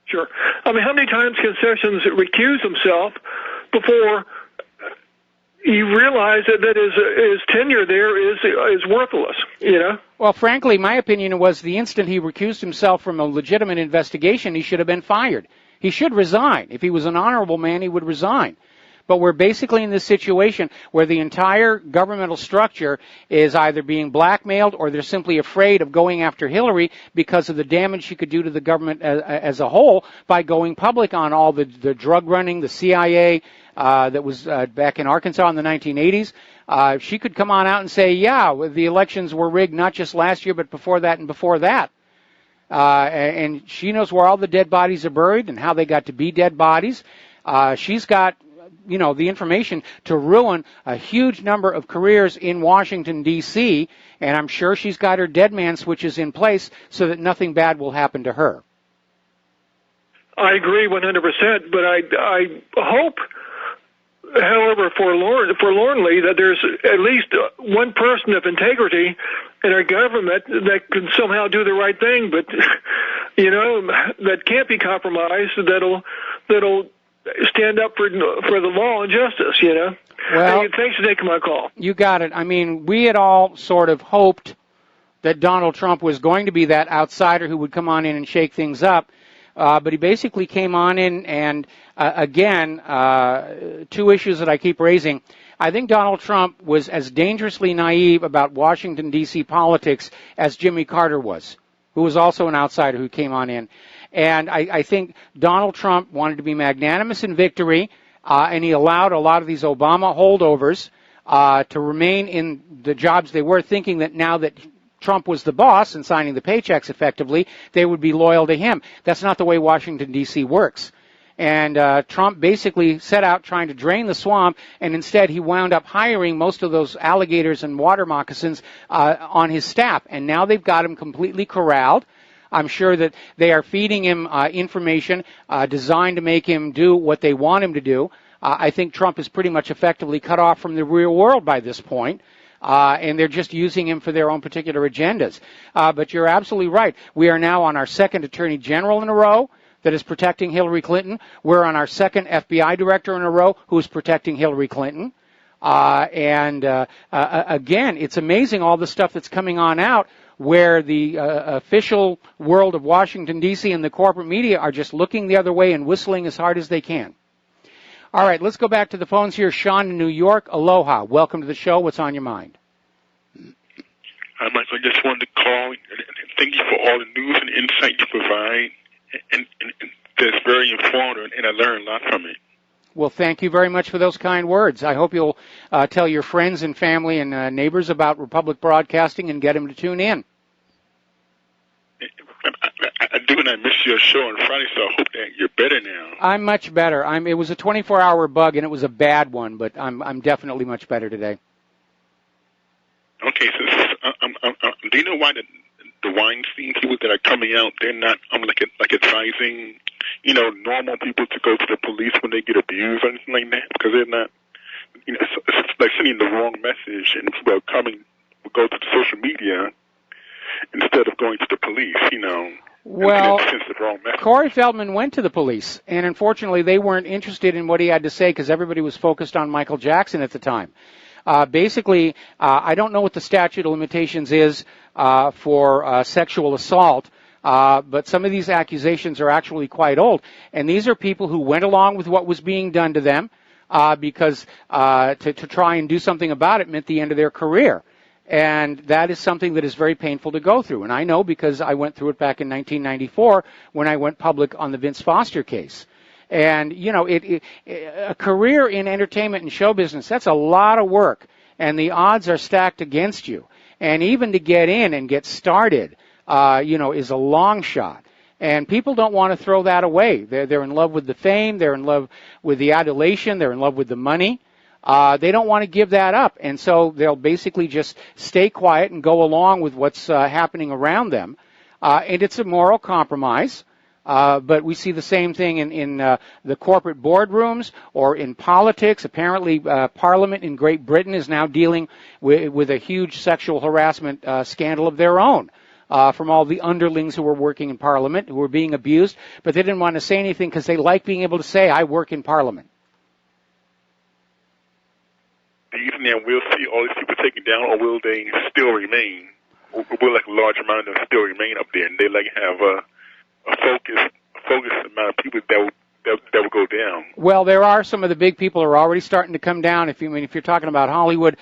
Sure. How many times can Sessions recuse himself before you realize that his tenure there is worthless, you know? Well, frankly, my opinion was the instant he recused himself from a legitimate investigation, he should have been fired. He should resign. If he was an honorable man, he would resign. But we're basically in this situation where the entire governmental structure is either being blackmailed or they're simply afraid of going after Hillary because of the damage she could do to the government as a whole by going public on all the drug running, the CIA that was back in Arkansas in the 1980s. She could come on out and say, yeah, the elections were rigged not just last year but before that and before that. And she knows where all the dead bodies are buried and how they got to be dead bodies. She's got the information to ruin a huge number of careers in Washington, D.C., and I'm sure she's got her dead man switches in place so that nothing bad will happen to her. I agree 100%, but I hope, however, forlornly, that there's at least one person of integrity in our government that can somehow do the right thing, but, that can't be compromised, that'll stand up for the law and justice, Well, thanks for taking my call. You got it. I mean, we had all sort of hoped that Donald Trump was going to be that outsider who would come on in and shake things up, but he basically came on in and, again, two issues that I keep raising. I think Donald Trump was as dangerously naive about Washington, D.C. politics as Jimmy Carter was, who was also an outsider who came on in. And I think Donald Trump wanted to be magnanimous in victory, and he allowed a lot of these Obama holdovers to remain in the jobs they were, thinking that now that Trump was the boss and signing the paychecks effectively, they would be loyal to him. That's not the way Washington, D.C. works. And Trump basically set out trying to drain the swamp, and instead he wound up hiring most of those alligators and water moccasins on his staff. And now they've got him completely corralled. I'm sure that they are feeding him information designed to make him do what they want him to do. I think Trump is pretty much effectively cut off from the real world by this point, and they're just using him for their own particular agendas. But you're absolutely right. We are now on our second Attorney General in a row that is protecting Hillary Clinton. We're on our second FBI director in a row who is protecting Hillary Clinton. Again, it's amazing all the stuff that's coming on out where the official world of Washington, D.C. and the corporate media are just looking the other way and whistling as hard as they can. All right, let's go back to the phones here. Sean in New York, aloha. Welcome to the show. What's on your mind? Hi, Michael. I just wanted to call and thank you for all the news and insight you provide. And that's very informative, and I learned a lot from it. Well, thank you very much for those kind words. I hope you'll tell your friends and family and neighbors about Republic Broadcasting and get them to tune in. I do, and I missed your show on Friday, so I hope that you're better now. I'm much better. It was a 24-hour bug, and it was a bad one, but I'm definitely much better today. Okay, so do you know why the Weinstein people that are coming out, they're not like advising, normal people to go to the police when they get abused or anything like that? Because they're not, it's like sending the wrong message, and people are coming, go to the social media instead of going to the police, Well, the Corey Feldman went to the police, and unfortunately they weren't interested in what he had to say because everybody was focused on Michael Jackson at the time. Basically, I don't know what the statute of limitations is for sexual assault, but some of these accusations are actually quite old. And these are people who went along with what was being done to them because to try and do something about it meant the end of their career. And that is something that is very painful to go through. And I know because I went through it back in 1994 when I went public on the Vince Foster case. And, a career in entertainment and show business, that's a lot of work. And the odds are stacked against you. And even to get in and get started, is a long shot. And people don't want to throw that away. They're in love with the fame. They're in love with the adulation. They're in love with the money. They don't want to give that up. And so they'll basically just stay quiet and go along with what's happening around them. And it's a moral compromise. But we see the same thing in the corporate boardrooms or in politics. Apparently, Parliament in Great Britain is now dealing with a huge sexual harassment scandal of their own from all the underlings who were working in Parliament, who were being abused, but they didn't want to say anything because they like being able to say, I work in Parliament. Do you think that we'll see all these people taken down, or will they still remain? Or will a large amount of them still remain up there, and they have a focused amount of people that will go down? Well, there are some of the big people who are already starting to come down. If you're talking about Hollywood,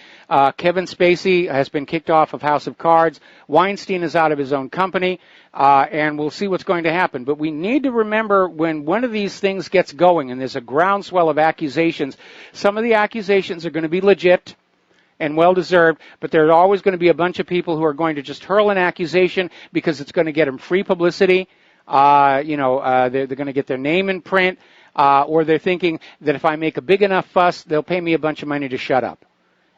Kevin Spacey has been kicked off of House of Cards. Weinstein is out of his own company, and we'll see what's going to happen. But we need to remember when one of these things gets going, and there's a groundswell of accusations, some of the accusations are going to be legit and well-deserved, but there's always going to be a bunch of people who are going to just hurl an accusation because it's going to get them free publicity. They're going to get their name in print, or they're thinking that if I make a big enough fuss, they'll pay me a bunch of money to shut up.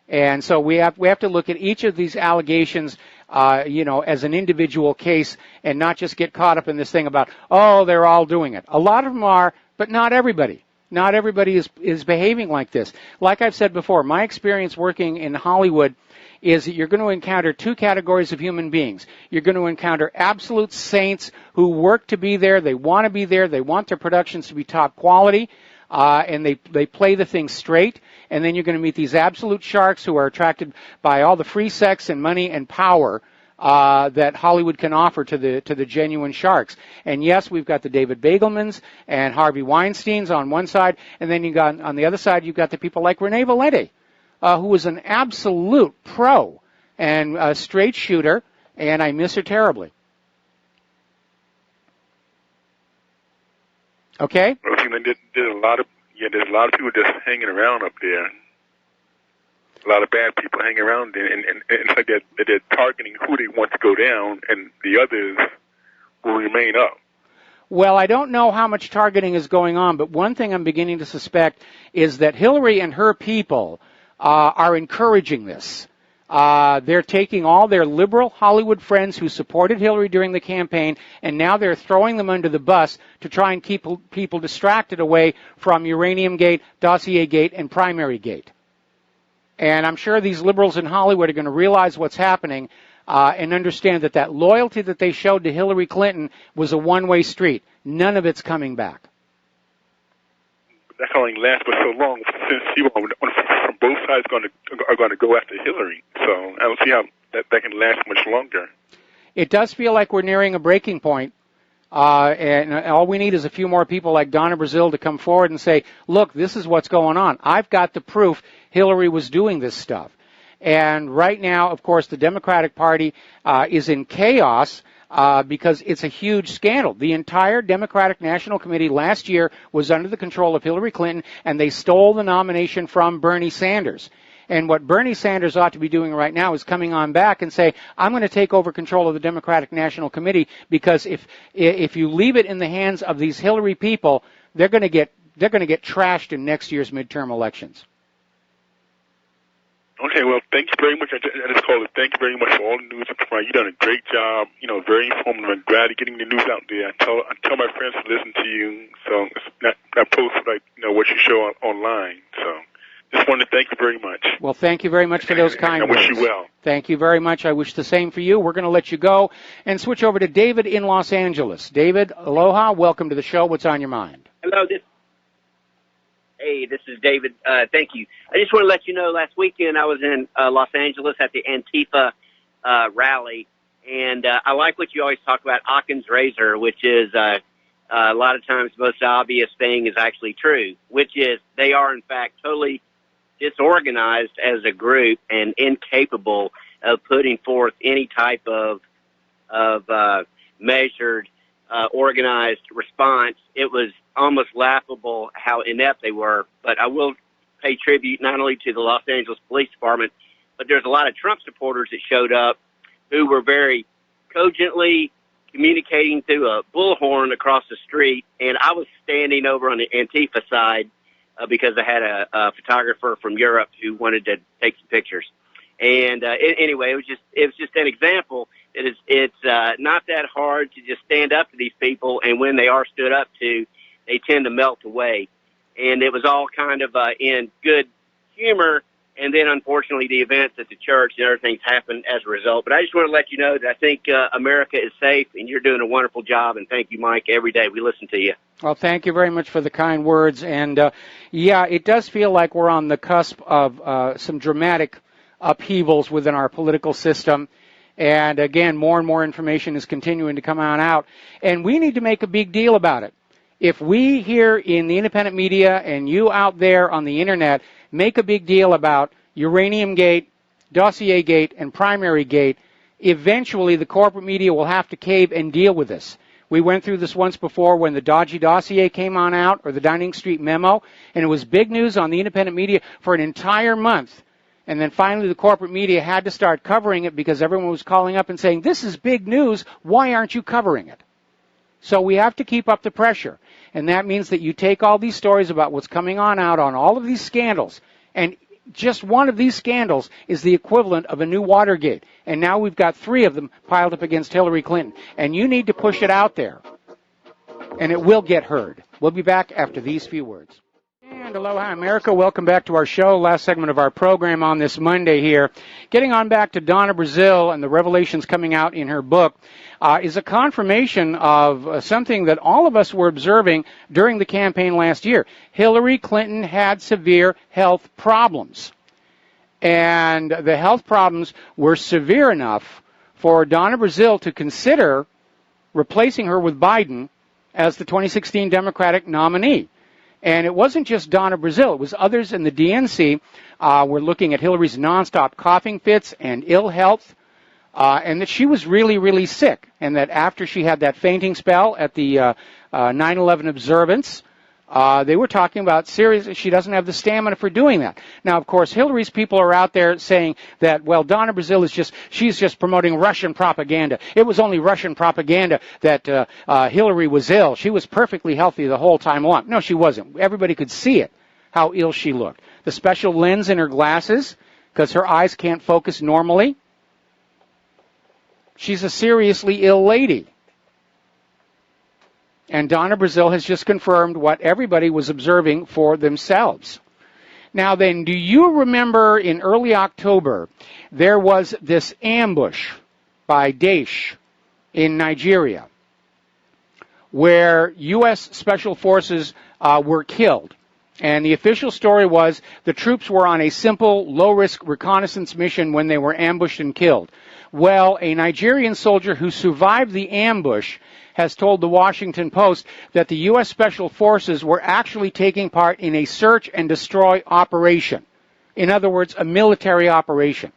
And so we have to look at each of these allegations, as an individual case and not just get caught up in this thing about, they're all doing it. A lot of them are, but not everybody. Not everybody is behaving like this. Like I've said before, my experience working in Hollywood is that you're going to encounter two categories of human beings. You're going to encounter absolute saints who work to be there. They want to be there. They want their productions to be top quality, and they play the thing straight. And then you're going to meet these absolute sharks who are attracted by all the free sex and money and power that Hollywood can offer to the genuine sharks. And yes, we've got the David Begelmans and Harvey Weinsteins on one side, and then on the other side you've got the people like Renee Valente, who was an absolute pro and a straight shooter, and I miss her terribly. Okay? There's a lot of people just hanging around up there. A lot of bad people hanging around there, and it's like they're targeting who they want to go down, and the others will remain up. Well, I don't know how much targeting is going on, but one thing I'm beginning to suspect is that Hillary and her people are encouraging this. They're taking all their liberal Hollywood friends who supported Hillary during the campaign, and now they're throwing them under the bus to try and keep people distracted away from Uranium Gate, Dossier Gate, and Primary Gate. And I'm sure these liberals in Hollywood are going to realize what's happening and understand that loyalty that they showed to Hillary Clinton was a one-way street. None of it's coming back. That can only last for so long since people from both sides are going to go after Hillary. So I don't see how that can last much longer. It does feel like we're nearing a breaking point. And all we need is a few more people like Donna Brazile to come forward and say, look, this is what's going on. I've got the proof Hillary was doing this stuff. And right now, of course, the Democratic Party is in chaos because it's a huge scandal. The entire Democratic National Committee last year was under the control of Hillary Clinton, and they stole the nomination from Bernie Sanders. And what Bernie Sanders ought to be doing right now is coming on back and say, I'm going to take over control of the Democratic National Committee, because if you leave it in the hands of these Hillary people, they're going to get trashed in next year's midterm elections. Okay, well, thank you very much. I just called it. Thank you very much for all the news you provide. You've done a great job. Very informative. I'm glad you're getting the news out there. I tell my friends to listen to you. So I post what you show online. So just wanted to thank you very much. Well, thank you very much for those kind words. I wish you well. Thank you very much. I wish the same for you. We're going to let you go and switch over to David in Los Angeles. David, aloha. Welcome to the show. What's on your mind? Hello. Hey, this is David. Thank you. I just want to let you know, last weekend I was in Los Angeles at the Antifa rally, and I like what you always talk about, Occam's razor, which is a lot of times the most obvious thing is actually true, which is they are, in fact, totally disorganized as a group and incapable of putting forth any type of measured, organized response. It was almost laughable how inept they were, but I will pay tribute not only to the Los Angeles Police Department, but there's a lot of Trump supporters that showed up who were very cogently communicating through a bullhorn across the street, and I was standing over on the Antifa side because I had a photographer from Europe who wanted to take some pictures. And anyway, it was just an example that it's not that hard to just stand up to these people, and when they are stood up to, they tend to melt away. And it was all kind of in good humor, and then unfortunately the events at the church and other things happened as a result. But I just want to let you know that I think America is safe, and you're doing a wonderful job, and thank you, Mike. Every day we listen to you. Well, thank you very much for the kind words. And, yeah, it does feel like we're on the cusp of some dramatic upheavals within our political system. And, again, more and more information is continuing to come on out. And we need to make a big deal about it. If we here in the independent media and you out there on the Internet make a big deal about Uranium Gate, Dossier Gate, and Primary Gate, eventually the corporate media will have to cave and deal with this. We went through this once before when the dodgy dossier came on out, or the Downing Street memo, and it was big news on the independent media for an entire month. And then finally the corporate media had to start covering it because everyone was calling up and saying, this is big news, why aren't you covering it? So we have to keep up the pressure. And that means that you take all these stories about what's coming on out on all of these scandals, and just one of these scandals is the equivalent of a new Watergate. And now we've got 3 of them piled up against Hillary Clinton. And you need to push it out there. And it will get heard. We'll be back after these few words. And aloha, America. Welcome back to our show. Last segment of our program on this Monday here. Getting on back to Donna Brazile and the revelations coming out in her book is a confirmation of something that all of us were observing during the campaign last year. Hillary Clinton had severe health problems. And the health problems were severe enough for Donna Brazile to consider replacing her with Biden as the 2016 Democratic nominee. And it wasn't just Donna Brazile. It was others in the DNC were looking at Hillary's nonstop coughing fits and ill health, and that she was really, really sick, and that after she had that fainting spell at the 9/11 observance, they were talking about seriously, she doesn't have the stamina for doing that. Now, of course, Hillary's people are out there saying that, well, Donna Brazile she's just promoting Russian propaganda. It was only Russian propaganda that Hillary was ill. She was perfectly healthy the whole time along. No, she wasn't. Everybody could see it, how ill she looked. The special lens in her glasses, because her eyes can't focus normally. She's a seriously ill lady. And Donna Brazile has just confirmed what everybody was observing for themselves. Now then, do you remember in early October, there was this ambush by Daesh in Nigeria where U.S. Special Forces were killed. And the official story was the troops were on a simple, low-risk reconnaissance mission when they were ambushed and killed. Well, a Nigerian soldier who survived the ambush has told the Washington Post that the U.S. Special Forces were actually taking part in a search and destroy operation. In other words, a military operation.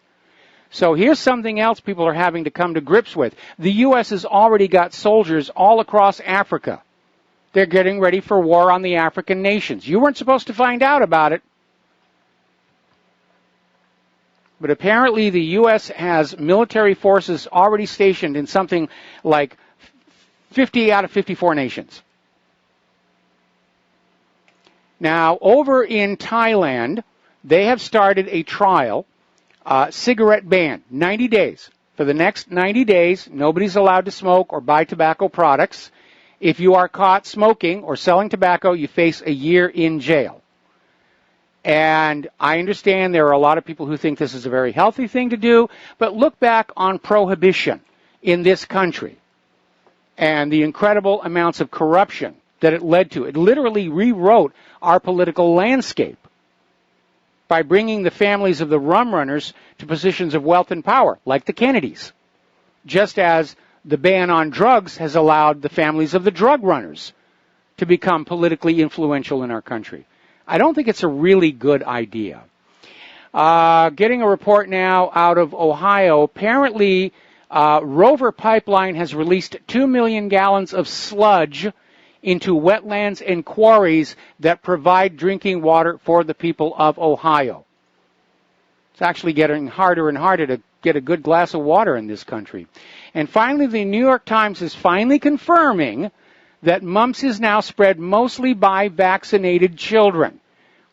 So here's something else people are having to come to grips with. The U.S. has already got soldiers all across Africa. They're getting ready for war on the African nations. You weren't supposed to find out about it. But apparently the U.S. has military forces already stationed in something like 50 out of 54 nations. Now, over in Thailand, they have started a trial, cigarette ban, 90 days. For the next 90 days, nobody's allowed to smoke or buy tobacco products. If you are caught smoking or selling tobacco, you face a year in jail. And I understand there are a lot of people who think this is a very healthy thing to do, but look back on prohibition in this country and the incredible amounts of corruption that it led to. It literally rewrote our political landscape by bringing the families of the rum runners to positions of wealth and power, like the Kennedys, just as the ban on drugs has allowed the families of the drug runners to become politically influential in our country. I don't think it's a really good idea. Getting a report now out of Ohio. Apparently, Rover Pipeline has released 2 million gallons of sludge into wetlands and quarries that provide drinking water for the people of Ohio. It's actually getting harder and harder to get a good glass of water in this country. And finally, the New York Times is finally confirming that mumps is now spread mostly by vaccinated children.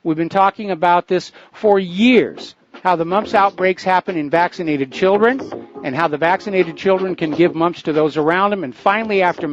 We've been talking about this for years, how the mumps outbreaks happen in vaccinated children and how the vaccinated children can give mumps to those around them. And finally, after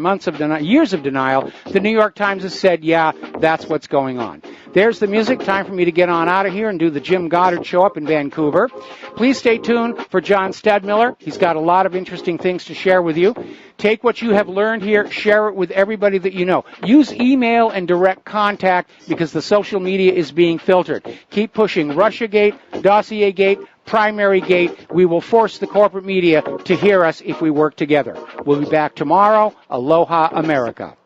years of denial, the New York Times has said, yeah, that's what's going on. There's the music. Time for me to get on out of here and do the Jim Goddard Show up in Vancouver. Please stay tuned for John Stadmiller. He's got a lot of interesting things to share with you. Take what you have learned here, share it with everybody that you know. Use email and direct contact because the social media is being filtered. Keep pushing Russiagate, Dossiergate, Primarygate. We will force the corporate media to hear us if we work together. We'll be back tomorrow. Aloha, America.